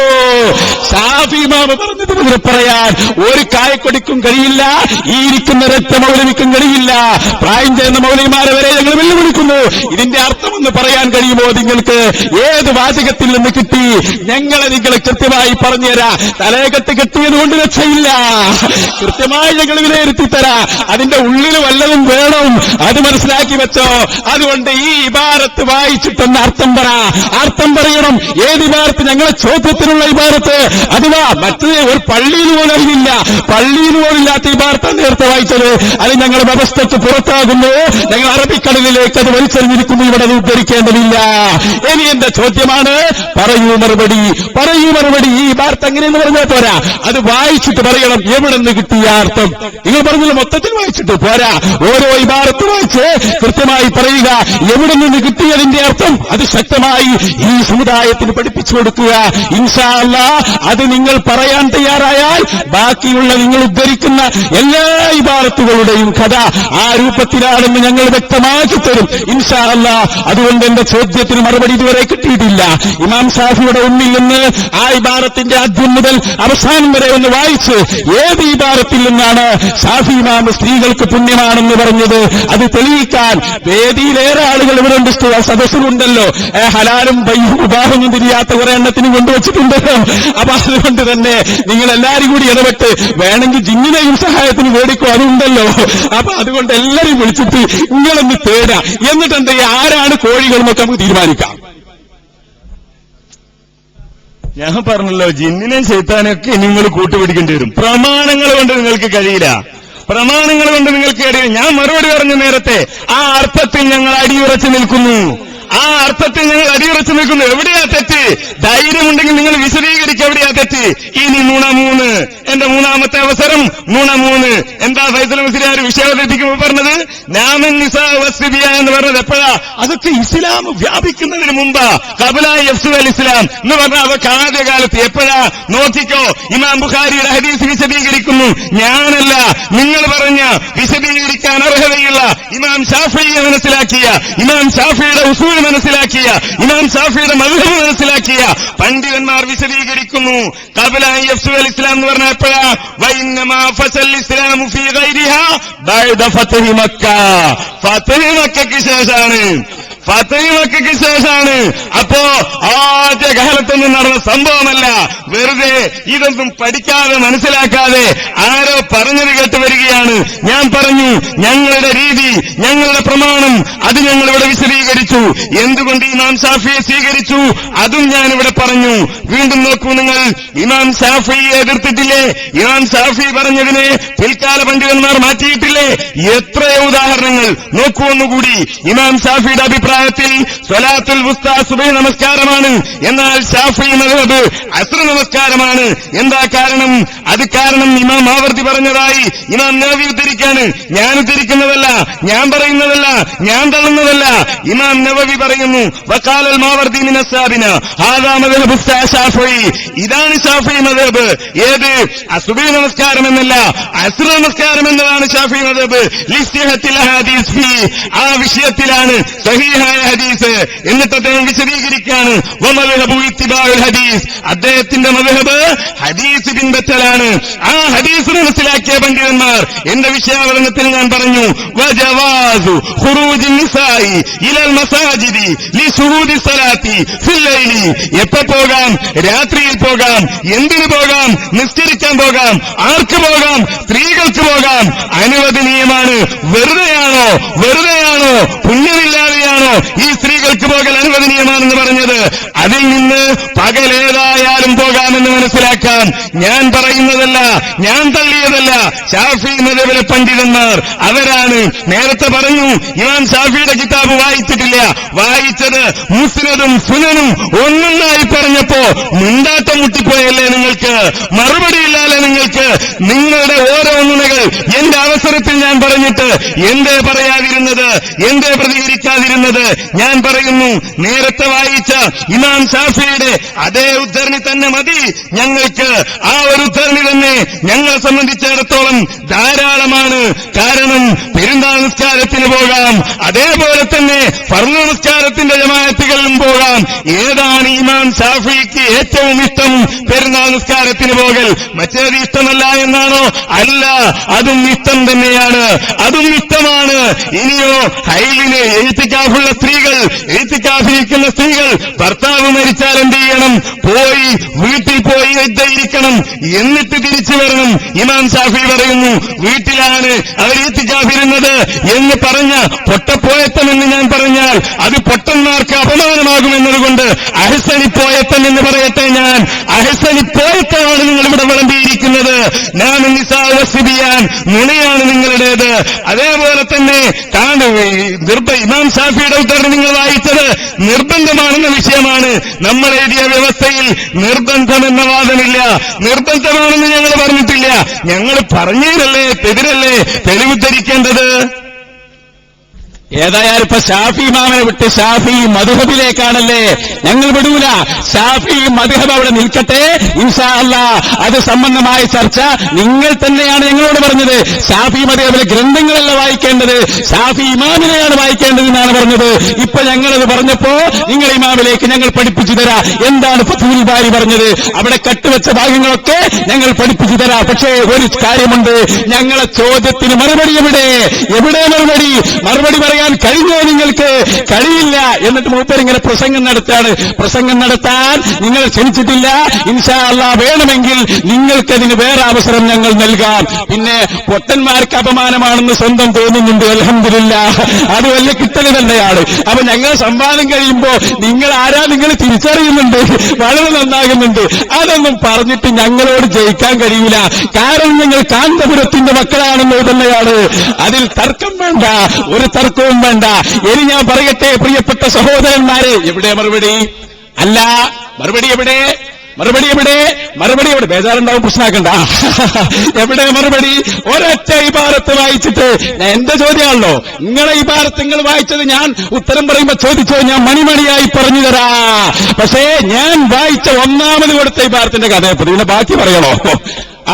ഷാഫി ഇമാം പറഞ്ഞത് പറയാൻ ഒരു കായക്കൊടിക്കും കഴിയില്ല, ഈ ഇരിക്കുന്ന രക്ത മൗലവിക്കും കഴിയില്ല. പ്രായം ചെയ്യുന്ന മൗലവിമാരെ വരെ ഞങ്ങൾ വെല്ലുവിളിക്കുന്നു. ഇതിന്റെ അർത്ഥമെന്ന് പറയാൻ കഴിയുമോ നിങ്ങൾക്ക്? ഏത് വാചകത്തിൽ നിന്ന് കിട്ടി? ഞങ്ങളെ നിങ്ങൾ കൃത്യമായി പറഞ്ഞുതരാ. തലകെട്ട് കെട്ടിയത് കൊണ്ട് രക്ഷയില്ല. കൃത്യമായി ഞങ്ങൾ വിലയിരുത്തിത്തരാ. അതിന്റെ ഉള്ളിൽ വല്ലതും വേണം, അത് മനസ്സിലാക്കി വെച്ചോ. അതുകൊണ്ട് ഈ ഇബാറത്ത് വായിച്ചിട്ടെന്ന് അർത്ഥം പറ. അർത്ഥം പറയണം. ഏത് ഇബാറത്ത്? ഞങ്ങളെ ചോദ്യത്തിനുള്ള ഇബാറത്ത്. അഥവാ മറ്റേ ഒരു പള്ളിയിൽ പോലും അറിയില്ല, പള്ളിയിൽ പോലില്ലാത്ത ഇബാറത്ത് നേരത്തെ വായിച്ചത്. അത് ഞങ്ങൾ വ്യവസ്ഥയ്ക്ക് പുറത്താകുന്നു. ഞങ്ങൾ അറബിക്കടലിലേക്ക് അത് വലിച്ചെറിഞ്ഞിരിക്കുന്നു. ഇവിടെ അത് ഉദ്ധരിക്കേണ്ടതില്ല. ഇനി എന്റെ ചോദ്യമാണ്, പറയൂ മറുപടി, പറയൂ മറുപടി. ഈ ഇബാറത്ത് എങ്ങനെയെന്ന് പറഞ്ഞാൽ പോരാ, അത് വായിച്ചിട്ട് പറയണം. എവിടെ നിന്ന് കിട്ടിയ അർത്ഥം? നിങ്ങൾ പറഞ്ഞത് മൊത്തത്തിൽ വായിച്ചിട്ട് പോരാ, ഓരോ ഇബാറത്ത് വായിച്ച് കൃത്യമായി പറയുക എവിടെ നിന്ന് കിട്ടിയതിന്റെ അർത്ഥം. അത് ശക്തമായി ഈ സമുദായത്തിന് പഠിപ്പിച്ചു കൊടുക്കുക. ഇൻഷാ അല്ലാഹ് അത് നിങ്ങൾ പറയാൻ തയ്യാറായാൽ ബാക്കിയുള്ള നിങ്ങൾ ഉദ്ധരിക്കുന്ന എല്ലാ ഇബാറത്തുകളുടെയും കഥ ആ രൂപത്തിലാണെന്ന് ഞങ്ങൾ വ്യക്തമാക്കി തരും ഇൻഷാ അല്ലാഹ്. അതുകൊണ്ട് എന്റെ ചോദ്യത്തിന് മറുപടി ഇതുവരെ കിട്ടിയിട്ടില്ല. ഇമാം ഷാഫിയുടെ ഉള്ളിൽ നിന്ന് ആ ഇബാറത്തിന്റെ ആദ്യം മുതൽ അവസാനം വരെ ഒന്ന് വായിച്ച് ഏത് ഇബാറത്തിൽ നിന്നാണ് ഷാഫി ഇമാം സ്ത്രീകൾക്ക് പുണ്യമാണെന്ന് പറഞ്ഞത് അത് തെളിയിക്കാൻ വേദിയിലേറെ ആളുകൾ ഇവിടെ ഉണ്ട്, സദസ്സിലുണ്ടല്ലോ. ഹലാലും ബൈഹും ഉബാഹൊന്നും തിരിയാത്ത കുറെ എണ്ണത്തിന് കൊണ്ടുവച്ചിട്ടുണ്ടല്ലോ. അപ്പൊ അതുകൊണ്ട് തന്നെ നിങ്ങൾ എല്ലാവരും കൂടി ഇടപെട്ട് വേണമെങ്കിൽ ജിന്നിനെയും സഹായത്തിന് മേടിക്കും, അതുണ്ടല്ലോ. അപ്പൊ അതുകൊണ്ട് എല്ലാവരും വിളിച്ചിട്ട് നിങ്ങളൊന്ന് തേടാ, എന്നിട്ട് എന്താ ആരാണ് കോഴികളെന്നൊക്കെ നമുക്ക് തീരുമാനിക്കാം. ഞാൻ പറഞ്ഞല്ലോ, ജിന്നിനെയും ശൈത്താനെയൊക്കെ നിങ്ങൾ കൂട്ടുപിടിക്കേണ്ടി വരും. പ്രമാണങ്ങൾ കൊണ്ട് നിങ്ങൾക്ക് കഴിയില്ല, പ്രമാണങ്ങൾ കൊണ്ട് നിങ്ങൾക്ക് കഴിയില്ല. ഞാൻ മറുപടി പറഞ്ഞു നേരത്തെ, ആ അർത്ഥത്തിൽ ഞങ്ങൾ അടിയുറച്ചു നിൽക്കുന്നു, ആ അർത്ഥത്തിൽ ഞങ്ങൾ അടിയുറച്ചു നിൽക്കുന്നു. എവിടെയാ തെറ്റ്? ധൈര്യമുണ്ടെങ്കിൽ നിങ്ങൾ വിശദീകരിക്കുക, എവിടെയാ തെറ്റ്? ഇനി നുണ 3, എന്റെ മൂന്നാമത്തെ അവസരം നുണ 3. എന്താ ഫൈസൽ മുസ്ലിയാർ വിഷയം അവതരിപ്പിക്കുമ്പോൾ പറഞ്ഞത്? നാമൻ നിസാ വസ്ബിയ എന്ന് പറഞ്ഞത് എപ്പോഴാ? അതൊക്കെ ഇസ്ലാം വ്യാപിക്കുന്നതിന് മുമ്പാ, ഖബല യഫ്സു അൽ ഇസ്ലാം എന്ന് പറഞ്ഞാൽ അതൊക്കെ ആദ്യകാലത്ത്. എപ്പോഴാ? നോക്കിക്കോ, ഇമാം ബുഖാരിയുടെ ഹദീസ് വിശദീകരിക്കുന്നു. ഞാനല്ല, നിങ്ങൾ പറഞ്ഞ വിശദീകരിക്കാൻ അർഹതയുള്ള ഇമാം ഷാഫിയെ മനസ്സിലാക്കിയ, ഇമാം ഷാഫിയുടെ ഉസൂൽ മനസ്സിലാക്കിയ, ഇമാം ഷാഫിയുടെ മദ്ഹബ് മനസ്സിലാക്കിയ പണ്ഡിതന്മാർ വിശദീകരിക്കുന്നു. ഖബല യഫ്സു അൽ ഇസ്ലാം എന്ന് പറഞ്ഞാൽ എപ്പോഴാ? വഇന്നമാ ഫസൽ ഇസ്ലാമു ഫീ ഗൈരിഹാ ബഅദ ഫത്ഹി മക്ക. ഫത്ഹി മക്കയ്ക്ക് ശേഷമാണ്, ഫത്ഹി മക്കയ്ക്ക് ശേഷമാണ്. അപ്പോ ആദ്യകാലത്തൊന്നും നടന്ന സംഭവമല്ല. വെറുതെ ഇതൊന്നും പഠിക്കാതെ മനസ്സിലാക്കാതെ ആരോ പറഞ്ഞത് കേട്ട് വരികയാണ്. ഞാൻ പറഞ്ഞു, ഞങ്ങളുടെ രീതി, ഞങ്ങളുടെ പ്രമാണം, അത് ഞങ്ങളിവിടെ വിശദീകരിച്ചു. എന്തുകൊണ്ട് ഇമാം ഷാഫിയെ സ്വീകരിച്ചു അതും ഞാനിവിടെ പറഞ്ഞു. വീണ്ടും നോക്കൂ നിങ്ങൾ, ഇമാം ഷാഫിയെ എതിർത്തിട്ടില്ലേ? ഇമാം ഷാഫി പറഞ്ഞതിനെ പിൽക്കാല പണ്ഡിതന്മാർ മാറ്റിയിട്ടില്ലേ? എത്രയോ ഉദാഹരണങ്ങൾ. നോക്കൂ ഒന്നുകൂടി. ഇമാം ഷാഫിയുടെ അഭിപ്രായത്തിൽ സ്വലാത്തുൽ വുസ്താ സുബഹി നമസ്കാരമാണ്, എന്നാൽ ഷാഫി മദ്ഹബ് അസ്ർ നമസ്കാരമാണ്. എന്താ കാരണം? അത് കാരണം ഇമാം മാവർദി പറഞ്ഞതായി ഇമാം നവവി ഉദ്ധരിക്കാണ്. ഞാൻ ഉദ്ധരിക്കുന്നതല്ല, ഞാൻ പറയുന്നതല്ല, ഞാൻ തള്ളുന്നതല്ല. ഇമാം നവവി പറയുന്നു, വഖാലൽ മാവർദി മിൻ അസ്ഹാബിന ഹാദാ മദ്ഹബു ഷാഫി. ഇതാണ് ഷാഫി മദ്ഹബ്. ഏത്? സുബഹി നമസ്കാരം എന്നല്ല, അസ്ർ നമസ്കാരം എന്നതാണ് ഷാഫി മദ്ഹബ്. ലിസ്തിഹത്തിൽ ഹദീസ് ഫീ, ആ വിഷയത്തിലാണ് സഹീഹായ ഹദീസ്. എന്നിട്ട് അദ്ദേഹം വിശദീകരിക്കുകയാണ്, വമദ്ഹബു ഇത്തിബാഉൽ ഹദീസ്, അദ്ദേഹത്തിന്റെ മദ്ഹബ് ഹദീസ് പിൻപറ്റലാണ്. ആ ഹദീസ് മനസ്സിലാക്കിയ പണ്ഡിതന്മാർ എന്റെ വിഷയാവതരണത്തിൽ ഞാൻ പറഞ്ഞു, വജവാസു ഖുറൂജി നിസാഇ ഇലൽ മസാജിദി ലിശുഹൂദി സ്വലാത്തി ഫിൽ ലൈലി. എപ്പോ പോകാം? രാത്രിയിൽ പോകാം. എന്തിനു പോകാം? നിസ്കരിക്കാൻ പോകാം. ആർക്ക് പോകാം? സ്ത്രീകൾക്ക് പോകാം. അനുവദനീയമാണ്. വെറുതെയാണോ? വെറുതെയാണോ? പുണ്യമില്ലാതെയാണോ ഈ സ്ത്രീകൾക്ക് പോകൽ അനുവദനീയമാണെന്ന് പറഞ്ഞത്? അതിൽ നിന്ന് പകലേതായാലും പോകാമെന്ന് മനസ്സിലാക്കാം. ഞാൻ പറയുന്നതല്ല, ഞാൻ തള്ളിയതല്ല. ഷാഫി മദ്ഹബിലെ പണ്ഡിതന്മാർ അവരാണ്. നേരത്തെ പറഞ്ഞു, ഇമാം ഷാഫിയുടെ കിതാബ് വായിച്ചിട്ടില്ല. വായിച്ചത് മുസ്നദും സുനനും ഒന്നൊന്നായി പറഞ്ഞപ്പോ മുണ്ടാട്ടം മുട്ടിപ്പോയല്ലേ നിങ്ങൾക്ക്? മറുപടിയില്ലാതെ നിങ്ങൾക്ക്? നിങ്ങളുടെ ഓരോ നുണകൾ എന്റെ അവസരത്തിൽ ഞാൻ പറഞ്ഞിട്ട് എന്തേ പറയാതിരുന്നത്? എന്തേ പ്രതികരിക്കാതിരുന്നത്? ഞാൻ പറയുന്നു, നേരത്തെ വായിച്ച ഇമാം ഷാഫിയുടെ അതേ ഉദ്ധരണി തന്നെ മതി ഞങ്ങൾക്ക്. ആ ഒരു ഉദ്ധരണി തന്നെ ഞങ്ങളെ സംബന്ധിച്ചിടത്തോളം ധാരാളമാണ്. കാരണം പെരുന്നാൾ നിസ്കാരത്തിന് പോകാം, അതേപോലെ തന്നെ ഫർദ് നമസ്കാരത്തിന്റെ ജമാഅത്തുകളിലും പോകാം. ഏതാണ് ഇമാം ഷാഫിക്ക് ഏറ്റവും ഇഷ്ടം? പെരുന്നാൾ നിസ്കാരത്തിന് പോകൽ. മറ്റേത് ഇഷ്ടമല്ല എന്നാണോ? അല്ല, അതും ഇഷ്ടം തന്നെയാണ്, അതും ഇഷ്ടമാണ്. ഇനിയോ ഹൈലിന് എഴുത്തിക്കാഫുള്ള സ്ത്രീകൾ, എഴുത്തിക്കാഫിരിക്കുന്ന സ്ത്രീകൾ ഭർത്താവ് മരിച്ചാൽ എന്ത് ചെയ്യണം? പോയി വീട്ടിൽ പോയി ഇരിക്കണം, എന്നിട്ട് തിരിച്ചു വരണം. ഇമാം ഷാഫി പറയുന്നു, വീട്ടിലാണ് അവർ എഴുത്തിക്കാഫിരുന്നത് എന്ന് പറഞ്ഞ പൊട്ടപ്പോയത്തമെന്ന് ഞാൻ പറഞ്ഞാൽ അത് പൊട്ടന്മാർക്ക് അപമാനമാകുമെന്നതുകൊണ്ട് അഹ്സനിപ്പോയത്തൻ എന്ന് പറയട്ടെ. ഞാൻ അഹ്സനിപ്പോയത്താണ് നിങ്ങൾ ഇവിടെ വിളമ്പിയിരിക്കുന്നത്. നാം നിസാവസിബിയാൻ നുണയാണ് നിങ്ങളുടേത്. അതേപോലെ തന്നെ ഇമാം ഷാഫിയുടെ ഉദ്ധരണി നിങ്ങൾ വായിച്ചത് നിർബന്ധമാണെന്ന വിഷയമാണ്. നമ്മൾ എഴുതിയ വ്യവസ്ഥയിൽ നിർബന്ധമെന്ന വാദമില്ല. നിർബന്ധമാണെന്ന് ഞങ്ങൾ പറഞ്ഞിട്ടില്ല. ഞങ്ങൾ പറഞ്ഞതിനല്ലേ എതിരല്ലേ തെളിവുദ്ധരിക്കേണ്ടത്? ഏതായാലും ഇപ്പൊ ഷാഫി ഇമാമിനെ വിട്ട് ഷാഫി മദ്ഹബിലേക്കാണല്ലേ, ഞങ്ങൾ വിടൂല. ഷാഫി മദ്ഹബ് അവിടെ നിൽക്കട്ടെ, ഇൻഷാ അല്ലാഹ് അത് സംബന്ധമായ ചർച്ച നിങ്ങൾ തന്നെയാണ് ഞങ്ങളോട് പറഞ്ഞത്. ഷാഫി മദ്ഹബിലെ ഗ്രന്ഥങ്ങളല്ല വായിക്കേണ്ടത്, ഷാഫി ഇമാമിനെയാണ് വായിക്കേണ്ടത് എന്നാണ് പറഞ്ഞത്. ഇപ്പൊ ഞങ്ങളത് പറഞ്ഞപ്പോ നിങ്ങൾ ഇമാമിലേക്ക് ഞങ്ങൾ പഠിപ്പിച്ചു തരാം. എന്താണ് ഫത്ഹുൽ ബാരി പറഞ്ഞത്, അവിടെ കട്ടുവെച്ച ഭാഗങ്ങളൊക്കെ ഞങ്ങൾ പഠിപ്പിച്ചു തരാം. പക്ഷേ ഒരു കാര്യമുണ്ട്, ഞങ്ങളെ ചോദ്യത്തിന് മറുപടി എവിടെ മറുപടി പറയാൻ കഴിഞ്ഞോ? നിങ്ങൾക്ക് കഴിയില്ല. എന്നിട്ട് മൂപ്പരിങ്ങനെ പ്രസംഗം നടത്താണ്. പ്രസംഗം നടത്താൻ നിങ്ങൾ ക്ഷണിച്ചിട്ടില്ല. ഇൻഷാ അല്ലാഹ് വേണമെങ്കിൽ നിങ്ങൾക്കതിന് വേറെ അവസരം ഞങ്ങൾ നൽകാം. പിന്നെ പൊട്ടന്മാർക്ക് അപമാനമാണെന്ന് സ്വന്തം തോന്നുന്നുണ്ട്. അൽഹംദുലില്ലാഹ് അത് വലിയ കിട്ടൽ തന്നെയാണ്. അപ്പൊ ഞങ്ങൾ സംവാദം കഴിയുമ്പോ നിങ്ങൾ ആരാ നിങ്ങൾ തിരിച്ചറിയുന്നുണ്ട്, വളരെ നന്നാകുന്നുണ്ട്. അതൊന്നും പറഞ്ഞിട്ട് ഞങ്ങളോട് ജയിക്കാൻ കഴിയില്ല. കാരണം ഞങ്ങൾ കാന്തപുരത്തിന്റെ മക്കളാണെന്ന് തന്നെയാണ്. അതിൽ തർക്കം വേണ്ട, ഒരു തർക്കവും വേണ്ട. ഇനി ഞാൻ പറയട്ടെ പ്രിയപ്പെട്ട സഹോദരന്മാരെ, എവിടെ മറുപടി? അല്ല, മറുപടി എവിടെ? ബേജാറുണ്ടാവും, പ്രശ്നമാക്കണ്ട. എവിടെ മറുപടി? ഒരൊറ്റ ഇബാറത്ത് വായിച്ചിട്ട്, എന്റെ ചോദ്യമാണല്ലോ, നിങ്ങളെ ഇബാറത്ത് നിങ്ങൾ വായിച്ചത് ഞാൻ ഉത്തരം പറയുമ്പോ ചോദിച്ചോ, ഞാൻ മണിമണിയായി പറഞ്ഞു തരാ. പക്ഷേ ഞാൻ വായിച്ച ഒന്നാമത് കൊടുത്ത ഇബാറത്തിന്റെ കഥയപ്പോ പിന്നെ ബാക്കി പറയണോ?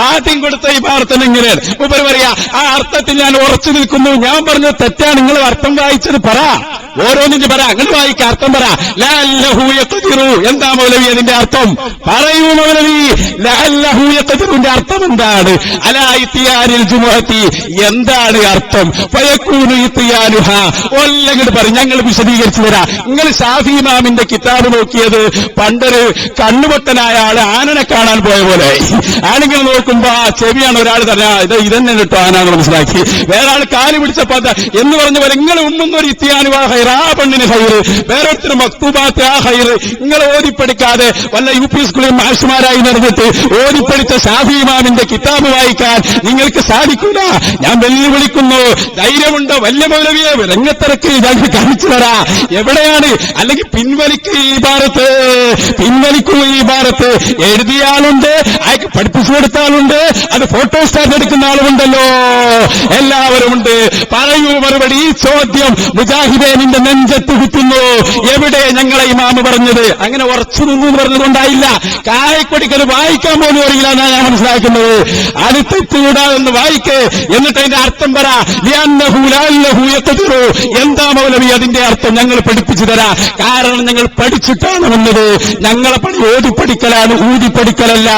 ആദ്യം കൊടുത്ത ഈ പ്രാർത്ഥന ഇങ്ങനെയാണ്. ഉപരി പറയാ, ആ അർത്ഥത്തിൽ ഞാൻ ഉറച്ചു നിൽക്കുന്നു. ഞാൻ പറഞ്ഞത് തെറ്റാണ്, നിങ്ങൾ അർത്ഥം വായിച്ചത് പറ, ഓരോന്നിന് പറ, അങ്ങനെ വായിക്ക, അർത്ഥം പറ. ലഅല്ലഹു യഖ്ദിറു, എന്താ മൗലവി അതിന്റെ അർത്ഥം? പറയൂ മൗലവി, ലഅല്ലഹു യഖ്ദിറുന്റെ അർത്ഥം എന്താണ്? അലാ ഇത്തിയാനിൽ ജുമുഅത്തി, എന്താണ് അർത്ഥം? ഫയകൂനു ഇത്തിയാനുഹാ, ഒല്ലങ്ങട് പറയും, ഞങ്ങൾ വിശദീകരിച്ചു തരാം. നിങ്ങൾ ഷാഫി ഇമാമിന്റെ കിതാബ് നോക്കിയത് പണ്ടൊരു കണ്ണുപൊട്ടനായ ആള് ആനനെ കാണാൻ പോയ പോലെ. ആണെങ്കിൽ നോക്കുമ്പോ ആ ചെവിയാണ് ഒരാൾ തന്നെ, ഇതന്നെ കിട്ടും ആനാന്ന് മനസ്സിലാക്കി. വേറെ ആൾ കാല് പിടിച്ചപ്പോ എന്ന് പറഞ്ഞ പോലെ നിങ്ങൾ ഉമ്മുന്നൊരു ഇത്തിയാനുവാ ഹൈർ, ആ പെണ്ണിന് ഹൈറ്, വേറൊരുത്തരും മക്തൂബാത്ത് ആ ഹൈറ്. നിങ്ങൾ ഓതിപ്പടിക്കാതെ വല്ല യു പി സ്കൂളിൽ മാഷുമാരായി നടന്നിട്ട് ഓതിപ്പടിച്ച ഷാഫി ഇമാമിന്റെ കിതാബ് വായിക്കാൻ നിങ്ങൾക്ക് സാധിക്കൂല. ഞാൻ വെല്ലുവിളിക്കുന്നു, ധൈര്യമുണ്ടോ? വല്യ മൗലവിയെ രംഗത്തിറക്കി ഞങ്ങൾക്ക് കാണിച്ചു തരാ. എവിടെയാണ്? അല്ലെങ്കിൽ പിൻവലിക്കൂ ഈ ഭാരത്ത്, എഴുതിയ ആളുണ്ട്, അയക്ക് പഠിപ്പിച്ചു കൊടുത്ത ആളുണ്ട്, അത് ഫോട്ടോസ്റ്റാറ്റ് എടുക്കുന്ന ആളുമുണ്ടല്ലോ, എല്ലാവരും ഉണ്ട്. പറയൂ മറുപടി. ഈ ചോദ്യം മുജാഹിദേ നിന്റെ നെഞ്ചത്ത് കുത്തുന്നു. എവിടെ ഞങ്ങളെ ഇമാമ് പറഞ്ഞത്? അങ്ങനെ ഉറച്ചു നിന്നു പറഞ്ഞതുകൊണ്ടായില്ല. കായക്കൊടിക്കത് വായിക്കാൻ പോലും അറിയില്ല എന്നാണ് ഞാൻ മനസ്സിലാക്കുന്നത്. അത് തെറ്റുകൂടാതെന്ന് വായിക്ക്, എന്നിട്ട് അതിന്റെ അർത്ഥം പറ. എന്താ മൗലവി അതിന്റെ അർത്ഥം? ഞങ്ങൾ പഠിപ്പിച്ചു തരാം. കാരണം ഞങ്ങൾ പഠിച്ചിട്ടാണ് വന്നത്. ഞങ്ങളെ പണി ഓടിപ്പടിക്കലാണ്, ഊതിപ്പടിക്കലല്ല.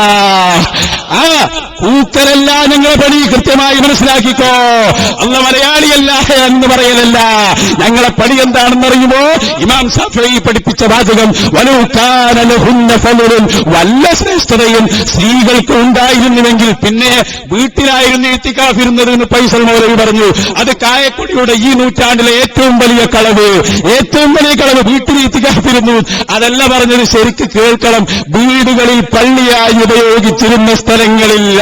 കൂക്കലല്ല ഞങ്ങളെ പണി. കൃത്യമായി മനസ്സിലാക്കിക്കോ. അല്ല മലയാളിയല്ല എന്ന് പറയലല്ല. ഞങ്ങളെ പണി എന്താണെന്നറിയുമോ? ഇമാം ശാഫിഈ പഠിപ്പിച്ച വാചകം, വലൗ കാന ലഹുന്ന ഫളുൻ, വല്ല ശ്രേഷ്ഠതയും സ്ത്രീകൾക്ക് ഉണ്ടായിരുന്നുവെങ്കിൽ പിന്നെ വീട്ടിലായിരുന്നു ഇത്തികാഫിരുന്നതെന്ന് ഫൈസൽ മൗലവി പറഞ്ഞു. അത് കായക്കൊടിയുടെ ഈ നൂറ്റാണ്ടിലെ ഏറ്റവും വലിയ കളവ് വീട്ടിൽ ഇത്തികാഫിരുന്നു. അതല്ല പറഞ്ഞത്, ശരിക്ക് കേൾക്കണം. വീടുകളിൽ പള്ളിയായി ഉപയോഗിച്ചിരുന്ന സ്ഥലങ്ങളില്ല.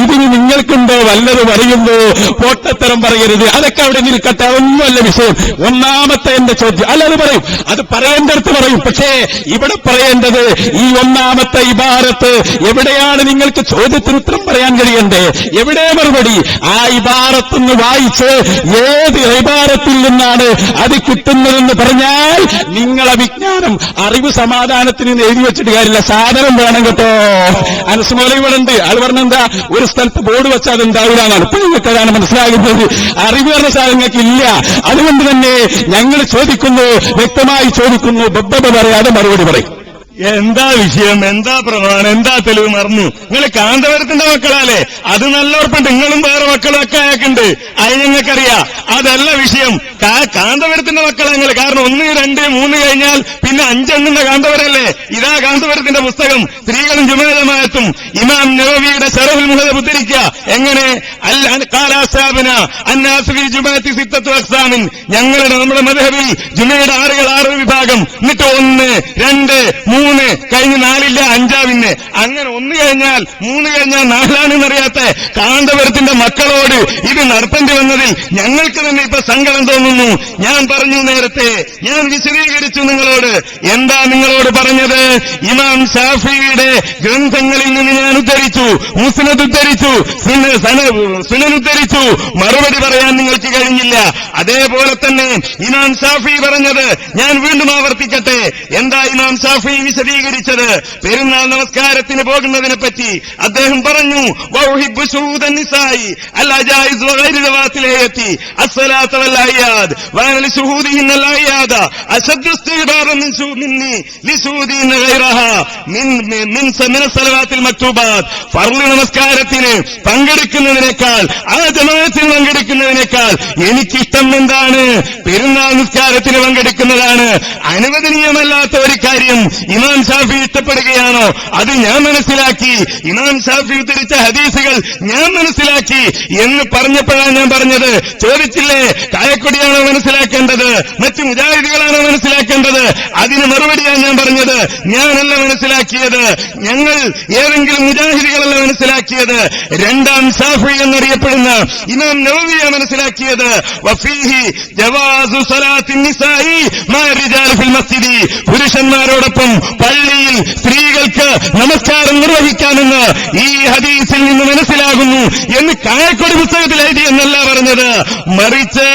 ഇതിന് നിങ്ങൾക്കുണ്ടോ വല്ലത് പറയുന്നു? പൊട്ടത്തരം പറയരുത്. അതൊക്കെ അവിടെ നിൽക്കട്ടെ, ഒന്നുമല്ല വിഷയം. ഒന്നാമത്തെ എന്റെ ചോദ്യം അല്ല, അത് പറയും, അത് പറയേണ്ടടുത്ത് പറയും. പക്ഷേ ഇവിടെ പറയേണ്ടത് ഈ ഒന്നാമത്തെ ഇബാറത്ത് എവിടെയാണ്? നിങ്ങൾക്ക് ചോദ്യത്തിന് ഉത്തരം പറയാൻ കഴിയണ്ടേ? എവിടെ മറുപടി? ആ ഇബാറത്തുനിന്ന് വായിച്ച് ഏത് ഇബാറത്തിൽ നിന്നാണ് അത് കിട്ടുന്നതെന്ന് പറഞ്ഞാൽ നിങ്ങളെ വിജ്ഞാനം, അറിവ് സമാധാനത്തിന് എഴുതി വെച്ചിട്ട് കാര്യമില്ല, സാധനം വേണം കേട്ടോ. അനസ്മോല ഇവിടെ ഉണ്ട്, ആൾ പറഞ്ഞെന്താ ഒരു സ്ഥലത്ത് ബോർഡ് വെച്ചാൽ അതെന്താവില്ല എന്നാണ്. ഇപ്പൊ നിങ്ങൾക്ക് അതാണ് മനസ്സിലാകുന്നത്. അറിവ് പറഞ്ഞ സാധനങ്ങൾക്ക് ഇല്ല. അതുകൊണ്ട് തന്നെ ഞങ്ങൾ ചോദിക്കുന്നു, വ്യക്തമായി ചോദിക്കുന്നു, ബബ്ബ പറയാതെ മറുപടി പറയും. എന്താ വിഷയം, എന്താ പ്രമാണം, എന്താ തെളിവ്? മറന്നു. നിങ്ങൾ കാന്തപുരത്തിന്റെ മക്കളാലേ, അത് നല്ല ഉറപ്പുണ്ട്. നിങ്ങളും വേറെ മക്കളൊക്കെ അയക്കുണ്ട്, അത് ഞങ്ങൾക്കറിയാം. അതല്ല വിഷയം. കാന്തപുരത്തിന്റെ മക്കളാ നിങ്ങൾ. കാരണം 1, 2, 3 കഴിഞ്ഞാൽ പിന്നെ 5 എണ്ണുന്ന കാന്തപുരല്ലേ. ഇതാ കാന്തപുരത്തിന്റെ പുസ്തകം, സ്ത്രീകളും ജുമഅത്തും. ഇമാം നവവിയുടെ ശറഹുൽ മുഹദബ് ഉദ്ധരിക്കുക. എങ്ങനെ? ഞങ്ങളുടെ നമ്മുടെ മദ്ഹബിൽ ജുമയുടെ 6 വിഭാഗം. എന്നിട്ട് 1, 2, 3 കഴിഞ്ഞ് 4 ഇല്ല, 5 പിന്നെ. അങ്ങനെ 1 കഴിഞ്ഞാൽ 3 കഴിഞ്ഞാൽ 4ആണെന്നറിയാത്ത കാന്തപുരത്തിന്റെ മക്കളോട് ഇത് നടത്തേണ്ടി വന്നതിൽ ഞങ്ങൾക്ക് തന്നെ ഇപ്പൊ സങ്കടം തോന്നുന്നു. തോന്നുന്നു. ഞാൻ പറഞ്ഞു നേരത്തെ, ഞാൻ വിശദീകരിച്ചു നിങ്ങളോട്. എന്താ നിങ്ങളോട് പറഞ്ഞത്? ഇമാം ഷാഫിയുടെ ഗ്രന്ഥങ്ങളിൽ നിന്ന് ഞാൻ ഉദ്ധരിച്ചു, മുസ്നദ് ഉദ്ധരിച്ചു, സുനൻ ഉദ്ധരിച്ചു. മറുപടി പറയാൻ നിങ്ങൾക്ക് കഴിഞ്ഞില്ല. അതേപോലെ തന്നെ ഇമാം ഷാഫി പറഞ്ഞത് ഞാൻ വീണ്ടും ആവർത്തിക്കട്ടെ. എന്താ ഇമാം ഷാഫി വിശദീകരിച്ചത്? പെരുന്നാൾ നമസ്കാരത്തിന് പോകുന്നതിനെ പറ്റി അദ്ദേഹം പറഞ്ഞു, വൗഹിബ്ബു ശുഹൂദൻ നിസായി അൽ അജായിസ് വഗൈറു ദവാത്തിൽ ഹയത്തി അസ്സലാത്തു വൽ അയ്യാദ് വഅന ലിശുഹൂദിഹിന്ന അൽ അയ്യാദ അശദ്ദു ഇസ്തിഗ്ബാറൻ മിന്നി ലിശുഹൂദിഹിന്ന ഗൈറഹാ മിൻ സലവാത്തിൽ മക്തൂബാത്ത്. ഫർള് നമസ്കാരത്തിന് പങ്കെടുക്കുന്നതിനേക്കാൾ, ആ ജമാഅത്തിൽ പങ്കെടുക്കുന്നതിനേക്കാൾ എനിക്കിഷ്ടം എന്താണ്? പെരുന്നാൾ നിസ്കാരത്തിന് പങ്കെടുക്കുന്നതാണ്. അനുവദനീയമല്ലാത്ത ഒരു കാര്യം ഇമാം ഷാഫി ഇഷ്ടപ്പെടുകയാണോ? അത് ഞാൻ മനസ്സിലാക്കി. ഇമാം ഷാഫി ഉദ്ധരിച്ച ഹദീസുകൾ ഞാൻ മനസ്സിലാക്കി എന്ന് പറഞ്ഞപ്പോഴാണ് ഞാൻ പറഞ്ഞത്. ചോദിച്ചില്ലേ, കായക്കൊടിയാണോ മനസ്സിലാക്കേണ്ടത്, മറ്റു മുജാഹിദുകളാണോ മനസ്സിലാക്കേണ്ടത്? അതിന് മറുപടിയാണ് ഞാൻ പറഞ്ഞത്. ഞാനല്ല മനസ്സിലാക്കിയത്, ഞങ്ങൾ ഏതെങ്കിലും മുജാഹിദുകളല്ല മനസ്സിലാക്കിയത്. രണ്ടാം ഷാഫി എന്നറിയപ്പെടുന്ന ഇമാം നവവിയ മനസ്സിലാക്കിയത്. വഫീഹി ജവാസു സ്വലാത്തിൻ നിസായി മാ റിജാൽ ഫിൽ മസ്ജിദി, പുരുഷന്മാരോടൊപ്പം പള്ളിയിൽ സ്ത്രീകൾക്ക് നമസ്കാരം നിർവഹിക്കാമെന്ന് ഈ ഹദീസിൽ നിന്ന് മനസ്സിലാകുന്നു എന്ന് കായക്കൊടി പുസ്തകത്തിൽ എഴുതി എന്നല്ല പറഞ്ഞത്, മറിച്ച്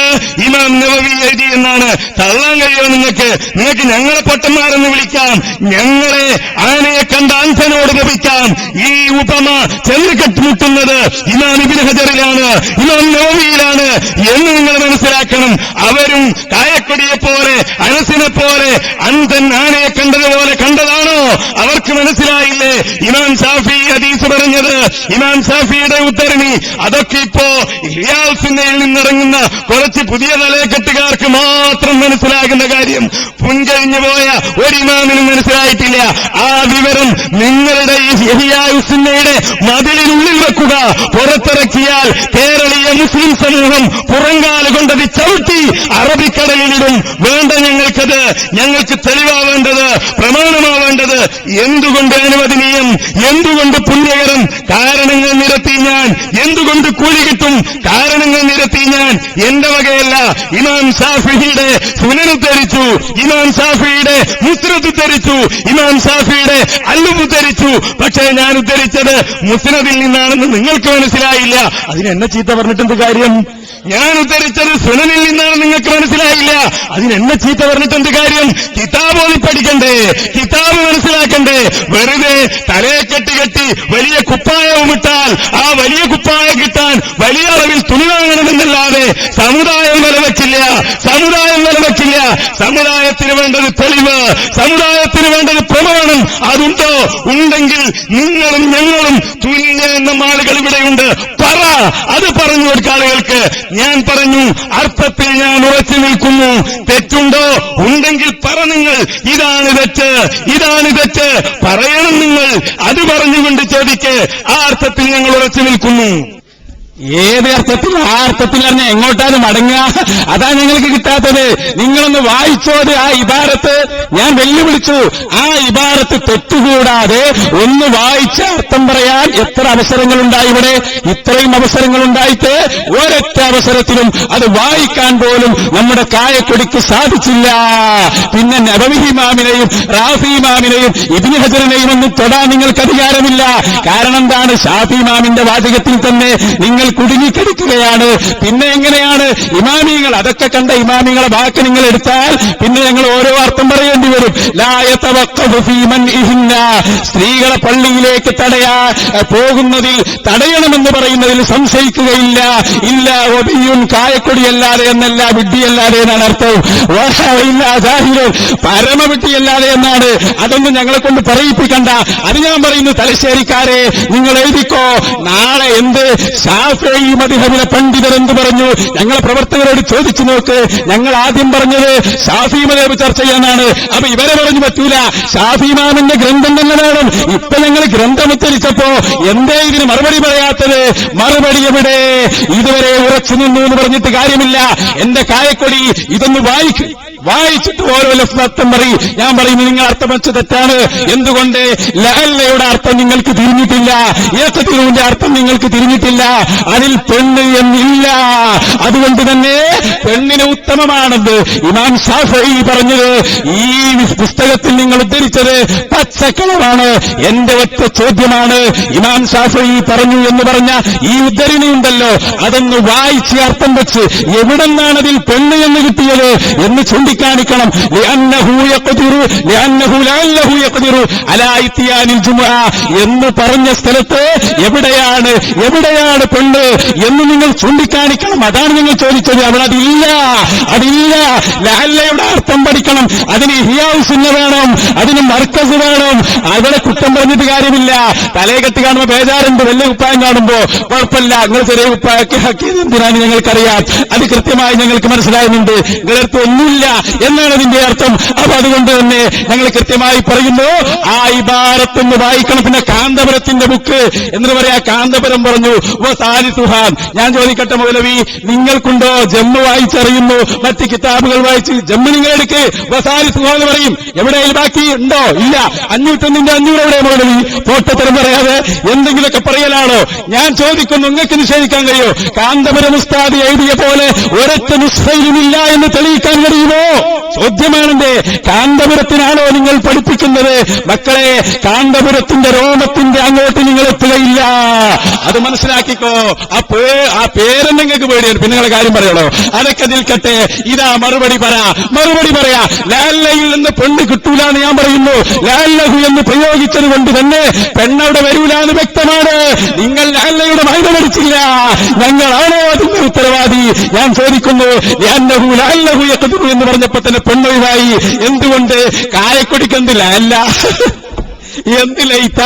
ഇമാം നവവി എഴുതി എന്നാണ്. തള്ളാൻ കഴിയുമോ നിങ്ങൾക്ക്? നിങ്ങൾക്ക് ഞങ്ങളെ പൊട്ടന്മാരെന്ന് വിളിക്കാം, ഞങ്ങളെ ആനയെ കണ്ട അന്ധനോട് ലഭിക്കാം. ഈ ഉപമ ചെന്ന് കെട്ടുമുട്ടുന്നത് ഇമാം ഇബ്നു ഹജറിലാണ്, ഇമാം നവവിയിലാണ് എന്ന് നിങ്ങൾ മനസ്സിലാക്കണം. അവരും കായക്കൊടിയെ പോലെ അനസിനെ പോലെ അന്ധൻ ആനയെ കണ്ടതുപോലെ കണ്ടതാണോ? അവർക്ക് മനസ്സിലായില്ലേ ഇമാം ഷാഫി ഹദീസ് പറഞ്ഞത്? ഇമാം ഷാഫിയുടെ ഉദ്ധരണി അതൊക്കെ ഇപ്പോ ഇഹ്യാസുന്നയിൽ നിന്നിറങ്ങുന്ന കുറച്ച് പുതിയ തലക്കെട്ടുകാർക്ക് മാത്രം മനസ്സിലാകുന്ന കാര്യം. മുൻകഴിഞ്ഞു പോയ ഒരു ഇമാമിനും മനസ്സിലായിട്ടില്ല. ആ വിവരം നിങ്ങളുടെ ഈ ഇഹ്യാസുന്നയുടെ മതിലിനുള്ളിൽ വെക്കുക. പുറത്തിറക്കിയാൽ കേരളീയ മുസ്ലിം സമൂഹം പുറങ്കാല് കൊണ്ടത് ചവിട്ടി അറബിക്കടലിലിടും. വേണ്ട ഞങ്ങൾക്കത്. ഞങ്ങൾക്ക് തെളിവാവേണ്ടത്, പ്രമാണമാവേണ്ടത്. എന്തുകൊണ്ട് അനുവദനീയം, എന്തുകൊണ്ട് പുണ്യകരം? കാരണങ്ങൾ നിരത്തി ഞാൻ. എന്തുകൊണ്ട് കൂലി കിട്ടും? കാരണങ്ങൾ നിരത്തി ഞാൻ. എന്റെ വകയല്ല. ഇമാം ഷാഫിയുടെ സുനൻ ഉദ്ധരിച്ചു, ഇമാം ഷാഫിയുടെ മുസ്നദ് ഉദ്ധരിച്ചു, ഇമാം ഷാഫിയുടെ അല്ലുബ് ഉദ്ധരിച്ചു. പക്ഷേ ഞാൻ ഉദ്ധരിച്ചത് മുസ്നദിൽ നിന്നാണെന്ന് നിങ്ങൾക്ക് മനസ്സിലായില്ല. അതിനെന്നെ ചീത്ത പറഞ്ഞിട്ടെന്ത് കാര്യം? ഞാൻ ഉദ്ധരിച്ചത് സുനനിൽ നിന്നാണ് നിങ്ങൾക്ക് മനസ്സിലായില്ല. അതിനെന്നെ ചീത്ത പറഞ്ഞിട്ടെന്ത് കാര്യം? കിതാബ് ഓതി പഠിക്കണ്ടേ, കിതാബ് മനസ്സിലാക്കണ്ടേ? വെറുതെ തലയെ കെട്ടി വലിയ കുപ്പായവും ഇട്ടാൽ ആ വലിയ കുപ്പായം കിട്ടാൻ വലിയ അളവിൽ തുണി വാങ്ങണമെന്നല്ലാതെ സമുദായം വിലവെക്കില്ല, സമുദായം വിലവെക്കില്ല. സമുദായത്തിന് വേണ്ടത് തെളിവ്, സമുദായത്തിന് വേണ്ടത് പ്രമാണം. അതുണ്ടോ? ഉണ്ടെങ്കിൽ നിങ്ങളും ഞങ്ങളും തുല്യ എന്ന ആളുകൾ ഇവിടെയുണ്ട്. പറ, അത് പറഞ്ഞു കൊടുക്ക ആളുകൾക്ക്. ഞാൻ പറഞ്ഞു, അർത്ഥത്തിൽ ഞാൻ ഉറച്ചു നിൽക്കുന്നു. തെറ്റുണ്ടോ? ഉണ്ടെങ്കിൽ പറ നിങ്ങൾ, ഇതാണ് തെറ്റ്, ഇതാണ് തെറ്റ് പറയണം നിങ്ങൾ. അത് പറഞ്ഞുകൊണ്ട് ചോദിക്ക്. ആ അർത്ഥത്തിൽ ഞങ്ങൾ ഉറച്ചു നിൽക്കുന്നു. ഏത് അർത്ഥത്തിൽ? ആ അർത്ഥത്തിൽ പറഞ്ഞാൽ എങ്ങോട്ടാണ് മടങ്ങുക? അതാ ഞങ്ങൾക്ക് കിട്ടാത്തത്. നിങ്ങളൊന്ന് വായിച്ചോത് ആ ഇബാരത്ത്. ഞാൻ വെല്ലുവിളിച്ചു, ആ ഇബാരത്ത് തെറ്റുകൂടാതെ ഒന്ന് വായിച്ച അർത്ഥം പറയാൻ എത്ര അവസരങ്ങളുണ്ടായി ഇവിടെ? ഇത്രയും അവസരങ്ങളുണ്ടായിട്ട് ഒരൊറ്റ അവസരത്തിലും അത് വായിക്കാൻ പോലും നമ്മുടെ കായക്കൊടിക്ക് സാധിച്ചില്ല. പിന്നെ നബവി ഇമാമിനെയും റാഫി ഇമാമിനെയും ഇബ്നു ഹജറിനെയും ഒന്നും തൊടാൻ നിങ്ങൾക്ക് അധികാരമില്ല. കാരണം എന്താണ്? ഷാഫി ഇമാമിന്റെ വാചകത്തിൽ തന്നെ നിങ്ങൾ കുടുങ്ങിക്കിടക്കുകയാണ്. പിന്നെ എങ്ങനെയാണ് ഇമാമിങ്ങൾ? അതൊക്കെ കണ്ട ഇമാമിങ്ങളെ വാക്ക് നിങ്ങൾ എടുത്താൽ പിന്നെ ഞങ്ങൾ ഓരോ അർത്ഥം പറയേണ്ടി വരും. ലാ യതവഖഫു ഫീ മൻഇഹിന്ന, സ്ത്രീകളെ പള്ളിയിലേക്ക് പോകുന്നതിൽ തടയണമെന്ന് പറയുന്നതിൽ സംശയിക്കുകയില്ല. ഇല്ല ഒബിയുൻ, കായക്കൊടിയല്ലാതെ എന്നല്ല, വിഡ്ഢിയല്ലാതെ എന്നാണ് അർത്ഥം. ഇല്ല ജാഹിലുൻ, പരമവിഡ്ഢിയല്ലാതെ എന്നാണ്. അതൊന്നും ഞങ്ങളെ കൊണ്ട് പറയിപ്പിക്കണ്ട. അത് ഞാൻ പറയുന്നു, തലശ്ശേരിക്കാരെ നിങ്ങൾ എഴുതിക്കോ. നാളെ എന്ത് ഷാഫിഈ മദ്ഹബിലെ പണ്ഡിതർ എന്ത് പറഞ്ഞു? ഞങ്ങളെ പ്രവർത്തകരോട് ചോദിച്ചു നോക്ക്. ഞങ്ങൾ ആദ്യം പറഞ്ഞത് ഷാഫി മദ്ഹബ് ചർച്ച ചെയ്യാനാണ്. അപ്പൊ ഇവരെ പറഞ്ഞു പറ്റൂല, ഷാഫി ഇമാമിന്റെ ഗ്രന്ഥം തന്നെ വേണം. ഇപ്പൊ ഞങ്ങൾ ഗ്രന്ഥം ഉച്ചരിച്ചപ്പോ എന്തേ ഇതിന് മറുപടി പറയാത്തത്? മറുപടി എവിടെ? ഇതുവരെ ഉറച്ചു നിന്നു എന്ന് പറഞ്ഞിട്ട് കാര്യമില്ല. എന്റെ കായക്കൊടി ഇതൊന്ന് വായിച്ചിട്ട് ഓരോ ലഫ്സ് അർത്ഥം പറയും. ഞാൻ പറയുന്നു നിങ്ങൾ അർത്ഥം വെച്ച് തെറ്റാണ്. എന്തുകൊണ്ട്? ലഅല്ലയുടെ അർത്ഥം നിങ്ങൾക്ക് തിരിഞ്ഞിട്ടില്ല, യഖ്തിറുവിന്റെ അർത്ഥം നിങ്ങൾക്ക് തിരിഞ്ഞിട്ടില്ല. അതിൽ പെണ്ണ് എന്നില്ല. അതുകൊണ്ട് തന്നെ പെണ്ണിന് ഉത്തമമാണെന്ന് ഇമാം ശാഫഈ പറഞ്ഞത് ഈ പുസ്തകത്തിൽ നിങ്ങൾ ഉദ്ധരിച്ചത് പച്ചക്കളവാണ്. എന്റെ ഒറ്റ ചോദ്യമാണ്, ഇമാം ശാഫഈ പറഞ്ഞു എന്ന് പറഞ്ഞ ഈ ഉദ്ധരണിയുണ്ടല്ലോ, അതൊന്ന് വായിച്ച് അർത്ഥം വെച്ച് എവിടെന്നാണ് അതിൽ പെണ്ണ് എന്ന് കിട്ടിയത് എന്ന് ചൂണ്ടിക്കാണിക്കണം. ലിഅന്നഹു യഖ്ദിറു ലിഅന്നഹു ലഅല്ലഹു യഖ്ദിറു അലാ ഇത്യാനിൽ ജുമുഅ എന്ന് പറഞ്ഞ സ്ഥലത്ത് എവിടെയാണ് പെണ്ണ് എന്ന് നിങ്ങൾ ചൂണ്ടിക്കാണിക്കണം. അതാണ് നിങ്ങൾ ചോദിച്ചത്. അവിടെ അതില്ല. ലഅല്ലയുടെ അർത്ഥം പഠിക്കണം. അതിന് ഇഹ്യാഉ സുന്ന വേണം, അതിന് മർക്കസ് വേണം. അവിടെ കുറ്റം പറഞ്ഞിട്ട് കാര്യമില്ല. തലയെക്കെട്ട് കാണുമ്പോൾ ബേജാറുണ്ട്, വലിയ കുപ്പായം കാണുമ്പോ കുഴപ്പമില്ല. നിങ്ങൾ ചെറിയ കുപ്പായൊക്കെ ആക്കിയത് എന്തിനാണ് ഞങ്ങൾക്കറിയാം. അത് കൃത്യമായി ഞങ്ങൾക്ക് മനസ്സിലാകുന്നുണ്ട്. നിങ്ങളടുത്ത് ഒന്നുമില്ല എന്നാണ് അതിന്റെ അർത്ഥം. അപ്പൊ അതുകൊണ്ട് തന്നെ ഞങ്ങൾ കൃത്യമായി പറയുന്നു, ആ ഇബാറത്തൊന്ന് വായിക്കണം. പിന്നെ കാന്തപുരത്തിന്റെ ബുക്ക് എന്ന് പറയാ, കാന്തപുരം പറഞ്ഞു സാലിസുഹാൻ. ഞാൻ ചോദിക്കട്ടെ മൗലവി, നിങ്ങൾക്കുണ്ടോ ജമ്മു വായിച്ചറിയുന്നു, മറ്റ് കിതാബുകൾ വായിച്ച് ജമ്മു നിങ്ങളെടുക്ക് വസാലിസുഹാൻ എന്ന് പറയും. എവിടെയും ബാക്കി ഉണ്ടോ? ഇല്ല. 501 500 എവിടെ മൗലവി? പോട്ടത്തരം പറയാതെ എന്തെങ്കിലുമൊക്കെ പറയലാണോ? ഞാൻ ചോദിക്കുന്നു, നിങ്ങൾക്ക് നിഷേധിക്കാൻ കഴിയോ? കാന്തപുരം ഉസ്താദ് എഴുതിയ പോലെ ഒരൊറ്റ നുസ്ഖയിലുമില്ല എന്ന് തെളിയിക്കാൻ കഴിയുമോ? ചോദ്യമാണെന്റെ. കാന്തപുരത്തിനാണോ നിങ്ങൾ പഠിപ്പിക്കുന്നത്? മക്കളെ, കാന്തപുരത്തിന്റെ രോമത്തിന്റെ അങ്ങോട്ട് നിങ്ങൾ എത്തുകയില്ല. അത് മനസ്സിലാക്കിക്കോ. ആ പേര് നിങ്ങൾക്ക് പേടിയാണ്. പിന്നെ നിങ്ങളെ കാര്യം പറയണോ? അതൊക്കെ നിൽക്കട്ടെ. ഇതാ മറുപടി പറയാ. ലഅല്ലയിൽ നിന്ന് പെണ്ണ് കിട്ടൂല എന്ന് ഞാൻ പറയുന്നു. ലഅല്ലഹു എന്ന് പ്രയോഗിച്ചത് കൊണ്ട് തന്നെ പെണ്ണവിടെ വരൂല എന്ന് വ്യക്തമാണ്. നിങ്ങൾ ലഅല്ലയുടെ മൈദ പഠിച്ചില്ല. ഞങ്ങളാണോ അതിന്റെ ഉത്തരവാദി? ഞാൻ ചോദിക്കുന്നു. ലഅല്ലഹു ലഅല്ലഹു യഖ്ദിറു എന്ന് പറഞ്ഞപ്പോ തന്നെ പെണ്ണൊഴിവായി. എന്തുകൊണ്ട്? കായക്കൊടിക്കെന്ത് ലഅല്ല, എന്ത് ലൈത്ത,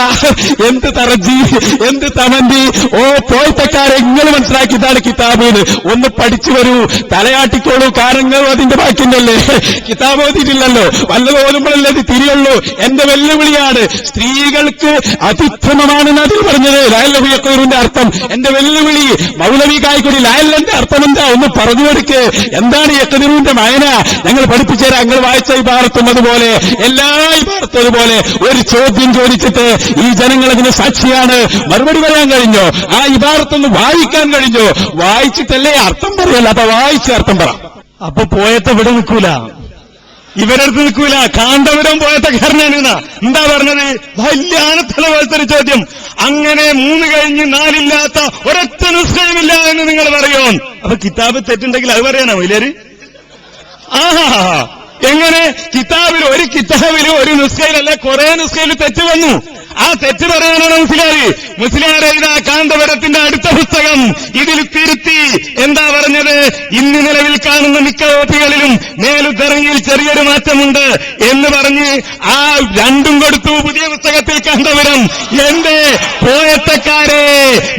എന്ത് തറജി, എന്ത് തമന്തി. ഓ പോയത്തക്കാരെ, നിങ്ങൾ മനസ്സിലാക്കിയതാണ് കിതാബിന്. ഒന്ന് പഠിച്ചു വരൂ, തലയാട്ടിക്കോളൂ. കാരണങ്ങൾ അതിന്റെ ബാക്കിണ്ടല്ലേ. കിതാബ് ഓതിയിട്ടില്ലല്ലോ, വല്ലത് ഓതുമ്പോഴല്ലേ അത് തിരിയുള്ളൂ. എന്റെ വെല്ലുവിളിയാണ്. സ്ത്രീകൾക്ക് അതിക്രമമാണെന്ന് അതിൽ പറഞ്ഞത്. ലഅല്ലഹു യഖ്ദിറുവിന്റെ അർത്ഥം എന്റെ വെല്ലുവിളി. മൗലവി കായ്ക്കൊടി ലഅല്ലന്റെ അർത്ഥം എന്താ? ഒന്ന് പറഞ്ഞു കൊടുക്ക്. എന്താണ് യഖ്ദിറുവിന്റെ മയന? ഞങ്ങൾ പഠിപ്പിച്ചു തരാം. ഞങ്ങൾ വായിച്ച ഇബാറത്തും അതുപോലെ, എല്ലാ ഇബാറത്തും അതുപോലെ. ഒരു ചോദ്യം ചോദിച്ചിട്ട് ഈ ജനങ്ങൾ അതിന് സാക്ഷിയാണ്. മറുപടി പറയാൻ കഴിഞ്ഞോ? ആ ഇബാറത്തൊന്ന് വായിക്കാൻ കഴിഞ്ഞോ? വായിച്ചിട്ടല്ലേ അർത്ഥം പറയല്ല. അപ്പൊ വായിച്ച് അർത്ഥം പറ. അപ്പൊ പോയത്തെ ഇവിടെ നിൽക്കൂല, ഇവരടുത്ത് നിൽക്കൂല. കാന്തപുരം പോയത്തക്കാരനാണ്. എന്താ പറഞ്ഞത്? വലിയ ആനത്തല പോലത്തെ ഒരു ചോദ്യം. അങ്ങനെ 3 കഴിഞ്ഞ് 4 ഇല്ലാത്ത ഒരൊറ്റ നുസ്ഖയുമില്ല എന്ന് നിങ്ങൾ പറയോ? അപ്പൊ കിതാബ് തെറ്റുണ്ടെങ്കിൽ അത് പറയാനോ ഇല്ലേര്? എങ്ങനെ? ഒരു കിതാബില് ഒരു നുസ്ഖയിലല്ല, കുറെ നുസ്ഖയിൽ തെറ്റ് വന്നു. ആ തെറ്റ് പറയാനാണ് മുസ്ലിയാർ എഴുതാ കാന്തപുരത്തിന്റെ അടുത്ത പുസ്തകം ഇതിൽ തിരുത്തി. എന്താ പറഞ്ഞത്? ഇന്ന് നിലവിൽ കാണുന്ന മിക്ക കോപ്പികളിലും മേലുദ്ധരണിയിൽ ചെറിയൊരു മാറ്റമുണ്ട് എന്ന് പറഞ്ഞ് ആ രണ്ടും കൊടുത്തു പുതിയ പുസ്തകത്തിൽ കാന്തപുരം. എന്റെ പോയത്തക്കാരെ,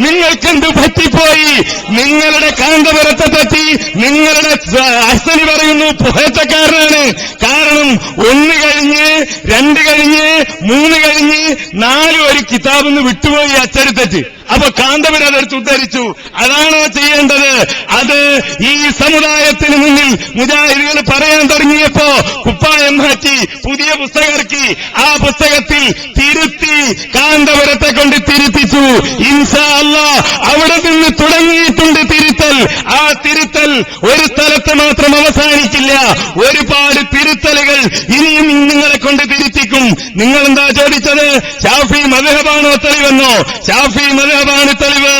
നിങ്ങൾക്കെന്ത് പറ്റിപ്പോയി? നിങ്ങളുടെ കാന്തപുരത്തെ പറ്റി നിങ്ങളുടെ അസ്സനി പറയുന്നു പോയത്തക്കാരനാണ്. കാരണം 1 കഴിഞ്ഞ് 2 കഴിഞ്ഞ് 3 കഴിഞ്ഞ് 4 ഒരു കിതാബെന്ന് വിട്ടുപോയി അച്ചടിത്തെറ്റ്. അപ്പൊ കാന്തപുരം അതെടുത്ത് ഉദ്ധരിച്ചു. അതാണോ ചെയ്യേണ്ടത്? അത് ഈ സമുദായത്തിന് മുന്നിൽ മുജാഹിദുകൾ പറയാൻ തുടങ്ങിയപ്പോ കുപ്പായം മാറ്റി പുതിയ പുസ്തകം ഇറക്കി. ആ പുസ്തകത്തിൽ തിരുത്തി, കാന്തപുരത്തെ കൊണ്ട് തിരുത്തിച്ചു. ഇൻഷാ അല്ലാഹ് അവിടെ നിന്ന് തുടങ്ങിയിട്ടുണ്ട് തിരുത്തൽ. ആ തിരുത്തൽ ഒരു സ്ഥലത്ത് മാത്രം അവസാനിക്കില്ല. ഒരുപാട് തിരുത്തലുകൾ ഇനിയും നിങ്ങളെ കൊണ്ട് തിരുത്തിക്കും. നിങ്ങൾ എന്താ ചോദിച്ചത്? ഷാഫി മദ്ഹബാണോ തെളിവെന്നോ? ഷാഫി മദ്ഹബാണ് തെളിവ്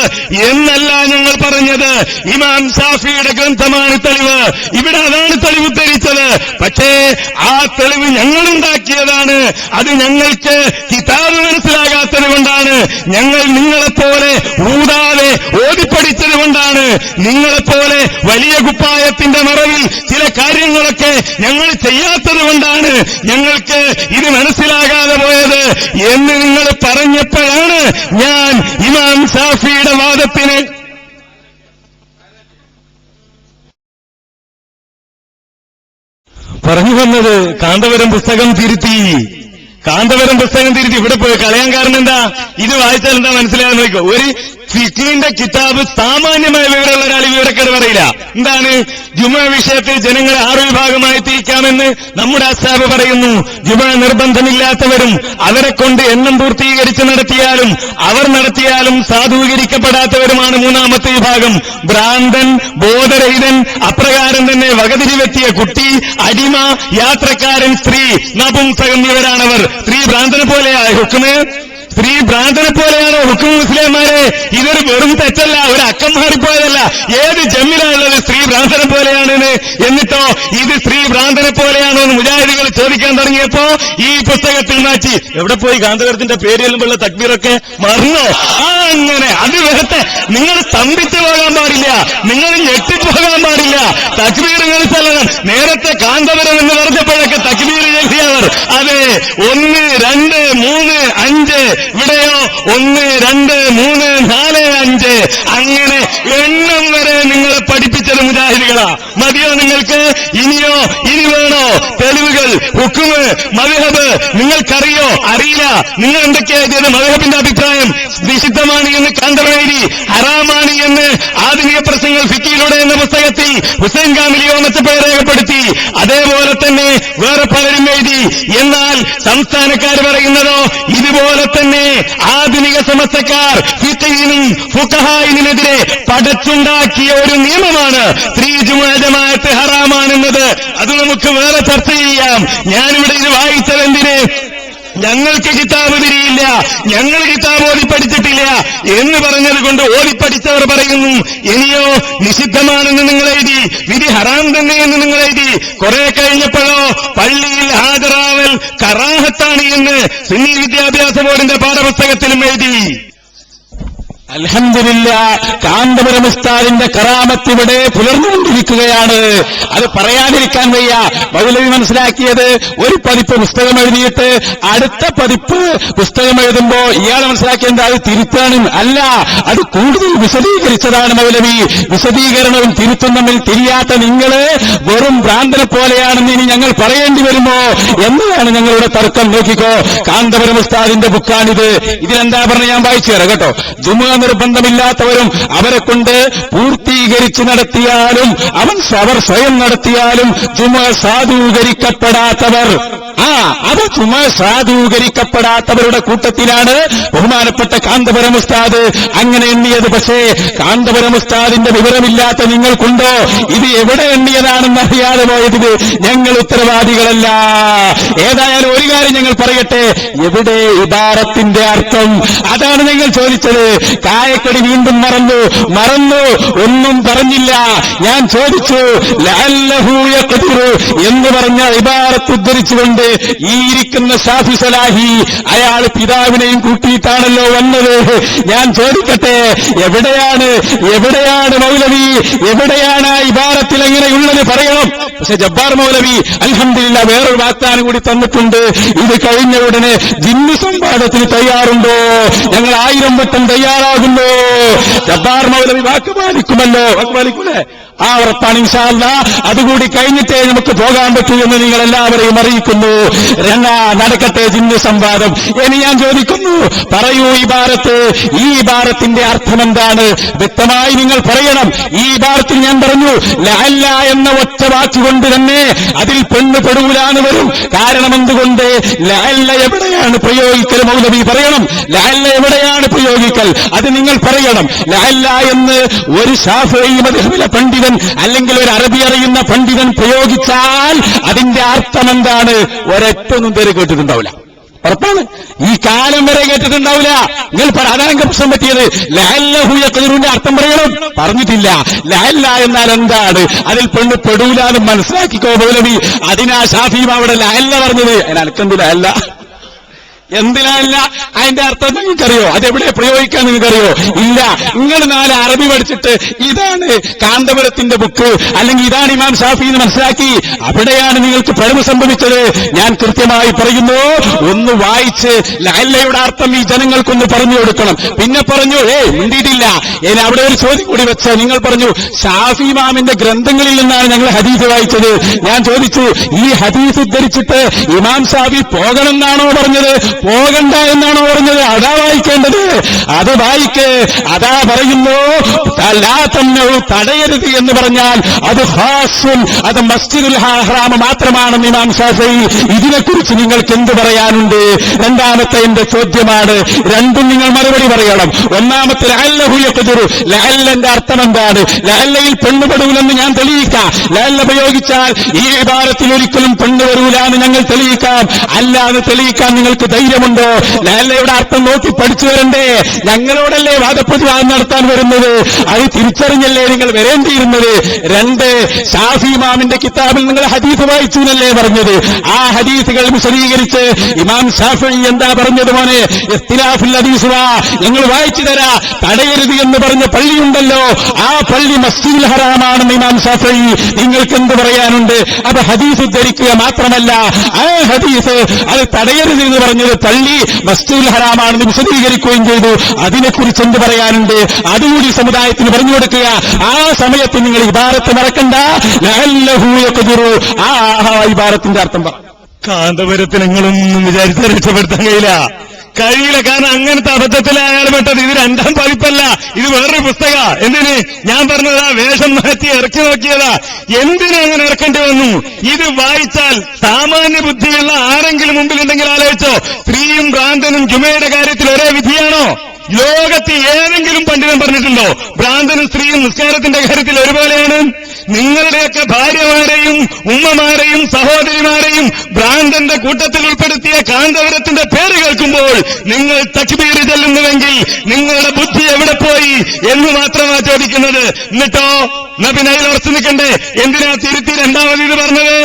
എന്നല്ല ഞങ്ങൾ പറഞ്ഞത്. ഇമാം ഷാഫിയുടെ ഗ്രന്ഥമാണ് തെളിവ്. ഇവിടെ അതാണ് തെളിവ് ഉദ്ധരിച്ചത്. പക്ഷേ ആ തെളിവ് ഞങ്ങളുണ്ടാക്കിയതാണ്. അത് ഞങ്ങൾക്ക് കിതാബ് മനസ്സിലാകാത്തത് കൊണ്ടാണ്. ഞങ്ങൾ നിങ്ങളെപ്പോലെ ഊതാതെ ഓതിപ്പടിച്ചത് കൊണ്ടാണ്. നിങ്ങളെപ്പോലെ വലിയ കുപ്പായത്തിന്റെ മറവിൽ ചില കാര്യങ്ങളൊക്കെ ഞങ്ങൾ ചെയ്യാത്തത് കൊണ്ടാണ് ഞങ്ങൾക്ക് ഇത് മനസ്സിലാകാതെ പോയത് എന്ന് നിങ്ങൾ പറഞ്ഞപ്പോഴാണ് ഞാൻ ഇമാം ഷാഫിയുടെ വാദത്തിന് പറഞ്ഞു വന്നത്. കാന്തപുരം പുസ്തകം തിരുത്തി. ഇവിടെ പോയി കളയാൻ കാരണം എന്താ? ഇത് വായിച്ചാൽ എന്താ മനസ്സിലാകാൻ നോക്കോ? ഒരു ഫിഖിന്റെ കിതാബ് സാമാന്യമായ വിവരമുള്ള ഒരാൾ വിവരക്കേട് പറയില്ല. എന്താണ്? ജുമുഅ വിഷയത്തിൽ ജനങ്ങളെ 6 വിഭാഗമായി തിരിക്കാമെന്ന് നമ്മുടെ അസ്ഹാബ് പറയുന്നു. ജുമുഅ നിർബന്ധമില്ലാത്തവരും അവരെ കൊണ്ട് എണ്ണം പൂർത്തീകരിച്ച് നടത്തിയാലും അവർ നടത്തിയാലും സാധൂകരിക്കപ്പെടാത്തവരുമാണ് 3ാമത്തെ വിഭാഗം. ഭ്രാന്തൻ, ബോധരഹിതൻ, അപ്രകാരം തന്നെ വകതിരിവെത്തിയ കുട്ടി, അടിമ, യാത്രക്കാരൻ, സ്ത്രീ, നപുംസകം ഇവരാണവർ. സ്ത്രീ ഭ്രാന്തനെ പോലെയായ ഹുക്മ്, സ്ത്രീ ഭ്രാന്തനെ പോലെയാണോ ഹുക്കം? മുസ്ലിംമാരെ, ഇതൊരു വെറും തെറ്റല്ല, ഒരു അക്കം മാറിപ്പോയതല്ല. ഏത് ജമ്മിലാണുള്ളത് സ്ത്രീ ഭ്രാന്തനെ പോലെയാണെന്ന്? എന്നിട്ടോ ഇത് സ്ത്രീ ഭ്രാന്തനെ പോലെയാണോ എന്ന് മുജാഹിദുകൾ ചോദിക്കാൻ തുടങ്ങിയപ്പോ ഈ പുസ്തകത്തിൽ മാറ്റി. എവിടെ പോയി ഗാന്ധവരത്തിന്റെ പേര് ചെല്ലുമ്പോഴുള്ള തക്ബീറൊക്കെ മറന്നോ? അങ്ങനെ അത് വേറെ. നിങ്ങൾ സ്തംഭിച്ചു പോകാൻ പാടില്ല, നിങ്ങൾ ഞെട്ടിപ്പോകാൻ പാടില്ല. തക്ബീറുകൾ ചെല്ലണം. നേരത്തെ കാന്തപുരം എന്ന് പറഞ്ഞപ്പോഴൊക്കെ തക്ബീർ ചെല്ലിയവർ അതെ 1, 2, 3, 5, ഇവിടെയോ 1, 2, 3, 4, 5 അങ്ങനെ എണ്ണം വരെ നിങ്ങളെ പഠിപ്പിച്ചത് മുജാഹിദുകളാ. മതിയോ നിങ്ങൾക്ക്? ഇനിയോ? ഇനി വേണോ തെളിവുകൾ? ഹുക്കുമ്, മദ്ഹബ് നിങ്ങൾക്കറിയോ? അറിയില്ല. നിങ്ങൾ എന്തൊക്കെയാ ചെയ്ത്? മദ്ഹബിന്റെ അഭിപ്രായം നിഷിദ്ധമാണ് എന്ന് കാന്തപുരം എഴുതി, ഹറാമാണ് എന്ന് ആധുനിക പ്രശ്നങ്ങൾ ഫിക്കിയിലൂടെ എന്ന പുസ്തകത്തിൽ ഹുസൈൻ കാമിലിയോ മറ്റപ്പോ രേഖപ്പെടുത്തി. അതേപോലെ തന്നെ വേറെ പലരും എഴുതി. എന്നാൽ സംസ്ഥാനക്കാർ പറയുന്നതോ ഇതുപോലെ തന്നെ ആധുനിക സമസ്തക്കാർ ഫിഖിനും ഫുഖഹായിനെതിരെ പടച്ചുണ്ടാക്കിയ ഒരു നിയമമാണ് സ്ത്രീ ജുമുഅ ജമാഅത്ത് ഹറാമാണെന്നത്. അത് നമുക്ക് വേറെ ചർച്ച ചെയ്യാം. ഞാനിവിടെ ഇത് വായിച്ചത് എന്തിന്? ഞങ്ങൾക്ക് കിതാബ് തിരിയില്ല, ഞങ്ങൾ കിതാബ് ഓതിപ്പഠിച്ചിട്ടില്ല എന്ന് പറഞ്ഞത് കൊണ്ട് ഓതിപ്പഠിച്ചവർ പറയുന്നു ഇനിയോ നിഷിദ്ധമാണെന്ന് നിങ്ങൾ എഴുതി, വിധി ഹറാം തന്നെ എന്ന് നിങ്ങൾ എഴുതി. കുറെ കഴിഞ്ഞപ്പോഴോ പള്ളിയിൽ ഹാജരാവൽ കറാഹത്താണ് എന്ന് സുന്നി വിദ്യാഭ്യാസ ബോർഡിന്റെ പാഠപുസ്തകത്തിലും എഴുതി. അൽഹംദുലില്ലാഹ്, കാന്തപുരം ഉസ്താദിന്റെ കറാമത്ത് ഇവിടെ പുലർന്നുകൊണ്ടിരിക്കുകയാണ്. അത് പറയാതിരിക്കാൻ വയ്യ. മൗലവി മനസ്സിലാക്കിയത് ഒരു പതിപ്പ് പുസ്തകം എഴുതിയിട്ട് അടുത്ത പതിപ്പ് പുസ്തകം എഴുതുമ്പോ ഇയാൾ മനസ്സിലാക്കിയത് അത് തിരുത്താനും അല്ല, അത് കൂടുതൽ വിശദീകരിച്ചതാണ് മൗലവി. വിശദീകരണവും തിരുത്തും തമ്മിൽ തിരിയാത്ത നിങ്ങള് വെറും ഭ്രാന്തനെ പോലെയാണെന്ന് ഇനി ഞങ്ങൾ പറയേണ്ടി വരുമോ എന്നതാണ് ഞങ്ങളുടെ തർക്കം. നോക്കിക്കോ, കാന്തപുരം ഉസ്താദിന്റെ ബുക്കാണിത്. ഇതിലെന്താ പറഞ്ഞ ഞാൻ വായിച്ചു തരാം കേട്ടോ. ജുമുഅ നിർബന്ധമില്ലാത്തവരും അവരെ കൊണ്ട് പൂർത്തീകരിച്ച് നടത്തിയാലും അവർ സ്വയം നടത്തിയാലും ജുമുഅ സാധൂകരിക്കപ്പെടാത്തവർ, അത് ജുമുഅ സാധൂകരിക്കപ്പെടാത്തവരുടെ കൂട്ടത്തിലാണ് ബഹുമാനപ്പെട്ട കാന്തപുരം ഉസ്താദ് അങ്ങനെ എണ്ണിയത്. പക്ഷേ കാന്തപുരം ഉസ്താദിന്റെ വിവരമില്ലാത്ത നിങ്ങൾക്കുണ്ടോ ഇത് എവിടെ എണ്ണിയതാണെന്ന് അറിയാതെ പോയതിന് ഞങ്ങൾ ഉത്തരവാദികളല്ല. ഏതായാലും ഒരു കാര്യം ഞങ്ങൾ പറയട്ടെ, എവിടെ ഇബാറത്തിന്റെ അർത്ഥം? അതാണ് നിങ്ങൾ ചോദിച്ചത്. കായക്കടി വീണ്ടും മറന്നു ഒന്നും പറഞ്ഞില്ല. ഞാൻ ചോദിച്ചു ലഅല്ലഹു യഖ്ദിറു എന്ന് പറഞ്ഞ ഇബാറത്ത് ഉദ്ധരിച്ചുകൊണ്ട് ഈ ഇരിക്കുന്ന ഷാഫി സലാഹി അയാൾ പിതാവിനെയും കൂട്ടിയിട്ടാണല്ലോ വന്നത്. ഞാൻ ചോദിക്കട്ടെ, എവിടെയാണ് മൗലവി, എവിടെയാണ് ആ ഇബാറത്തിൽ എങ്ങനെയുള്ളത് പറയണം. പക്ഷെ ജബ്ബാർ മൗലവി അൽഹംദുലില്ലാഹ് വേറൊരു വാഗ്ദാനം കൂടി തന്നിട്ടുണ്ട്. ഇത് കഴിഞ്ഞ ഉടനെ ജിന്നു സംവാദത്തിന് തയ്യാറുണ്ടോ? ഞങ്ങൾ 1000 വട്ടം തയ്യാറാകുന്നു. ജബ്ബാർ മൗലവി വാക്ക് പാലിക്കുമല്ലോ, വാക്ക് പാലിക്കൂലേ? ആ ഉറപ്പാണ് ഇൻഷാ അല്ലാഹ്. അതുകൂടി കഴിഞ്ഞിട്ടേ നമുക്ക് പോകാൻ പറ്റൂ എന്ന് നിങ്ങൾ എല്ലാവരെയും അറിയിക്കുന്നു. നടക്കട്ടെ ജിന്നു സംവാദം. ഇനി ഞാൻ ചോദിക്കുന്നു, പറയൂ ഈ ഇബാറത്തിന്റെ അർത്ഥം എന്താണ്? വ്യക്തമായി നിങ്ങൾ പറയണം. ഈ ഇബാറത്തിൽ ഞാൻ പറഞ്ഞു ലഅല്ല എന്ന ഒറ്റ വാക്കുകൊണ്ട് തന്നെ അതിൽ പെണ്ണുപെടൂലാന്ന് വരും. കാരണം എന്തുകൊണ്ട്? ലഅല്ല എവിടെയാണ് പ്രയോഗിക്കൽ? മൗലവി പറയണം. ലഅല്ല എവിടെയാണ് പ്രയോഗിക്കൽ? അത് നിങ്ങൾ പറയണം. ലഅല്ല എന്ന് ഒരു ശാഫിഈ മദ്ഹബിലെ പണ്ഡിതൻ അല്ലെങ്കിൽ ഒരു അറബി അറിയുന്ന പണ്ഡിതൻ പ്രയോഗിച്ചാൽ അതിന്റെ അർത്ഥം എന്താണ്? ഒരൊറ്റൊന്നും പേര് കേട്ടിട്ടുണ്ടാവില്ല. ഉറപ്പാണ്, ഈ കാലം വരെ കേട്ടിട്ടുണ്ടാവില്ല. നിങ്ങൾ അതാണ് പ്രശ്നം പറ്റിയത്. ലഅല്ലഹു യഖ്ദിറുന്റെ അർത്ഥം പറയണം, പറഞ്ഞിട്ടില്ല. ലഅല്ല എന്നാൽ എന്താണ്? അതിൽ പെണ്ണ് പെടൂലാന്ന് മനസ്സിലാക്കിക്കോ മൗലവി. അതിനാ ഷാഫി അവിടെ ലഅല്ല പറഞ്ഞത്. അതിനൽക്കെന്ത് ലഅല്ല? എന്തിനല്ല? അതിന്റെ അർത്ഥം നിങ്ങൾക്കറിയോ? അതെവിടെ പ്രയോഗിക്കാൻ നിങ്ങൾക്കറിയോ? ഇല്ല. നിങ്ങൾ 4 അറബി പഠിച്ചിട്ട് ഇതാണ് കാന്തപുരത്തിന്റെ ബുക്ക് അല്ലെങ്കിൽ ഇതാണ് ഇമാം ഷാഫി എന്ന് മനസ്സിലാക്കി അവിടെയാണ് നിങ്ങൾക്ക് പിഴവ് സംഭവിച്ചത്. ഞാൻ കൃത്യമായി പറയുന്നു, ഒന്ന് വായിച്ച് ലഅല്ലയുടെ അർത്ഥം ഈ ജനങ്ങൾക്കൊന്ന് പറഞ്ഞു കൊടുക്കണം. പിന്നെ പറഞ്ഞു മിണ്ടിയിട്ടില്ല. ഇനി അവിടെ ഒരു ചോദ്യം കൂടി വെച്ച നിങ്ങൾ പറഞ്ഞു ഷാഫി ഇമാമിന്റെ ഗ്രന്ഥങ്ങളിൽ നിന്നാണ് ഞങ്ങൾ ഹദീസ് വായിച്ചത്. ഞാൻ ചോദിച്ചു, ഈ ഹദീസ് ഉദ്ധരിച്ചിട്ട് ഇമാം ഷാഫി പോകണമെന്നാണോ പറഞ്ഞത്? പോകണ്ട എന്നാണോ പറഞ്ഞത്? അതാ വായിക്കേണ്ടത്. അത് വായിക്ക്. അതാ പറയുന്നു തടയരുത് എന്ന് പറഞ്ഞാൽ അത് ഖാസുൻ, അത് മസ്ജിദുൽ ഹറാം മാത്രമാണെന്ന് ഇമാം ശാഫിഈ. ഇതിനെക്കുറിച്ച് നിങ്ങൾക്ക് എന്ത് പറയാനുണ്ട്? രണ്ടാമത്തെ എന്റെ ചോദ്യമാണ്. രണ്ടും നിങ്ങൾ മറുപടി പറയണം. ഒന്നാമത്തെ ലഅല്ലഹു യഖ്ദിറു, ലഅല്ലന്റെ അർത്ഥം എന്താണ്? ലഅല്ലയിൽ പെണ്ണുപെടൂലെന്ന് ഞാൻ തെളിയിക്കാം. ലഅല്ല ഉപയോഗിച്ചാൽ ഈ ഇബാറത്തിൽ ഒരിക്കലും പെണ്ണുവരൂല എന്ന് ഞങ്ങൾ തെളിയിക്കാം. അല്ലാതെ തെളിയിക്കാൻ നിങ്ങൾക്ക് ധൈര്യമുണ്ടോ? ലഅല്ലയുടെ അർത്ഥം നോക്കി പഠിച്ചു വരണ്ടേ? ഞങ്ങളോടല്ലേ വാദപ്രതിവാദം നടത്താൻ വരുന്നത്? അത് തിരിച്ചറിഞ്ഞല്ലേ നിങ്ങൾ വരേണ്ടിയിരുന്നത്. രണ്ട്, ഷാഫി ഇമാമിന്റെ കിതാബിൽ നിങ്ങൾ ഹദീസ് വായിച്ചു എന്നല്ലേ പറഞ്ഞത്? ആ ഹദീസുകൾ വിശദീകരിച്ച് ഇമാം ഷാഫിഈ എന്താ പറഞ്ഞത്? മോനെ, ഇഖ്തിലാഫുൽ ഹദീസ് ഞങ്ങൾ വായിച്ചു തരാ. തടയരുത് എന്ന് പറഞ്ഞ പള്ളിയുണ്ടല്ലോ, ആ പള്ളി മസ്ജിദുൽ ഹറാമാണെന്ന് ഇമാം ഷാഫിഈ. നിങ്ങൾക്ക് എന്ത് പറയാനുണ്ട്? അപ്പൊ ഹദീസ് ഉദ്ധരിക്കുക മാത്രമല്ല, ആ ഹദീസ് അത് തടയരുത് എന്ന് പറഞ്ഞത് പള്ളി മസ്ജിദുൽ ഹറാമാണെന്ന് വിശദീകരിക്കുകയും ചെയ്തു. അതിനെക്കുറിച്ച് എന്ത് പറയാനുണ്ട്? അതുകൂടി സമുദായത്തിന് പറഞ്ഞു കൊടുക്കുക. ആ സമയത്ത് നിങ്ങൾ ഇബാറത്ത് മറക്കണ്ട. ലഅല്ലഹു യഖ്ദിറു, ആ ഇബാറത്തിന്റെ അർത്ഥം പറ. കാന്തപുരത്തിൽ നിങ്ങളൊന്നും വിചാരിച്ചാൽ രക്ഷപ്പെടുത്താൻ കഴിയില്ല. കാരണം അങ്ങനത്തെ അബദ്ധത്തിലാണ് അയാൾ പെട്ടത്. ഇത് രണ്ടാം പതിപ്പല്ല, ഇത് വേറൊരു പുസ്തക. എന്തിന് ഞാൻ പറഞ്ഞതാ, വേഷം മാറ്റി ഇറക്കി നോക്കിയതാ. എന്തിനു അങ്ങനെ ഇറക്കേണ്ടി വന്നു? ഇത് വായിച്ചാൽ സാമാന്യ ബുദ്ധിയുള്ള ആരെങ്കിലും മുമ്പിലുണ്ടെങ്കിൽ ആലോചിച്ചോ. സ്ത്രീയും ഭ്രാന്തനും ജുമയുടെ കാര്യത്തിൽ ഒരേ വിധിയാണോ? ലോകത്ത് ഏതെങ്കിലും പണ്ഡിതൻ പറഞ്ഞിട്ടുണ്ടോ ഭ്രാന്തനും സ്ത്രീയും നിസ്കാരത്തിന്റെ കാര്യത്തിൽ ഒരുപോലെയാണ്? നിങ്ങളുടെയൊക്കെ ഭാര്യമാരെയും ഉമ്മമാരെയും സഹോദരിമാരെയും ഭ്രാന്തന്റെ കൂട്ടത്തിൽ ഉൾപ്പെടുത്തിയ കാന്തപുരത്തിന്റെ പേര് കേൾക്കുമ്പോൾ നിങ്ങൾ തക്ബീർ ചെല്ലുന്നുവെങ്കിൽ നിങ്ങളുടെ ബുദ്ധി എവിടെ പോയി എന്ന് മാത്രമാണ് ചോദിക്കുന്നത്. എന്നിട്ടോ നബിനയിൽ ഉറച്ചു നിൽക്കണ്ടേ? എന്തിനാ തിരുത്തി രണ്ടാമത് ഇത് പറഞ്ഞത്?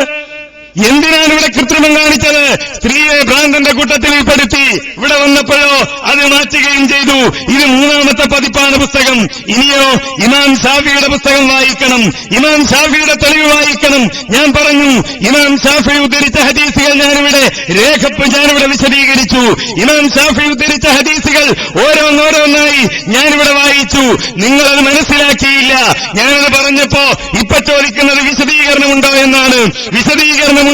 എന്തിനാണ് ഇവിടെ കൃത്രിമം കാണിച്ചത്? സ്ത്രീയെ ഭ്രാന്തന്റെ കൂട്ടത്തിൽ ഉൾപ്പെടുത്തി. ഇവിടെ വന്നപ്പോഴോ അത് മാറ്റുകയും ചെയ്തു. ഇത് മൂന്നാമത്തെ പതിപ്പാണ് പുസ്തകം. ഇനിയോ ഇമാം ഷാഫിയുടെ പുസ്തകം വായിക്കണം, ഇമാം ഷാഫിയുടെ തെളിവ് വായിക്കണം. ഞാൻ പറഞ്ഞു, ഇമാം ഷാഫി ഉദ്ധരിച്ച ഹദീസുകൾ ഞാനിവിടെ വിശദീകരിച്ചു. ഇമാം ഷാഫി ഉദ്ധരിച്ച ഹദീസുകൾ ഓരോന്നോരോന്നായി ഞാനിവിടെ വായിച്ചു. നിങ്ങളത് മനസ്സിലാക്കിയില്ല. ഞാനത് പറഞ്ഞപ്പോ ഇപ്പൊ ചോദിക്കുന്നത് വിശദീകരണമുണ്ടോ എന്നാണ്. വിശദീകരണമുണ്ട്.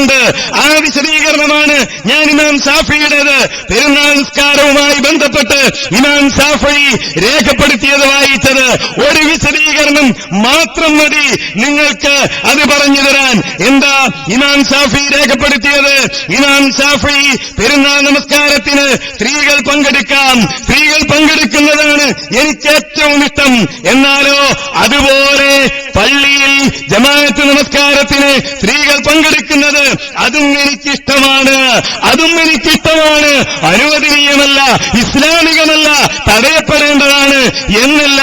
ആ വിശദീകരണമാണ് ഞാൻ ഇമാം ഷാഫിയുടേത്. പെരുന്നാൾ നിസ്കാരവുമായി ബന്ധപ്പെട്ട് ഇമാം ഷാഫി രേഖപ്പെടുത്തിയത് വായിച്ചത്. ഒരു വിശദീകരണം മാത്രം മതി നിങ്ങൾക്ക് അത് പറഞ്ഞു തരാൻ. എന്താ ഇമാം ഷാഫി രേഖപ്പെടുത്തിയത്? ഇമാം ഷാഫി പെരുന്നാൾ നമസ്കാരത്തിന് സ്ത്രീകൾ പങ്കെടുക്കാം, സ്ത്രീകൾ പങ്കെടുക്കുന്നതാണ് എനിക്ക് ഏറ്റവും ഇഷ്ടം. എന്നാലോ അതുപോലെ പള്ളിയിൽ ജമാഅത്ത് നമസ്കാരത്തിന് സ്ത്രീകൾ പങ്കെടുക്കുന്നത് അതും എനിക്കിഷ്ടമാണ്, അനുവദനീയമല്ല, ഇസ്ലാമികമല്ല, തടയപ്പെടേണ്ടതാണ് എന്നല്ല.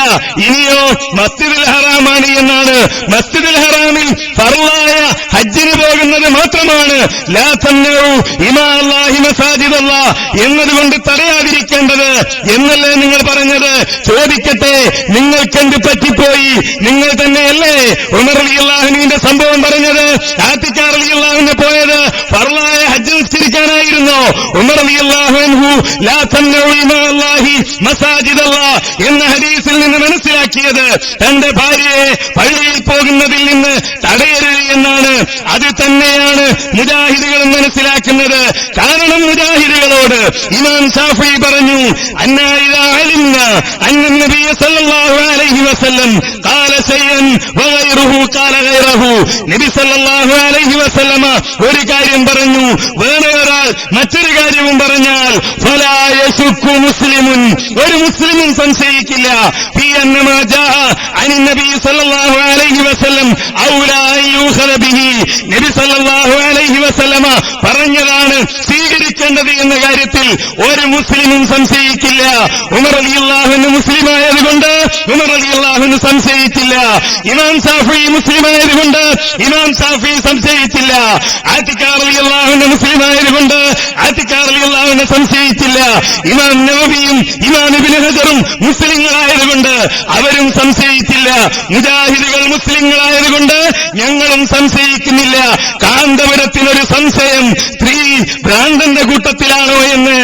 ഇനിയോ മസ്ജിദുൽ ഹറാമാണ് എന്നാണ്. മസ്ജിദുൽ ഹറാമിൽ ഫർളായ ഹജ്ജിന് പോകുന്നത് മാത്രമാണ് ലാ തംനഉ ഇമാ അല്ലാഹി മസാജിദല്ലാഹ് എന്നതുകൊണ്ട് തടയാതിരിക്കേണ്ടത് എന്നല്ലേ നിങ്ങൾ പറഞ്ഞത്? ചോദിക്കട്ടെ, നിങ്ങൾക്കെന്ത് പറ്റിപ്പോയി? നിങ്ങൾ തന്നെയല്ലേ ഉമർ റളിയല്ലാഹു അൻഹുവിന്റെ സംഭവം പറഞ്ഞത്? ആത്തിക്കാ റളിയല്ലാഹു അൻഹു പോയത് ഫർളായ ഹജ്ജ് നിസ്കരിക്കാനായിരുന്നു. ഉമർ റളിയല്ലാഹു അൻഹു ലാ തംനഉ ഇമാ അല്ലാഹി മസാജിദല്ലാഹ് എന്ന ഹദീസിൽ നിന്ന് മനസ്സിലാക്കിയത് തന്റെ ഭാര്യയെ പള്ളിയിൽ പോകുന്നതിൽ നിന്ന് തടയരുത് എന്നാണ്. അത് തന്നെയാണ് മുജാഹിദുകളും മനസ്സിലാക്കുന്നത്. കാരണം മുജാഹിദുകളോട് ഇമാം ഷാഫിഈ പറഞ്ഞു, അന്നാ ഇദാ അലിംന അന്ന നബിയ സല്ലല്ലാഹു അലൈഹി വസല്ലം ഖാല ശൈഅൻ വഗൈറുഹു ഖാല ഗൈറഹു. നബി സല്ലല്ലാഹു അലൈഹി വസല്ലമ ഒരു കാര്യം പറഞ്ഞു, വേറെ ഒരാൾ മറ്റൊരു കാര്യവും പറഞ്ഞാൽ ഫലാ യശുക്കു മുസ്ലിമുൻ, ഒരു മുസ്ലിമും സംശയിക്കില്ല, ഫീ അന്നമാ ജാഅ അനി നബി സല്ലല്ലാഹു അലൈഹി വസല്ലം ഔലാ യുഖദ ബിഹി. നബി സല്ലല്ലാഹു അലൈഹി വസല്ലമ പറഞ്ഞതാണ് സ്വീകരിക്കേണ്ടത് എന്ന കാര്യത്തിൽ ഒരു മുസ്ലിമും സംശയിക്കില്ല. ഉമർ റളിയല്ലാഹു അൻഹു മുസ്ലിമായതുകൊണ്ട് ഉമർ റളിയല്ലാഹു അൻഹു സംശയിച്ചില്ല. ഇമാം ഷാഫിഈ മുസ്ലിമായതുകൊണ്ട് ഇമാം ഷാഫിഈ സംശയിച്ചില്ല. ആത്തിക്കാ റളിയല്ലാഹു അൻഹു മുസ്ലിമായതുകൊണ്ട് ആത്തിക്കാ റളിയല്ലാഹു അൻഹു സംശയിച്ചില്ല. ഇമാം നവവിയും ഇമാം ഇബ്നു ഹജറും മുസ്ലിങ്ങളായതുകൊണ്ട് അവരും സംശയിച്ചില്ല. മുജാഹിദുകൾ മുസ്ലിങ്ങളായതുകൊണ്ട് ഞങ്ങളും സംശയിക്കുന്നില്ല. കാന്തപുരത്തിനൊരു സംശയം, സ്ത്രീ ഭ്രാന്തന്റെ കൂട്ടത്തിലാണോ എന്ന്.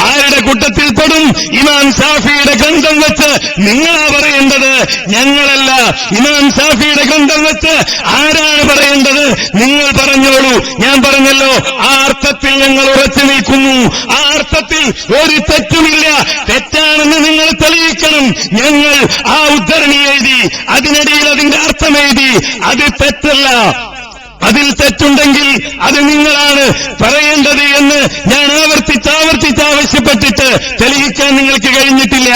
ആരുടെ കൂട്ടത്തിൽ പെടും? ഇമാം ഷാഫിയുടെ ഗ്രന്ഥം വെച്ച് നിങ്ങളാ പറയേണ്ടത്, ഞങ്ങളല്ല. ഇമാം ഷാഫിയുടെ ഗ്രന്ഥം വെച്ച് ആരാണ് പറയേണ്ടത്? നിങ്ങൾ പറഞ്ഞോളൂ. ഞാൻ പറഞ്ഞല്ലോ, ആ അർത്ഥത്തിൽ ഞങ്ങൾ ഉറച്ചു നിൽക്കുന്നു. ആ അർത്ഥത്തിൽ ഒരു തെറ്റുമില്ല. തെറ്റാണെന്ന് നിങ്ങൾ തെളിയിക്കണം. ഞങ്ങൾ ആ ഉദ്ധരണി എഴുതി, അതിനിടയിൽ അതിന്റെ അർത്ഥം എഴുതി. അത് തെറ്റല്ല. അതിൽ തെറ്റുണ്ടെങ്കിൽ അത് നിങ്ങളാണ് പറയേണ്ടത് എന്ന് ഞാൻ ആവർത്തിച്ച് ആവശ്യപ്പെട്ടിട്ട് തെളിയിക്കാൻ നിങ്ങൾക്ക് കഴിഞ്ഞിട്ടില്ല.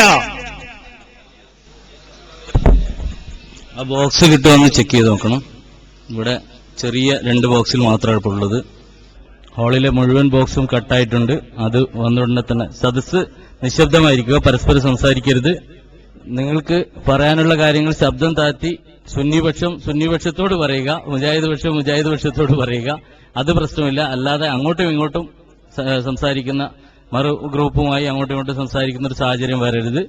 ആ ബോക്സ് കിട്ടുമെന്ന് ചെക്ക് ചെയ്ത് നോക്കണം. ഇവിടെ ചെറിയ 2 ബോക്സിൽ മാത്രമാണ് ഇപ്പോൾ ഉള്ളത്. ഹാളിലെ മുഴുവൻ ബോക്സും കട്ടായിട്ടുണ്ട്. അത് വന്നുടനെ തന്നെ സദസ്സ് നിശബ്ദമായിരിക്കുക, പരസ്പരം സംസാരിക്കരുത്. നിങ്ങൾക്ക് പറയാനുള്ള കാര്യങ്ങൾ ശബ്ദം താഴ്ത്തി സുന്നിപക്ഷത്തോട് പറയുക, മുജാഹിദ് പക്ഷത്തോട് പറയുക. അത് പ്രശ്നമില്ല. അല്ലാതെ അങ്ങോട്ടും ഇങ്ങോട്ടും സംസാരിക്കുന്ന മറു ഗ്രൂപ്പുമായി അങ്ങോട്ടും ഇങ്ങോട്ടും സംസാരിക്കുന്ന ഒരു സാഹചര്യം വരരുത്.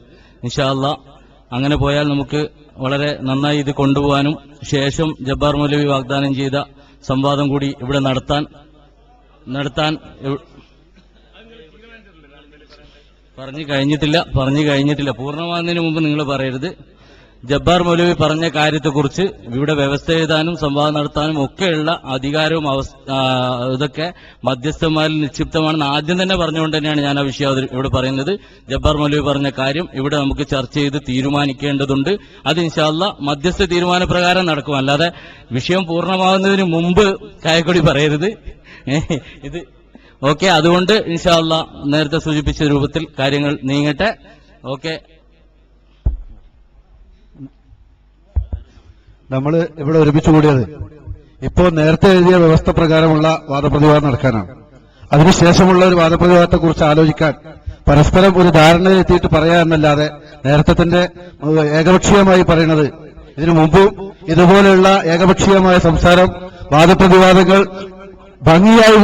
ഇൻഷാ അല്ലാഹ് അങ്ങനെ പോയാൽ നമുക്ക് വളരെ നന്നായി ഇത് കൊണ്ടുപോകാനും ശേഷം ജബ്ബാർ മൗലവി വാഗ്ദാനം ചെയ്ത സംവാദം കൂടി ഇവിടെ നടത്താൻ പറഞ്ഞു കഴിഞ്ഞിട്ടില്ല. പൂർണ്ണമാകുന്നതിന് മുമ്പ് നിങ്ങൾ പറയരുത്. ജബ്ബാർ മൗലവി പറഞ്ഞ കാര്യത്തെക്കുറിച്ച് ഇവിടെ വ്യവസ്ഥ എഴുതാനും സംവാദം നടത്താനും ഒക്കെയുള്ള അധികാരവും ഇതൊക്കെ മധ്യസ്ഥന്മാരിൽ നിക്ഷിപ്തമാണെന്ന് ആദ്യം തന്നെ പറഞ്ഞുകൊണ്ട് തന്നെയാണ് ഞാൻ ആ വിഷയം ഇവിടെ പറയുന്നത്. ജബ്ബാർ മൗലവി പറഞ്ഞ കാര്യം ഇവിടെ നമുക്ക് ചർച്ച ചെയ്ത് തീരുമാനിക്കേണ്ടതുണ്ട്. അത് ഇൻഷാ അല്ലാഹ് മധ്യസ്ഥ തീരുമാനപ്രകാരം നടക്കും. അല്ലാതെ വിഷയം പൂർണ്ണമാകുന്നതിന് മുമ്പ് കായക്കൊടി പറയരുത്. ഇത് ഓക്കെ. അതുകൊണ്ട് ഇൻഷാ അല്ലാഹ് നേരത്തെ സൂചിപ്പിച്ച രൂപത്തിൽ കാര്യങ്ങൾ നീങ്ങട്ടെ. ഓക്കെ. നമ്മൾ ഇവിടെ ഒരുമിച്ച് കൂടിയത് ഇപ്പോൾ നേരത്തെ എഴുതിയ വ്യവസ്ഥ പ്രകാരമുള്ള വാദപ്രതിവാദം നടക്കാനാണ്. അതിനുശേഷമുള്ള ഒരു വാദപ്രതിവാദത്തെക്കുറിച്ച് ആലോചിക്കാൻ പരസ്പരം ഒരു ധാരണയിലെത്തിയിട്ട് പറയാ എന്നല്ലാതെ നേരത്തെ തന്നെ ഏകപക്ഷീയമായി പറയുന്നത്, ഇതിനു മുമ്പും ഇതുപോലെയുള്ള ഏകപക്ഷീയമായ സംസാരം, വാദപ്രതിവാദങ്ങൾ ഭംഗിയായി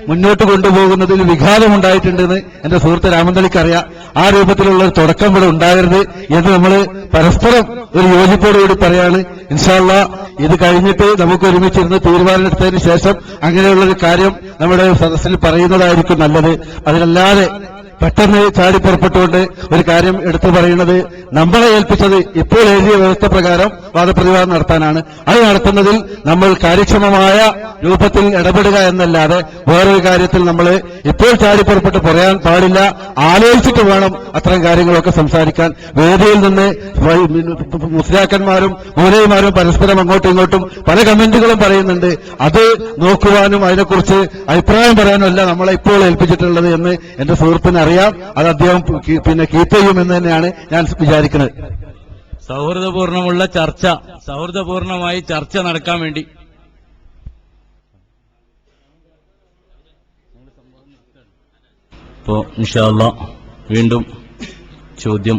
മുന്നോട്ട് കൊണ്ടുപോകുന്നതിൽ വിഘാതമുണ്ടായിട്ടുണ്ടെന്ന് എന്റെ സുഹൃത്ത് രാമന്തളിക്കറിയാം. ആ രൂപത്തിലുള്ള ഒരു തുടക്കം ഇവിടെ ഉണ്ടാകരുത് എന്ന് നമ്മൾ പരസ്പരം ഒരു യോജിപ്പോടുകൂടി പറയാണ്. ഇൻഷാ അല്ലാഹ് ഇത് കഴിഞ്ഞിട്ട് നമുക്ക് ഒരുമിച്ചിരുന്ന് തീരുമാനമെടുത്തതിന് ശേഷം അങ്ങനെയുള്ളൊരു കാര്യം നമ്മുടെ സദസ്സിൽ പറയുന്നതായിരിക്കും നല്ലത്. അതിനല്ലാതെ പെട്ടെന്ന് ചാടിപ്പുറപ്പെട്ടുകൊണ്ട് ഒരു കാര്യം എടുത്തു പറയുന്നത് നമ്മളെ ഏൽപ്പിച്ചത് ഇപ്പോൾ എഴുതിയ വ്യവസ്ഥ പ്രകാരം വാദപ്രതിവാദം നടത്താനാണ്. അത് നടത്തുന്നതിൽ നമ്മൾ കാര്യക്ഷമമായ രൂപത്തിൽ ഇടപെടുക എന്നല്ലാതെ വേറൊരു കാര്യത്തിൽ നമ്മൾ ഇപ്പോൾ ചാടിപ്പുറപ്പെട്ട് പറയാൻ പാടില്ല. ആലോചിച്ചിട്ട് വേണം അത്തരം കാര്യങ്ങളൊക്കെ സംസാരിക്കാൻ. വേദിയിൽ നിന്ന് മുസ്ലിയാക്കന്മാരും മൗലവിമാരും പരസ്പരം അങ്ങോട്ടും ഇങ്ങോട്ടും പല കമന്റുകളും പറയുന്നുണ്ട്. അത് നോക്കുവാനും അതിനെക്കുറിച്ച് അഭിപ്രായം പറയാനും അല്ല നമ്മളെ ഇപ്പോൾ ഏൽപ്പിച്ചിട്ടുള്ളത് എന്ന് എന്റെ സുഹൃത്തിന് അറിയാം. അത് അദ്ദേഹം കീപ്പ് ചെയ്യുമെന്ന് തന്നെയാണ് ഞാൻ വിചാരിക്കുന്നത്. സൗഹൃദപൂർണമായി ചർച്ച നടക്കാൻ വേണ്ടി ഇപ്പോ ഇൻഷാ അല്ലാഹ് വീണ്ടും ചോദ്യം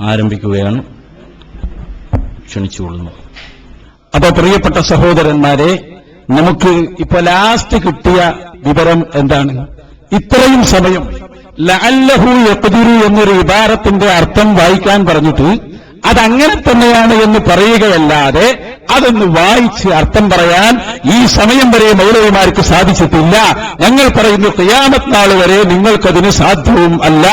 ആരംഭിക്കുകയാണ്. ക്ഷണിച്ചുകൊള്ളുന്നു. അപ്പൊ പ്രിയപ്പെട്ട സഹോദരന്മാരെ, നമുക്ക് ഇപ്പൊ ലാസ്റ്റ് കിട്ടിയ വിവരം എന്താണ്? ഇത്രയും സമയം ലഅല്ലഹു യഖ്ദിറു എന്നൊരു ഇബാറത്തിന്റെ അർത്ഥം വായിക്കാൻ പറഞ്ഞിട്ട് അതങ്ങനെ തന്നെയാണ് എന്ന് പറയുകയല്ലാതെ അതൊന്ന് വായിച്ച് അർത്ഥം പറയാൻ ഈ സമയം വരെ മൗലവിമാർക്ക് സാധിച്ചിട്ടില്ല. ഞങ്ങൾ പറയുന്നു ഖിയാമത്ത് നാൾ വരെ നിങ്ങൾക്കതിന് സാധ്യവും അല്ല.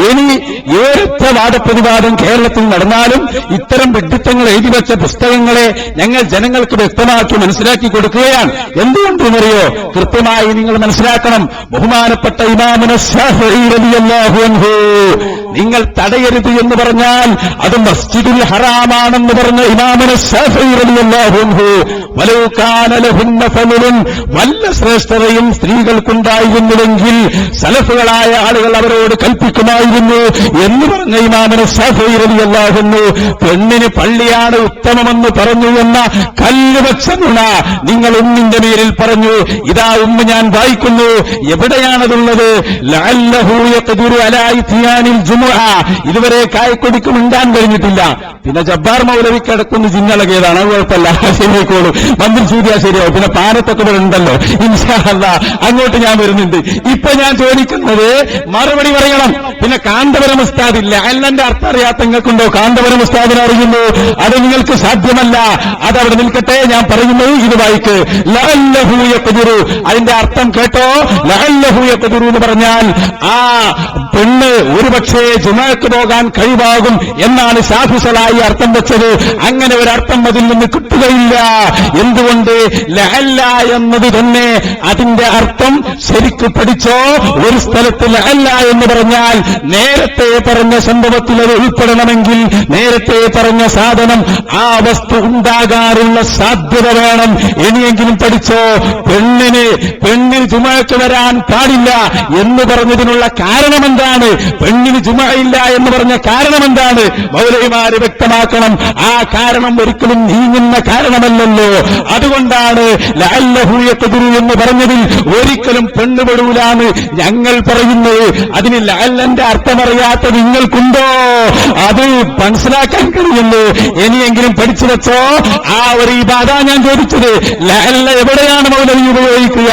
ഇനി ഏതൊക്കെ വാദപ്രതിവാദം കേരളത്തിൽ നടന്നാലും ഇത്തരം വിഡ്ഢിത്തങ്ങൾ എഴുതിവെച്ച പുസ്തകങ്ങളെ ഞങ്ങൾ ജനങ്ങൾക്ക് വ്യക്തമാക്കി മനസ്സിലാക്കി കൊടുക്കുകയാണ്. എന്തുകൊണ്ടെന്നറിയോ? കൃത്യമായി നിങ്ങൾ മനസ്സിലാക്കണം. ബഹുമാനപ്പെട്ട ഇമാമുന ശാഫിഈ റളിയല്ലാഹു അൻഹു നിങ്ങൾ തടയരുത് എന്ന് പറഞ്ഞാൽ അത് മസ്ജിദുൽ ഹറാമാണെന്ന് പറഞ്ഞ ഇമാമുന ശാഫിഈ റളിയല്ലാഹു അൻഹു വലൗ കാന ലഹുന്ന ഫളലുൻ വല്ല ശ്രേഷ്ഠതയും സ്ത്രീകൾക്കുണ്ടായിരുന്നുവെങ്കിൽ സലഫുകളായ ആളുകൾ അവരോട് കൽപ്പിക്കുമായിരുന്നു എന്ന് പറഞ്ഞ ഇമാമുന ശാഫിഈ റളിയല്ലാഹു അൻഹു പെണ്ണിന് പള്ളിയാണ് ഉത്തമമെന്ന് പറഞ്ഞു എന്ന കല്ലുവച്ച നുണ നിങ്ങൾ ഉമ്മിന്റെ മേലിൽ പറഞ്ഞു. ഇതാ ഉമ്മ ഞാൻ വായിക്കുന്നു. എവിടെയാണതുള്ളത്? ലഅല്ലഹു യഖ്ദിറു അലാ ഇത്യാനിൽ ജുമുഅ. ഇതുവരെ കായക്കൊടിക്ക് മിണ്ടാൻ കഴിഞ്ഞിട്ടില്ല. പിന്നെ ജബ്ബാർ മൗലവിക്ക് അടക്കുന്ന ജിന്നളകേതാണ് കുഴപ്പമില്ല, ശരിയായിക്കോളും. മന്ത്രി ചൂതിയാ ശരിയാവും. പിന്നെ പാനത്തൊക്കെ ഇവിടെ ഉണ്ടല്ലോ, ഇൻഷാ അല്ലാഹ് അങ്ങോട്ട് ഞാൻ വരുന്നുണ്ട്. ഇപ്പൊ ഞാൻ ചോദിക്കുന്നത് മറുപടി പറയണം. പിന്നെ കാന്തപുരം ഉസ്താദില്ല, അല്ലന്റെ അർത്ഥം അറിയാത്ത നിങ്ങൾക്കുണ്ടോ? കാന്തപുരം ഉസ്താദിനെ അറിയുന്നു, അത് നിങ്ങൾക്ക് സാധ്യമല്ല. അതവിടെ നിൽക്കട്ടെ. ഞാൻ പറയുന്നത് ഇത് വായിക്ക്. ലഅല്ലഹു യഖ്ദിറു, അതിന്റെ അർത്ഥം കേട്ടോ. ലഅല്ലഹു യഖ്ദിറു എന്ന് പറഞ്ഞാൽ ആ പെണ്ണ് ഒരുപക്ഷേ ജുമഅക്ക് പോകാൻ കഴിവാകും എന്നാണ് ശാഫിസലായി അർത്ഥം വെച്ചത്. അങ്ങനെ ഒരർത്ഥം അതിൽ നിന്ന് കിട്ടുകയില്ല. എന്തുകൊണ്ട്? ലഅല്ല എന്നത് തന്നെ അതിന്റെ അർത്ഥം ശരിക്ക് പഠിച്ചോ. ഒരു സ്ഥലത്ത് ലഅല്ല എന്ന് പറഞ്ഞാൽ നേരത്തെ പറഞ്ഞ സംഭവത്തിൽ അത് ഉൾപ്പെടണമെങ്കിൽ നേരത്തെ പറഞ്ഞ സാധനം ആ വസ്തു ഉണ്ടാകാനുള്ള സാധ്യത വേണം. ഇനിയെങ്കിലും പഠിച്ചോ. പെണ്ണിന് ജുമഅക്ക് വരാൻ പാടില്ല എന്ന് പറഞ്ഞതിനുള്ള കാരണം എന്താണ്? പെണ്ണിന് ജുമഅയില്ല എന്ന് പറഞ്ഞ കാരണം എന്താണ്? മൗലവിമാര് വ്യക്തമാക്കണം. ആ കാരണം ഒരിക്കലും നീങ്ങുന്ന കാരണമല്ലല്ലോ. അതുകൊണ്ടാണ് ലഅല്ലഹു യഖ്ദിറു എന്ന് പറഞ്ഞതിൽ ഒരിക്കലും പെണ്ണുപെടൂലാന്ന് ഞങ്ങൾ പറയുന്നത്. അതിന് ലഅല്ലന്റെ അർത്ഥമറിയാത്ത നിങ്ങൾക്കുണ്ടോ? അത് മനസ്സിലാക്കാൻ കഴിയുന്നു. ഇനിയെങ്കിലും പഠിച്ചു വെച്ചോ. ആ ഒരു ഇബാദ ഞാൻ ചോദിച്ചത്. ലഅല്ല എവിടെയാണ് മൗലവി ഉപയോഗിക്കുക?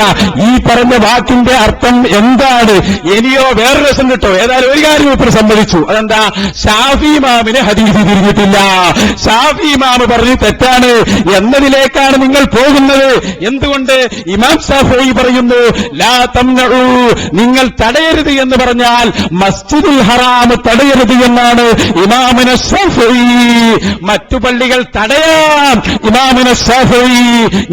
ഈ പറഞ്ഞ വാക്കിന്റെ അർത്ഥം എന്താണ്? ഇനിയോ വേറെ രസം കിട്ടോ. ഏതായാലും ഒരു കാര്യം ഇപ്പോൾ സമ്മതിച്ചു. അതെന്താ? ഷാഫി ഇമാമിന് ഹദീസ് തിരിഞ്ഞിട്ടില്ല. ഷാഫി ഇമാം പറഞ്ഞു തെറ്റാണ് എന്നതിലേക്കാണ് നിങ്ങൾ പോകുന്നത്. എന്തുകൊണ്ട്? ഇമാം ഷാഫി പറയുന്നു ലാ തംനഉ, നിങ്ങൾ തടയരുത് എന്ന് പറഞ്ഞാൽ മസ്ജിദുൽ ഹറാം തടയരുത് എന്നാണ് ഇമാമുന ഷാഫി. മറ്റു പള്ളികൾ തടയാം ഇമാമുന ഷാഫി.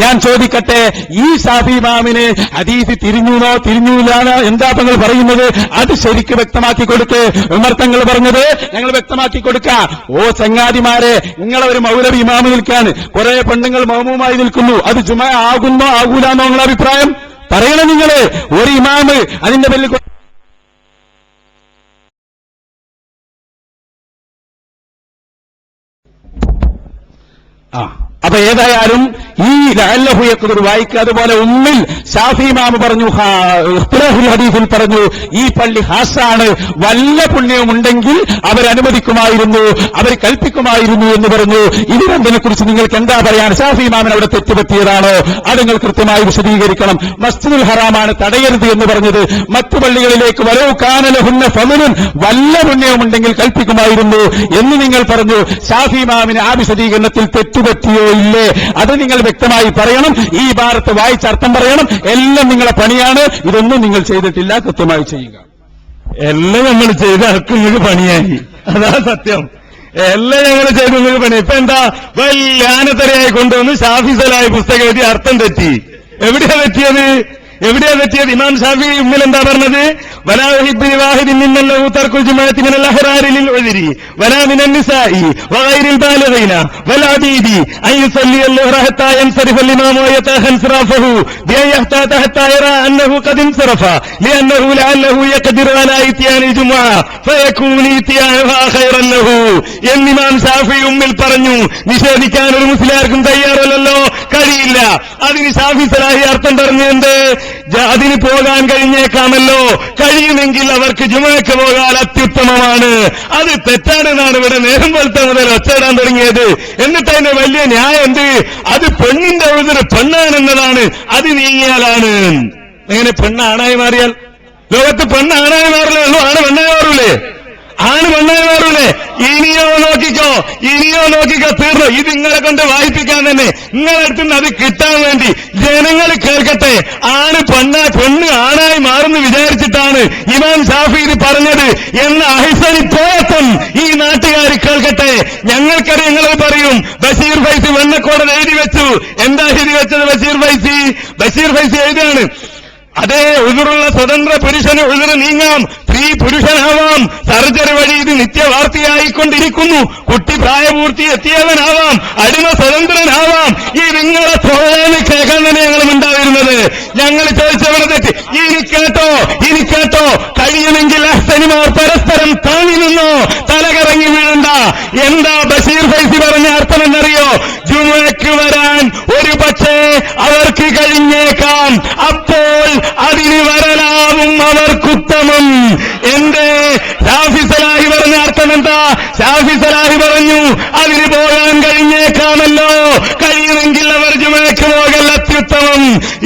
ഞാൻ ചോദിക്കട്ടെ, ഈ ഷാഫി ഇമാമിന് ഹദീസ് തിരിഞ്ഞൂന്നോ തിരിഞ്ഞൂലാണോ എന്താ നിങ്ങൾ പറയുന്നത്? അത് ശരിക്ക് വ്യക്തമാക്കി കൊടുക്ക്. ഉമർ തങ്ങൾ പറഞ്ഞത് ഞങ്ങൾ വ്യക്തമാക്കി കൊടുക്കാം. ഓ ചങ്ങാതിമാരെ, നിങ്ങളെ ഒരു മൗലവി ഇമാമ് നിൽക്കാണ്, കുറെ പെണ്ണുങ്ങൾ മൗമുമായി നിൽക്കുന്നു. അത് ജുമഅ ആകുന്നോ ആകൂലാന്നോ നിങ്ങളുടെ അഭിപ്രായം പറയണം. നിങ്ങള് ഒരു ഇമാമ് അതിന്റെ പേരിൽ അപ്പൊ ഏതായാലും ഈ ലഅല്ലഹു യഖ്ദിറു വായിക്കുക. അതുപോലെ ഉമ്മിൽ ഷാഫി ഇമാം പറഞ്ഞു, ഇഖ്തിലാഫുൽ ഹദീസിൽ പറഞ്ഞു ഈ പള്ളി ഹാസാണ്, വല്ല പുണ്യവും ഉണ്ടെങ്കിൽ അവരനുവദിക്കുമായിരുന്നു, അവർ കൽപ്പിക്കുമായിരുന്നു എന്ന് പറഞ്ഞു. ഇത് രണ്ടിനെ കുറിച്ച് നിങ്ങൾക്ക് എന്താ പറയാൻ? ഷാഫി ഇമാമിന് അവിടെ തെറ്റുപറ്റിയതാണോ? അത് നിങ്ങൾ കൃത്യമായി വിശദീകരിക്കണം. മസ്ജിദുൽ ഹറാമാണ് തടയരുത് എന്ന് പറഞ്ഞത്. മറ്റു പള്ളികളിലേക്ക് വലൗ കാന ലഹുന്ന ഫളലുൻ, വല്ല പുണ്യവും ഉണ്ടെങ്കിൽ കൽപ്പിക്കുമായിരുന്നു എന്ന് നിങ്ങൾ പറഞ്ഞു. ഷാഫി ഇമാമിന് ആ വിശദീകരണത്തിൽ തെറ്റുപറ്റിയോ ഇല്ലേ? അത് നിങ്ങൾ വ്യക്തമായി പറയണം. ഈ ഭാരത്ത് വായിച്ച അർത്ഥം പറയണം. എല്ലാം നിങ്ങളെ പണിയാണ്. ഇതൊന്നും നിങ്ങൾ ചെയ്തിട്ടില്ല, കൃത്യമായി ചെയ്യുക. എല്ലാം നമ്മൾ ചെയ്ത നിങ്ങൾക്ക് പണിയായി, അതാ സത്യം. എല്ലാം ഞങ്ങൾ ചെയ്ത് നിങ്ങൾക്ക് പണി. ഇപ്പൊ എന്താ വലിയ ആനത്തരയായി കൊണ്ടുവന്ന് ഷാഫിസലായി പുസ്തകം എഴുതി അർത്ഥം തെറ്റി. എവിടെയാ തെറ്റിയത്? ഇമാം ഷാഫി ഉമ്മിൽ എന്താ പറഞ്ഞത്? വലാ യുഹിബ്ബു വാഹിദിൻ മിന്നല്ലഹു തർക്കുൽ ജുമുഅത്തി മിനൽ അഹ്റാരി ലിൽ ഉദ്രി വലാ മിനൻ നിസാഇ വഗൈരിൽ ബാലിഗീന വലാ ബീദി അൻ യുസല്ലി അൽ-ളുഹ്റ ഹത്താ യൻസരിഫ al-ഇമാമു വയതഹൻസറഫഹു ബിഅൻ യഹ്താത ഹത്താ യറാ അന്നഹു ഖദ് ഇൻസറഫ ലിഅന്നഹു ലഅല്ലഹു യഖ്ദിറു അലാ ഇത്യാനി ജുമുഅ ഫയകൂനു ഇത്യാനുഹാ ഖൈറൻ ലഹു. ഇമാം ഷാഫി ഉമ്മിൽ പറഞ്ഞു. നിഷേധിക്കാൻ ഒരു മുസ്ലിയാർക്കും തയ്യാറല്ലല്ലോ, കഴിയില്ല. അതിന് ഷാഫി സലാഹി അർത്ഥം പറഞ്ഞുണ്ട്. അതിന് പോകാൻ കഴിഞ്ഞേക്കാമല്ലോ, കഴിയുമെങ്കിൽ അവർക്ക് ജുമഅക്ക് പോകാൻ അത്യുത്തമമാണ്. അത് തെറ്റാണെന്നാണ് ഇവിടെ നേരം പോലത്തെ മുതൽ ഒച്ചയിടാൻ തുടങ്ങിയത്. എന്നിട്ട് അതിന്റെ വലിയ ന്യായം എന്ത്? അത് പെണ്ണിന്റെ ഉഴുതിന് പെണ്ണാണെന്നതാണ്. അത് നീങ്ങിയാലാണ്. എങ്ങനെ പെണ്ണാണായി മാറിയാൽ? ലോകത്ത് പെണ്ണാണായി മാറില്ലേ ഉള്ളൂ, ആണ് പെണ്ണായി മാറൂലേ? ആണ് പെണ്ണായി മാറൂലേ? ഇനിയോ നോക്കിക്കോ തീർന്നു. ഇത് നിങ്ങളെ കൊണ്ട് വായിപ്പിക്കാൻ തന്നെ, നിങ്ങളെ അടുത്ത് നിന്ന് അത് കിട്ടാൻ വേണ്ടി ജനങ്ങൾ കേൾക്കട്ടെ. പെണ്ണ് ആണായി മാറുന്നു വിചാരിച്ചിട്ടാണ് ഇമാം ഷാഫി ഇത് പറഞ്ഞത് എന്ന അഹിസനിപ്പോഴത്തും ഈ നാട്ടുകാർ കേൾക്കട്ടെ. ഞങ്ങൾക്കറിയാം, നിങ്ങൾ പറയും ബഷീർ ഫൈസി വെണ്ണക്കോടൻ എഴുതി വെച്ചു. എന്താ എഴുതി വെച്ചത്? ബഷീർ ഫൈസി എഴുതിയാണ്, അതേ ഉതിറുള്ള സ്വതന്ത്ര പുരുഷന് ഉതിര് നീങ്ങാം, സ്ത്രീ പുരുഷനാവാം, സർജറി വഴി ഇത് നിത്യവാർത്തയായിക്കൊണ്ടിരിക്കുന്നു. കുട്ടി പ്രായപൂർത്തി എത്തിയവനാവാം, അടിമ സ്വതന്ത്രനാവാം. ഈ നിങ്ങളെ തോന്നാന് കേൾക്കാൻ തന്നെ ഞങ്ങളും ഉണ്ടായിരുന്നത്. ഞങ്ങൾ ചോദിച്ചവരെ തെറ്റ്. ഇനി കേട്ടോ കഴിയുമെങ്കിൽ അഹ്സനിമാർ പരസ്പരം താങ്ങി നിന്നോ, തലകറങ്ങി വീഴണ്ട. എന്താ ബഷീർ ഫൈസി പറഞ്ഞ അർത്ഥം എന്നറിയോ? ജുമുഅക്ക് വരാൻ ഒരു പക്ഷേ അവർക്ക് കഴിഞ്ഞേക്കാം, അപ്പോൾ അതിന് വരലാവും അവർക്കുത്തമം. എന്റെ ഷാഫി സലാഹി പറഞ്ഞ അർത്ഥം എന്താ? ഷാഫി സലാഹി പറഞ്ഞു അതിന് പോകാൻ കഴിഞ്ഞേക്കാമല്ലോ,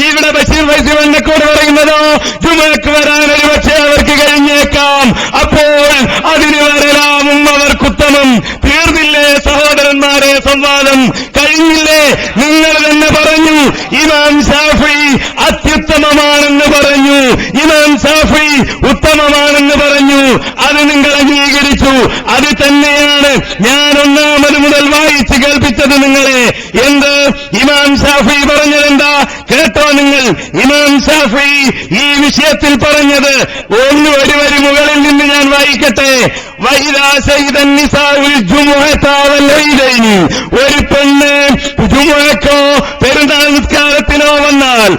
ഇവിടെ ബഷീർ ഫൈസി വണ്ണക്കോട് പറയുന്നതോ ജുമക്ക് വരാൻ ഒരു പക്ഷേ അവർക്ക് കഴിഞ്ഞേക്കാം, അപ്പോൾ അതിന് വരലാമും അവർക്കുത്തമം. തീർന്നില്ലേ സഹോദരന്മാരെ സംവാദം? കഴിഞ്ഞില്ലേ? നിങ്ങൾ തന്നെ പറഞ്ഞു ഇമാം ശാഫിഈ അത്യുത്തമമാണെന്ന് പറഞ്ഞു, ഇമാം ശാഫിഈ ഉത്തമമാണെന്ന് പറഞ്ഞു. അത് നിങ്ങൾ അംഗീകരിച്ചു. അത് തന്നെയാണ് ഞാൻ ഒന്നാമത് മുതൽ വായിച്ചു കേൾപ്പിച്ചത് നിങ്ങളെ. എന്ത് ഇമാം ശാഫിഈ പറഞ്ഞതെന്താ കേട്ടോ നിങ്ങൾ? ഇമാം ശാഫിഈ ഈ വിഷയത്തിൽ പറഞ്ഞത് ഒരു വരി മുകളിൽ നിന്ന് ഞാൻ വായിക്കട്ടെ. ഒരു പെണ്ണ് ജുമുഅക്കോ പെരുന്നാൾ നിസ്കാരത്തിനോ വന്നാൽ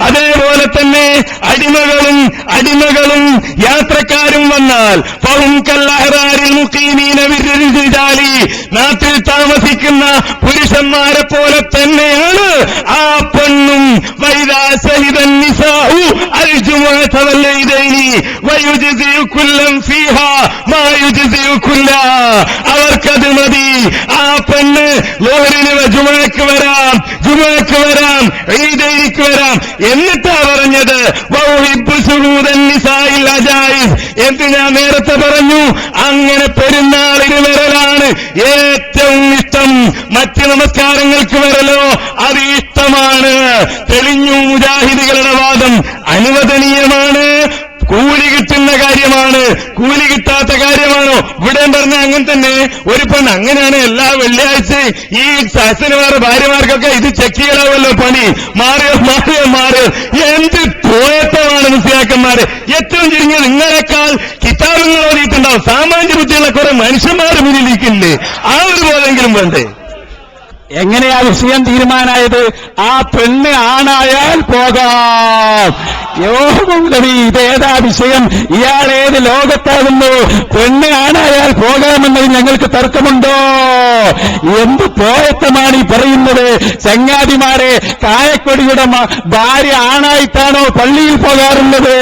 അതേപോലെ തന്നെ അടിമകളും യാത്രക്കാരും വന്നാൽ നാട്ടിൽ താമസിക്കുന്ന പുരുഷന്മാരെ പോലെ തന്നെയാണ് ആ പെണ്ണും. അവർക്കത് മതി. ആ പെണ്ണ് ലോഹറിന് ജുമുഅക്ക് വരാം, ഈദൈനിക്ക് വരാം. എന്നിട്ടാ പറഞ്ഞത് എന്ന് ഞാൻ നേരത്തെ പറഞ്ഞു. അങ്ങനെ പെരുന്നാളിന് വരലാണ് ഏറ്റവും ഇഷ്ടം. മറ്റ് നമസ്കാരങ്ങൾക്ക് വരലോ അത് ഇഷ്ടമാണ്. തെളിഞ്ഞു മുജാഹിദുകളുടെ വാദം. അനുവദനീയമാണ്, കൂലി കിട്ടുന്ന കാര്യമാണ്, കൂലി കിട്ടാത്ത കാര്യമാണോ? ഇവിടെ പറഞ്ഞ അങ്ങനെ തന്നെ ഒരു പെണ്ണ് അങ്ങനെയാണ് എല്ലാ വെള്ളിയാഴ്ചയും ഈ സഹസനമാരുടെ ഭാര്യമാർക്കൊക്കെ ഇത് ചെക്ക് ചെയ്യലാവല്ലോ പണി. മാറിയോ എന്ത് പോയത്തമാണ് മുസ്ലിയാക്കന്മാര്. ഏറ്റവും ചുരുങ്ങിയ നിങ്ങളെക്കാൾ കിതാബുകൾ ഓതിയിട്ടുണ്ടാവും. സാമാന്യ ബുദ്ധിയുള്ള കുറെ മനുഷ്യന്മാർ മുന്നിലിരിക്കില്ലേ? ആ ഒരു ബോധമെങ്കിലും വേണ്ടേ? എങ്ങനെയാ വിഷയം തീരുമാനമായത്? ആ പെണ്ണ് ആണായാൽ പോകാം. യോഹമൗലവി ഇതേതാ വിഷയം? ഇയാളേത് ലോകത്താകുന്നു? പെണ്ണ് ആണായാൽ പോകാമെന്നത് ഞങ്ങൾക്ക് തർക്കമുണ്ടോ? എന്ത് പോയത്തമാണ് ഈ പറയുന്നത്? ചങ്ങാതിമാരെ, കായക്കൊടിയുടെ ഭാര്യ ആണായിട്ടാണോ പള്ളിയിൽ പോകാറുള്ളത്?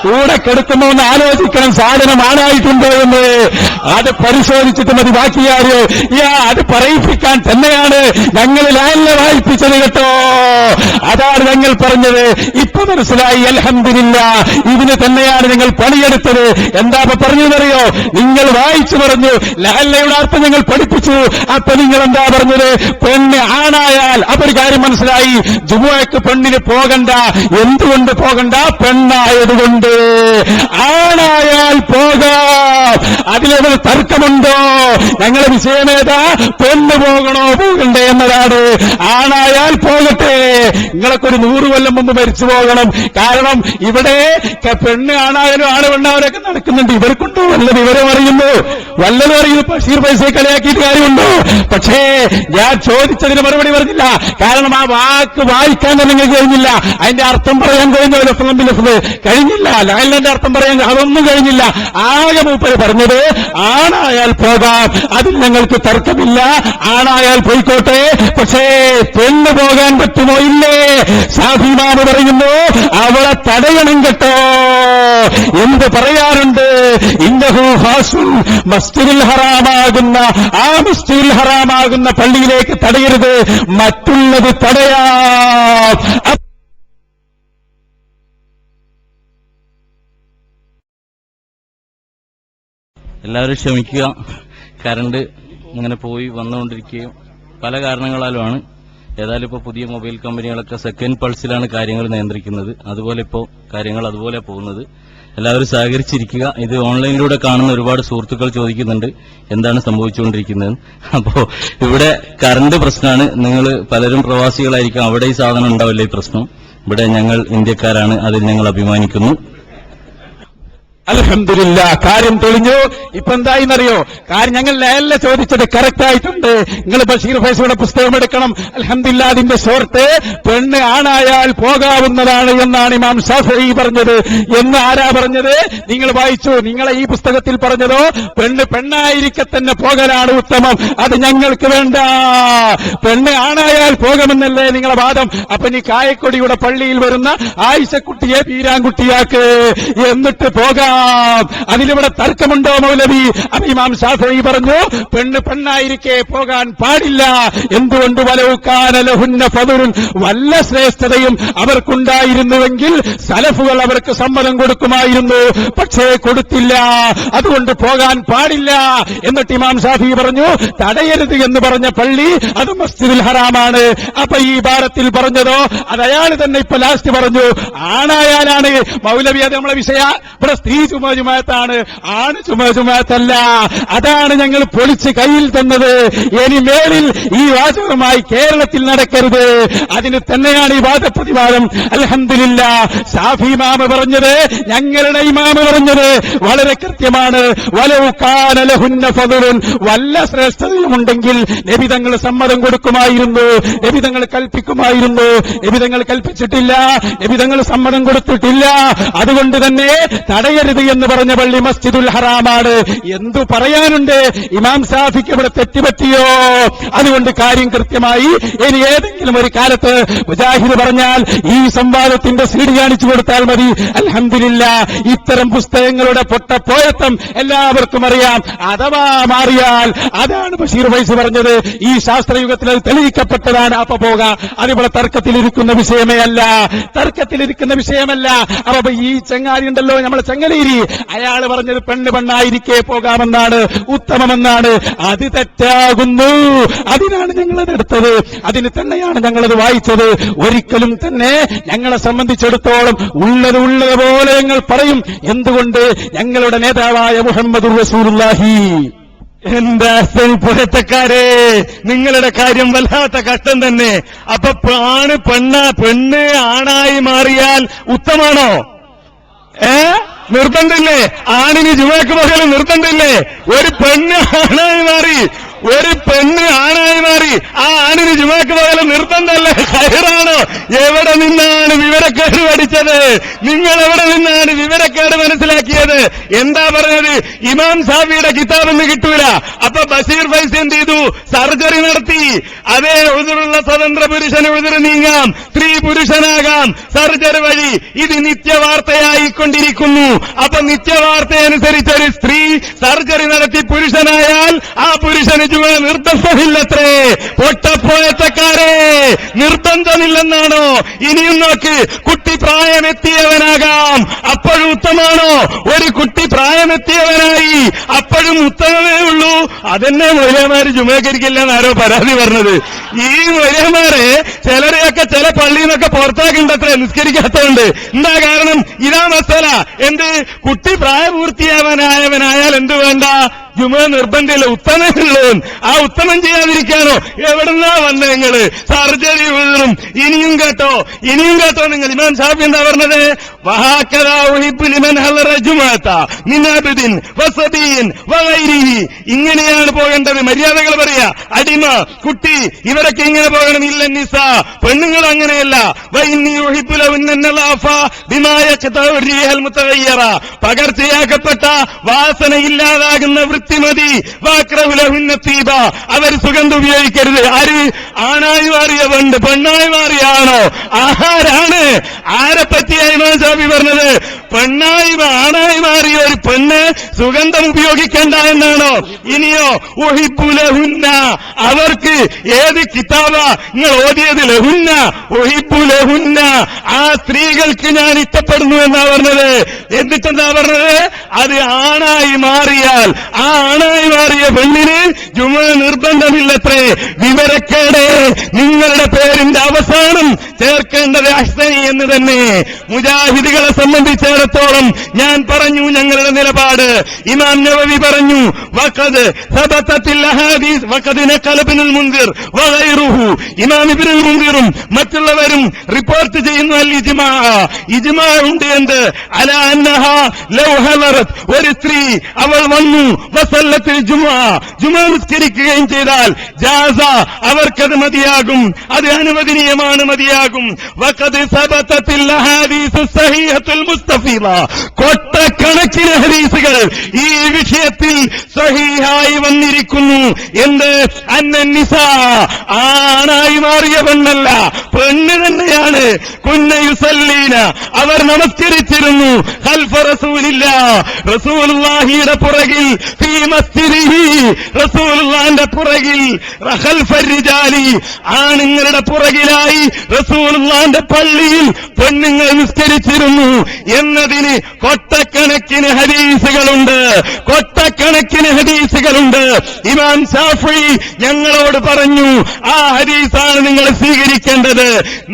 കൂടെ കിടക്കുമോ എന്ന് ആലോചിക്കണം. സാധനം ആണായിട്ടുണ്ടോ എന്ന് അത് പരിശോധിച്ചിട്ട് മതി. ബാക്കിയാര് അത് പറയിപ്പിക്കാൻ തന്നെയാണ് ഞങ്ങൾ ലാലിനെ വായിപ്പിച്ചത് കേട്ടോ. അതാണ് ഞങ്ങൾ പറഞ്ഞത്. ഇപ്പൊ മനസ്സിലായി. അൽഹംദുലില്ലാഹ്, ഇതിന് തന്നെയാണ് നിങ്ങൾ പണിയെടുത്തത്. എന്താ പറഞ്ഞതെന്നറിയോ? നിങ്ങൾ വായിച്ചു പറഞ്ഞു, ലാലയുടെ അർത്ഥം ഞങ്ങൾ പഠിപ്പിച്ചു. അപ്പൊ നിങ്ങൾ എന്താ പറഞ്ഞത്? പെണ്ണ് ആണായാൽ. അപ്പൊ ഒരു കാര്യം മനസ്സിലായി, ജുമുഅക്ക് പെണ്ണിന് പോകണ്ട. എന്തുകൊണ്ട് പോകണ്ട? പെണ്ണായതുകൊണ്ട്. ആണായാൽ പോകാം. അതിലൊരു തർക്കമുണ്ടോ? ഞങ്ങളുടെ വിഷയമേതാ? പെണ്ണ് പോകണോ പോകണ്ടേ എന്നതാണ്. ആണായാൽ പോകട്ടെ. നിങ്ങളൊക്കെ ഒരു 100 കൊല്ലം മുമ്പ് മരിച്ചു പോകണം. കാരണം ഇവിടെ പെണ്ണ് ആണായാലും ആണ് പെണ്ണായാലൊക്കെ നടക്കുന്നുണ്ട്. ഇവർക്കുണ്ടോ വല്ല വിവരം അറിയുന്നു? വല്ലതും അറിയുന്നു? ബഷീർ ഫൈസിയെ കളിയാക്കിയിട്ട് കാര്യമുണ്ടോ? പക്ഷേ ഞാൻ ചോദിച്ചതിന് മറുപടി പറഞ്ഞില്ല. കാരണം ആ വാക്ക് വായിക്കാൻ തന്നെ നിങ്ങൾക്ക് കഴിഞ്ഞില്ല. അതിന്റെ അർത്ഥം പറയാൻ കഴിഞ്ഞോ? കഴിഞ്ഞില്ല. ലാലിന്റെ അർത്ഥം പറയാൻ അതൊന്നും കഴിഞ്ഞില്ല. ആകെ മൂപ്പര് പറഞ്ഞത് ആണായാൽ പോകാം, അതിൽ ഞങ്ങൾക്ക് തർക്കമില്ല. ആണായാൽ പോയിക്കോട്ടെ. പക്ഷേ പെണ്ണ് പോകാൻ പറ്റുമോ? ഇല്ലേ? ഷാഫിമാമ് പറയുന്നു അവളെ തടയണം കേട്ടോ. എന്ത് പറയാറുണ്ട്? ഇന്നഹു ഹാസുൻ, മസ്ജിദുൽ ഹറാമാകുന്ന ആ മസ്ജിദുൽ ഹറാമാകുന്ന പള്ളിയിലേക്ക് തടയരുത്, മറ്റുള്ളത് തടയാം. എല്ലാവരും ക്ഷമിക്കുക. കറണ്ട് ഇങ്ങനെ പോയി വന്നുകൊണ്ടിരിക്കുകയും പല കാരണങ്ങളാലുമാണ്. ഏതായാലും ഇപ്പോൾ പുതിയ മൊബൈൽ കമ്പനികളൊക്കെ സെക്കൻഡ് പൾസിലാണ് കാര്യങ്ങൾ നിയന്ത്രിക്കുന്നത്. അതുപോലെ ഇപ്പോൾ കാര്യങ്ങൾ അതുപോലെ പോകുന്നത്. എല്ലാവരും സഹകരിച്ചിരിക്കുക. ഇത് ഓൺലൈനിലൂടെ കാണുന്ന ഒരുപാട് സുഹൃത്തുക്കൾ ചോദിക്കുന്നുണ്ട് എന്താണ് സംഭവിച്ചുകൊണ്ടിരിക്കുന്നത്. അപ്പോൾ ഇവിടെ കറണ്ട് പ്രശ്നമാണ്. നിങ്ങൾ പലരും പ്രവാസികളായിരിക്കും, അവിടെ ഈ സാധനം ഉണ്ടാവില്ല ഈ പ്രശ്നം. ഇവിടെ ഞങ്ങൾ ഇന്ത്യക്കാരാണ്, അതിൽ ഞങ്ങൾ അഭിമാനിക്കുന്നു. അൽഹംദുലില്ലാ, കാര്യം തെളിഞ്ഞു. ഇപ്പൊ എന്തായിന്നറിയോ? കാര്യം ഞങ്ങൾ ലാലിനെ ചോദിച്ചത് കറക്റ്റ് ആയിട്ടുണ്ട്. നിങ്ങൾ ബഷീർ ഫൈസിയുടെ പുസ്തകം എടുക്കണം. അൽഹംദുലില്ലാ, അതിന്റെ ഷോർട്ട് പെണ്ണ് ആണായാൽ പോകാവുന്നതാണ് എന്നാണ് ഇമാം ശാഫിഈ പറഞ്ഞത്. എന്ന് ആരാ പറഞ്ഞത്? നിങ്ങൾ വായിച്ചു. നിങ്ങളെ ഈ പുസ്തകത്തിൽ പറഞ്ഞതോ പെണ്ണ് പെണ്ണായിരിക്കെ തന്നെ പോകലാണ് ഉത്തമം, അത് ഞങ്ങൾക്ക് വേണ്ട. പെണ്ണ് ആണായാൽ പോകാമെന്നല്ലേ നിങ്ങളെ വാദം? അപ്പൊ നീ കായക്കൊടിയുടെ പള്ളിയിൽ വരുന്ന ആയിഷക്കുട്ടിയെ പീരാൻകുട്ടിയാക്ക്, എന്നിട്ട് പോകാം. അതിലിവിടെ തർക്കമുണ്ടോ മൗലവി? ഇമാം ശാഫിഈ പറഞ്ഞു പെണ്ണ് പെണ്ണായിരിക്കെ പോകാൻ പാടില്ല. എന്തുകൊണ്ട്? വലൗകാന ലഹുന്ന ഫദലുൻ, വല്ല ശ്രേഷ്ഠതയും അവർക്കുണ്ടായിരുന്നുവെങ്കിൽ സലഫുകൾ അവർക്ക് സമ്മതം കൊടുക്കുമായിരുന്നു. പക്ഷേ കൊടുത്തില്ല, അതുകൊണ്ട് പോകാൻ പാടില്ല. എന്നിട്ട് ഇമാം ശാഫിഈ പറഞ്ഞു തടയരുത് എന്ന് പറഞ്ഞ പള്ളി അത് മസ്ജിദുൽ ഹറാമാണ്. അപ്പൊ ഈ ഭാരത്തിൽ പറഞ്ഞതോ അത് അയാൾ തന്നെ ഇപ്പൊ ലാസ്റ്റ് പറഞ്ഞു ആണായാലാണ് മൗലവി. അത് നമ്മളെ വിഷയ ഇവിടെ സ്ത്രീ ജുമാഅത്താണ്, ആണ് ജുമാഅത്തല്ല. അതാണ് ഞങ്ങൾ പൊളിച്ച് കയ്യിൽ തന്നത്. ഇനി മേലിൽ ഈ വാചകമായി കേരളത്തിൽ നടക്കരുത്. അതിന് തന്നെയാണ് ഈ വാദപ്രതിവാദം. അൽഹംദുലില്ലാഹ് ശാഫി ഇമാം പറഞ്ഞത്, ഞങ്ങളുടെ ഇമാം പറഞ്ഞത് വളരെ കൃത്യമാണ്. വലൗ കാന ലഹുന്ന ഫദലുൻ, വല്ല ശ്രേഷ്ഠതയുമുണ്ടെങ്കിൽ നബിതങ്ങൾ സമ്മതം കൊടുക്കുമായിരുന്നു, നബിതങ്ങൾ കൽപ്പിക്കുമായിരുന്നു. നബിതങ്ങൾ കൽപ്പിച്ചിട്ടില്ല, നബിതങ്ങൾ സമ്മതം കൊടുത്തിട്ടില്ല. അതുകൊണ്ട് തന്നെ തടയരുത് എന്ന് പറഞ്ഞ പള്ളി മസ്ജിദുൽ ഹറാമാണ്. എന്തു പറയാനുണ്ട്? ഇമാം ശാഫിക്ക് ഇവിടെ തെറ്റുപറ്റിയോ? അതുകൊണ്ട് കാര്യം കൃത്യമായി. ഇനി ഏതെങ്കിലും ഒരു കാലത്ത് മുജാഹിദ് പറഞ്ഞാൽ ഈ സംവാദത്തിന്റെ സീഡി കാണിച്ചു കൊടുത്താൽ മതി. അൽഹംദുലില്ലാഹ് ഇത്തരം പുസ്തകങ്ങളുടെ പൊട്ടപ്പോയത്തം എല്ലാവർക്കും അറിയാം. അഥവാ മാറിയാൽ, അതാണ് ബഷീർ ഫൈസി പറഞ്ഞത്, ഈ ശാസ്ത്രയുഗത്തിൽ അത് തെളിയിക്കപ്പെട്ടതാണ്. അപ്പൊ പോകാം. അതിവിടെ തർക്കത്തിലിരിക്കുന്ന വിഷയമേ അല്ല, തർക്കത്തിലിരിക്കുന്ന വിഷയമല്ല. അപ്പൊ ഈ ചങ്ങാതി ഉണ്ടല്ലോ, നമ്മളെ ചങ്ങലേരി, അയാൾ പറഞ്ഞത് പെണ്ണ് പെണ്ണായിരിക്കെ പോകാമെന്നാണ്, ഉത്തമമെന്നാണ്. അത് തെറ്റാകുന്നു. അതിനാണ് ഞങ്ങളത് എടുത്തത്, അതിന് തന്നെയാണ് ഞങ്ങളത് വായിച്ചത്. ഒരിക്കലും തന്നെ ഞങ്ങളെ സംബന്ധിച്ചിടത്തോളം ഉള്ളത് പോലെ ഞങ്ങൾ പറയും. എന്തുകൊണ്ട്? ഞങ്ങളുടെ നേതാവായ മുഹമ്മദുർ റസൂലുള്ളാഹി. എന്താ പുറത്തക്കാരെ, നിങ്ങളുടെ കാര്യം വല്ലാത്ത കഷ്ടം തന്നെ. അപ്പൊ പെണ്ണ് ആണായി മാറിയാൽ ഉത്തമാണോ? നിർബന്ധമില്ലേ? ആണിന് ജുമാക്ക് പകരം നിർബന്ധമില്ലേ? ഒരു പെണ്ണ് ആണായി മാറി, ഒരു പെണ്ണ് ആണായി മാറി, ആ ആണിന് ജുമാക്ക് പകരം നിർബന്ധമല്ലേ? ഖൈറാണോ? എവിടെ നിന്നാണ് വിവരക്കേട് പഠിച്ചത്? നിങ്ങൾ എവിടെ നിന്നാണ് വിവരക്കേട് മനസ്സിലാക്കിയത്? എന്താ പറഞ്ഞത്? ഇമാം ശാഫിയുടെ കിതാബെന്ന് കിട്ടൂല. അപ്പൊ ബഷീർ ഫൈസി എന്ത് ചെയ്തു? സർജറി നടത്തി. അതേ ഉദുറുള്ള സ്വതന്ത്ര പുരുഷന് ഉദുറ് നീങ്ങാം, സ്ത്രീ പുരുഷനാകാം സർജറി വഴി. ഇത് നിത്യവാർത്തയായിക്കൊണ്ടിരിക്കുന്നു. അപ്പൊ നിത്യവാർത്തയനുസരിച്ച് ഒരു സ്ത്രീ സർജറി നടത്തി പുരുഷനായാൽ ആ പുരുഷന് ജുമാ നിർബന്ധമില്ലത്രേ. പൊട്ടപ്പോയത്തക്കാരെ, നിർബന്ധമില്ലെന്നാണോ? ഇനിയും നോക്ക്, കുട്ടി പ്രായമെത്തിയവനാകാം, അപ്പോഴും ഉത്തമാണോ? ഒരു കുട്ടി പ്രായമെത്തിയവനായി, അപ്പോഴും ഉത്തമമേ ഉള്ളൂ. അതെന്നെ മൊയ്ലാമാര് ജുമകരിക്കില്ലെന്ന് ആരോ പരാതി പറഞ്ഞത്. ഈ മൊയ്ലാമാരെ ചിലരെയൊക്കെ ചില പള്ളിയിൽ നിന്നൊക്കെ പുറത്താക്കുണ്ടത്രേ നിസ്കരിക്കാത്തതുണ്ട്. എന്താ കാരണം? ഇതാ മസല. എന്ത്? കുട്ടി പ്രായപൂർത്തിയാവാനായവനായാൽ എന്ത് വേണ്ട? ജുമ നിർബന്ധമില്ല, ഉത്തമമുള്ളൂ. ആ ഉത്തമം ചെയ്യാതിരിക്കാനോ? എവിടുന്നാ വന്ന നിങ്ങള്? സർജറി ഉള്ളും. ഇനിയും കേട്ടോ നിങ്ങൾ. ഇമാം ശാഫി എന്താ പറഞ്ഞത്? ഇങ്ങനെയാണ് പോകേണ്ടത്. മര്യാദകൾ പറയാ. അടിമ, കുട്ടി, ഇവരൊക്കെ ഇങ്ങനെ പോകണം. ഇല്ല നിസ, പെണ്ണുങ്ങൾ അങ്ങനെയല്ല. പകർച്ചയാക്കപ്പെട്ട വാസനയില്ലാതാകുന്ന വൃത്തിമതി. വാക്രഹുലഹുന്നീബ, അവർ സുഗന്ധം ഉപയോഗിക്കരുത്. ആര്? ആണായി മാറിയ പെണ്ണായി മാറിയാണോ? ആരാണ്? ആരെ പറ്റിയായി ഇമാം ശാഫി പറഞ്ഞത്? ആണായി മാറിയ ഒരു പെണ്ണ് സുഗന്ധം ഉപയോഗിക്കേണ്ട എന്നാണോ? ഇനിയോ ഉഹിബുലഹുന്ന, അവർക്ക് ഏത് കിതാബ നിങ്ങൾ ഓതിയത്? ലഹുന്ന, ഉഹിബുലഹുന്ന, ആ സ്ത്രീകൾക്ക് ഞാൻ ഇഷ്ടപ്പെടുന്നു എന്നാ പറഞ്ഞത്. എന്നിട്ടെന്താ പറഞ്ഞത്? അത് ആണായി മാറിയാൽ, ആ ആണായി മാറിയ പെണ്ണിന് ജുമ നിർബന്ധമില്ലത്രേ. വിവരക്കേട്. നിങ്ങളുടെ പേരിന്റെ അവസാനം ചേർക്കേണ്ടത് അഹ്സനി എന്ന് തന്നെ. മുജാഹിദുകളെ സംബന്ധിച്ചിടത്തോളം ഞാൻ പറഞ്ഞു ഞങ്ങളുടെ നിലപാട്. ഇമാം നവവി പറഞ്ഞു വഖദ് സബതത്തിൽ അഹാദീസ് വഖദ് നഖല ഇബ്നുൽ മുൻദിർ വഗൈറുഹു. ഇമാം ഇബ്നുൽ മുൻദിറും മറ്റുള്ളവരും റിപ്പോർട്ട് ചെയ്യുന്നു അൽ ഇജ്മാ, ഇജ്മാ ഉണ്ട്. എന്ത്? അലാ അന്നഹാ ലൗ ഹലറത്, ഒരു സ്ത്രീ അവൾ വന്നു വസല്ലത്തിൽ ജുമാ, ജുമാ നിസ്കരിക്കുകയും ചെയ്താൽ ജാസ, അവർക്കത് മതിയാകും, അത് അനുവദനീയമാണ്, മതിയാകും. വഖദ് സബതത്തിൽ അഹാദീസ് സഹീഹത്തുൽ മുസ്തഫീദ, കൊട്ടക്കണക്കിന് ഹദീസുകൾ ഈ വിഷയത്തിൽ സഹീഹായി വന്നിരിക്കുന്നു. എന്ത്? അന്നനിസ, ആണായി മാറിയ പെണ്ണല്ല, പെണ്ണ് തന്നെയാണ്. കുന്ന യുസല്ലീന, അവർ നമസ്കരിച്ചിരുന്നു ഖൽഫ റസൂലില്ലാഹ്, റസൂലുള്ളാഹിയുടെ പുറകിൽ, ഫീ മസ്ജിദിഹി, റസൂലുള്ളാഹിന്റെ പുറകിൽ, ഖൽഫ റിജാലി, ആണുങ്ങളുടെ പുറകിലായി റസൂലുള്ളാഹിന്റെ പള്ളിയിൽ പെണ്ണുങ്ങൾ നിസ്കരിച്ചിരുന്നു എന്നതിന് കൊട്ടക്കണക്കിന് ഹദീസുകളുണ്ട്, കൊട്ടക്കണക്കിന് ഹദീസുകളുണ്ട്. ഇമാം ശാഫിഈ ഞങ്ങളോട് പറഞ്ഞു, ആ ഹദീസാണ് നിങ്ങൾ സ്വീകരിക്കേണ്ടത്.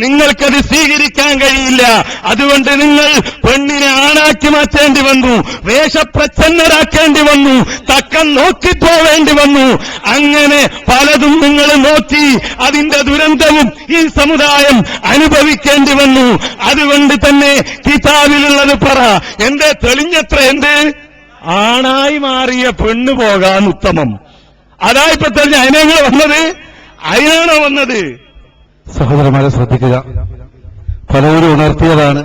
നിങ്ങൾക്കത് സ്വീകരിക്കാൻ കഴിയില്ല, അതുകൊണ്ട് നിങ്ങൾ പെണ്ണിനെ ആണാക്കി മാറ്റേണ്ടി വന്നു, വേഷപ്രച്ഛന്നരാക്കേണ്ടി വന്നു, തക്കം നോക്കിപ്പോവേണ്ടി വന്നു. അങ്ങനെ പലതും നിങ്ങൾ നോക്കി അതിന്റെ ദുരന്തവും ഈ സമുദായം അനുഭവിക്കേണ്ടി വന്നു. അതുകൊണ്ട് തന്നെ കിതാബിലുള്ളത് പറ, എന്റെ തെളിഞ്ഞത്ര എന്ത് ആണായി മാറിയ പെണ്ണ് പോകാൻ ഉത്തമം. അതായിപ്പോ തെളിഞ്ഞ അതിനങ്ങൾ വന്നത്, അതിനാണോ വന്നത്? സഹോദരന്മാരെ ശ്രദ്ധിക്കുക, പലവരും ഉണർത്തിയതാണ്.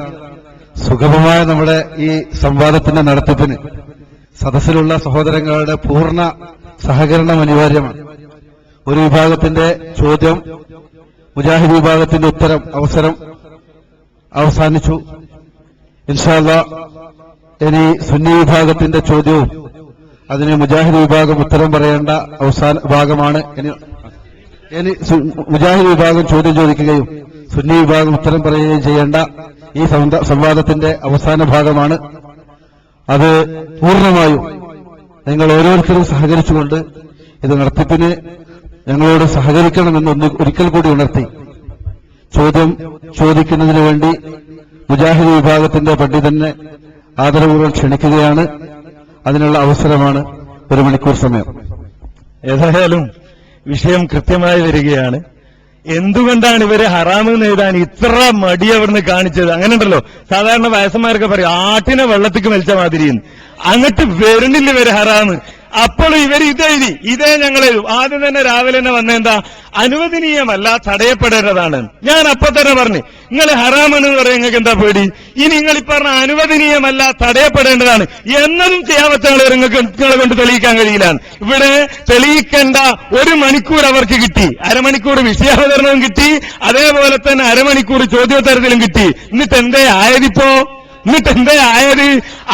സുഗമമായ നമ്മുടെ ഈ സംവാദത്തിന്റെ നടത്തിപ്പിന് സദസ്സിലുള്ള സഹോദരങ്ങളുടെ പൂർണ്ണ സഹകരണം അനിവാര്യമാണ്. ഒരു വിഭാഗത്തിന്റെ ചോദ്യം, മുജാഹിദ് വിഭാഗത്തിന്റെ ഉത്തരം, അവസരം അവസാനിച്ചു. ഇൻഷാ അല്ലാഹ് ഇനി സുന്നി വിഭാഗത്തിന്റെ ചോദ്യവും അതിന് മുജാഹിദ് വിഭാഗം ഉത്തരം പറയേണ്ട അവസാന ഭാഗമാണ്. ഇനി മുജാഹിദ് വിഭാഗം ചോദ്യം ചോദിക്കുകയും സുന്നി വിഭാഗം ഉത്തരം പറയുകയും ചെയ്യേണ്ട ഈ സംവാദത്തിന്റെ അവസാന ഭാഗമാണ്. അത് പൂർണ്ണമായും നിങ്ങൾ ഓരോരുത്തരും സഹകരിച്ചുകൊണ്ട് ഇത് നടത്തിപ്പിന് ഞങ്ങളോട് സഹകരിക്കണമെന്ന് ഒരിക്കൽ കൂടി ഉണർത്തി ചോദ്യം ചോദിക്കുന്നതിനു വേണ്ടി മുജാഹിദ് വിഭാഗത്തിന്റെ പണ്ഡിതനെ ആദരപൂർവ്വം ക്ഷണിക്കുകയാണ്. അതിനുള്ള അവസരമാണ് 1 മണിക്കൂർ സമയം. ഏതായാലും വിഷയം കൃത്യമായി വരികയാണ്. എന്തുകൊണ്ടാണ് ഇവരെ ഹറാമെന്ന് എഴുതാൻ ഇത്ര മടി അവിടുന്ന് കാണിച്ചത്? അങ്ങനെ ഉണ്ടല്ലോ, സാധാരണ വയസ്സന്മാരൊക്കെ പറയും ആട്ടിനെ വെള്ളത്തിക്ക് വലിച്ച മാതിരിയെന്ന്. അങ്ങോട്ട് വരുന്നില്ല ഇവര് ഹറാമ്. അപ്പോൾ ഇവർ ഇതെഴുതി, ഇതേ ഞങ്ങളെഴുതും. ആദ്യം തന്നെ രാവിലെ തന്നെ വന്നെന്താ, അനുവദനീയമല്ല, തടയപ്പെടേണ്ടതാണ്. ഞാൻ അപ്പൊ തന്നെ പറഞ്ഞു, നിങ്ങൾ ഹറാമെന്ന് പറയാൻ നിങ്ങൾക്ക് എന്താ പേടി? ഇനി നിങ്ങൾ ഈ പറഞ്ഞ അനുവദനീയമല്ല, തടയപ്പെടേണ്ടതാണ് എന്നതും ചെയ്യാവത്താണ് നിങ്ങളെ കൊണ്ട് തെളിയിക്കാൻ കഴിയില്ല. ഇവിടെ തെളിയിക്കേണ്ട 1 മണിക്കൂർ അവർക്ക് കിട്ടി, അരമണിക്കൂർ വിഷയാവതരണവും കിട്ടി, അതേപോലെ തന്നെ അരമണിക്കൂർ ചോദ്യോത്തരത്തിലും കിട്ടി. എന്നിട്ട് എന്തേ ആയതിപ്പോ?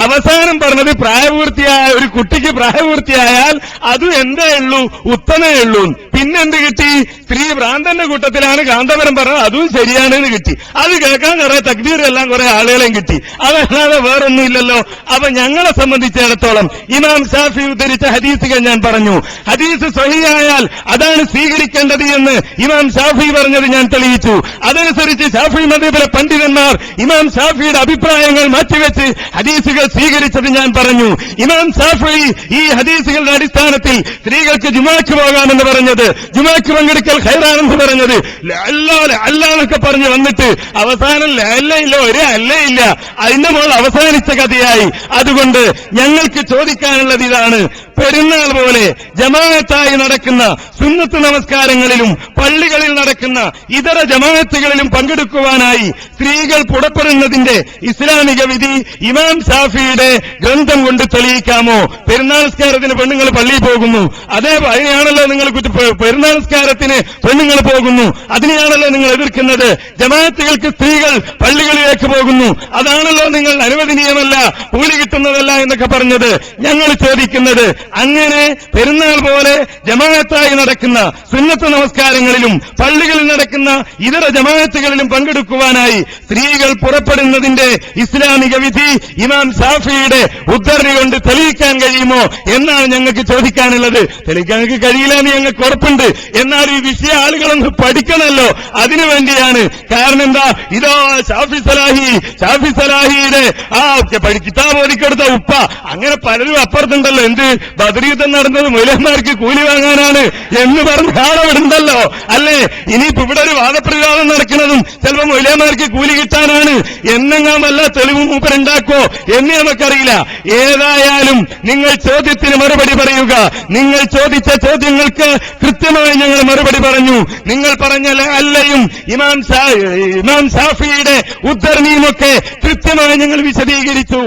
അവസാനം പറഞ്ഞത് പ്രായപൂർത്തിയായ ഒരു കുട്ടിക്ക് പ്രായപൂർത്തിയായാൽ അത് എന്തേ ഉള്ളൂ, ഉത്തമേ ഉള്ളൂ. പിന്നെന്ത് കിട്ടി? സ്ത്രീ ഭ്രാന്തന്റെ കൂട്ടത്തിലാണ് കാന്തപുരം പറഞ്ഞത്, അതും ശരിയാണെന്ന് കിട്ടി. അത് കേൾക്കാൻ കുറെ തക്ബീറെല്ലാം കുറെ ആളുകളെയും കിട്ടി. അതല്ലാതെ വേറൊന്നുമില്ലല്ലോ. അപ്പൊ ഞങ്ങളെ സംബന്ധിച്ചിടത്തോളം ഇമാം ഷാഫി ഉദ്ധരിച്ച ഹദീസുകൾ ഞാൻ പറഞ്ഞു. ഹദീസ് സ്വഹീഹായാൽ അതാണ് സ്വീകരിക്കേണ്ടത് എന്ന് ഇമാം ഷാഫി പറഞ്ഞത് ഞാൻ തെളിയിച്ചു. അതനുസരിച്ച് ഷാഫി മദ്ഹബിലെ പണ്ഡിതന്മാർ ഇമാം ഷാഫിയുടെ അഭിപ്രായങ്ങൾ മാറ്റിവെച്ച് ഹദീസുകൾ സ്വീകരിച്ചത് ഞാൻ പറഞ്ഞു. ഇമാം ഷാഫി ഈ ഹദീസുകളുടെ അടിസ്ഥാനത്തിൽ സ്ത്രീകൾക്ക് ജുമാക്ക് പോകാമെന്ന് പറഞ്ഞത്, ജുമാക്ക് പങ്കെടുക്കൽ ഖൈറാണെന്ന് പറഞ്ഞത്, അല്ലാന്നൊക്കെ പറഞ്ഞു വന്നിട്ട് അവസാനം അല്ലയില്ല, ഒരു അല്ലയില്ല, അതിന്റെ മോൾ അവസാനിച്ച കഥയായി. അതുകൊണ്ട് ഞങ്ങൾക്ക് ചോദിക്കാനുള്ളത് ഇതാണ്, പെരുന്നാൾ പോലെ ജമാഅത്തായി നടക്കുന്ന സുന്നത്ത് നമസ്കാരങ്ങളിലും പള്ളികളിൽ നടക്കുന്ന ഇതര ജമാഅത്തുകളിലും പങ്കെടുക്കുവാനായി സ്ത്രീകൾ പുറപ്പെടുന്നതിന്റെ ഇസ്ലാമിക വിധി ഇമാം ഷാഫിയുടെ ഗ്രന്ഥം കൊണ്ട് തെളിയിക്കാമോ? പെരുന്നാൾ നിസ്കാരത്തിന് പെണ്ണുങ്ങൾ പള്ളിയിൽ പോകുന്നു, അതിനെയാണല്ലോ നിങ്ങൾ പെരുന്നാൾ നിസ്കാരത്തിന് പെണ്ണുങ്ങൾ പോകുന്നു, അതിനെയാണല്ലോ നിങ്ങൾ എതിർക്കുന്നത്. ജമാഅത്തുകൾക്ക് സ്ത്രീകൾ പള്ളികളിലേക്ക് പോകുന്നു, അതാണല്ലോ നിങ്ങൾ അനുവദനീയമല്ല, കൂലി കിട്ടുന്നതല്ല എന്നൊക്കെ പറഞ്ഞത്. ഞങ്ങൾ ചോദിക്കുന്നത്, അങ്ങനെ പെരുന്നാൾ പോലെ ജമാഅത്തായി നടക്കുന്ന സുന്നത്ത് നമസ്കാരങ്ങളിലും പള്ളികളിൽ നടക്കുന്ന ഇതര ജമാഅത്തുകളിലും പങ്കെടുക്കുവാനായി സ്ത്രീകൾ പുറപ്പെടുന്നതിന്റെ ഇസ്ലാമിക വിധി ഇമാം ഷാഫിയുടെ ഉദ്ധരണി കൊണ്ട് തെളിയിക്കാൻ കഴിയുമോ എന്നാണ് ഞങ്ങൾക്ക് ചോദിക്കാനുള്ളത്. തെളിയിക്കാൻ ഞങ്ങൾക്ക് കഴിയില്ല എന്ന് ഞങ്ങൾക്ക് ഉറപ്പുണ്ട്. എന്നാൽ ഈ വിഷയ ആളുകളൊന്ന് പഠിക്കണമല്ലോ, അതിനുവേണ്ടിയാണ്. കാരണം എന്താ, ഇതോ ഷാഫി സലാഹിയുടെ കിതാബ് ഓതിക്കൊടുത്ത ഉപ്പ, അങ്ങനെ പലരും അപ്പുറത്തുണ്ടല്ലോ. എന്ത് ബദർ യുദ്ധം നടന്നത് മൗലവിമാർക്ക് കൂലി വാങ്ങാനാണ് എന്ന് പറഞ്ഞ ആളവിടുണ്ടല്ലോ, അല്ലേ? ഇനിയിപ്പോ ഇവിടെ ഒരു വാദപ്രതിവാദം നടക്കുന്നതും ചിലപ്പോൾ മൗലവിമാർക്ക് കൂലി കിട്ടാനാണ് എന്നെങ്ങാൻ വല്ല തെളിവ് മൂപ്പരുണ്ടാക്കോ എന്ന് നമുക്കറിയില്ല. ഏതായാലും നിങ്ങൾ ചോദ്യത്തിന് മറുപടി പറയുക. നിങ്ങൾ ചോദിച്ച ചോദ്യങ്ങൾക്ക് കൃത്യമായി ഞങ്ങൾ മറുപടി പറഞ്ഞു. നിങ്ങൾ പറഞ്ഞ അല്ലയും ഇമാം ഷാഫിയുടെ ഉദ്ധരണിയുമൊക്കെ കൃത്യമായി ഞങ്ങൾ വിശദീകരിച്ചു.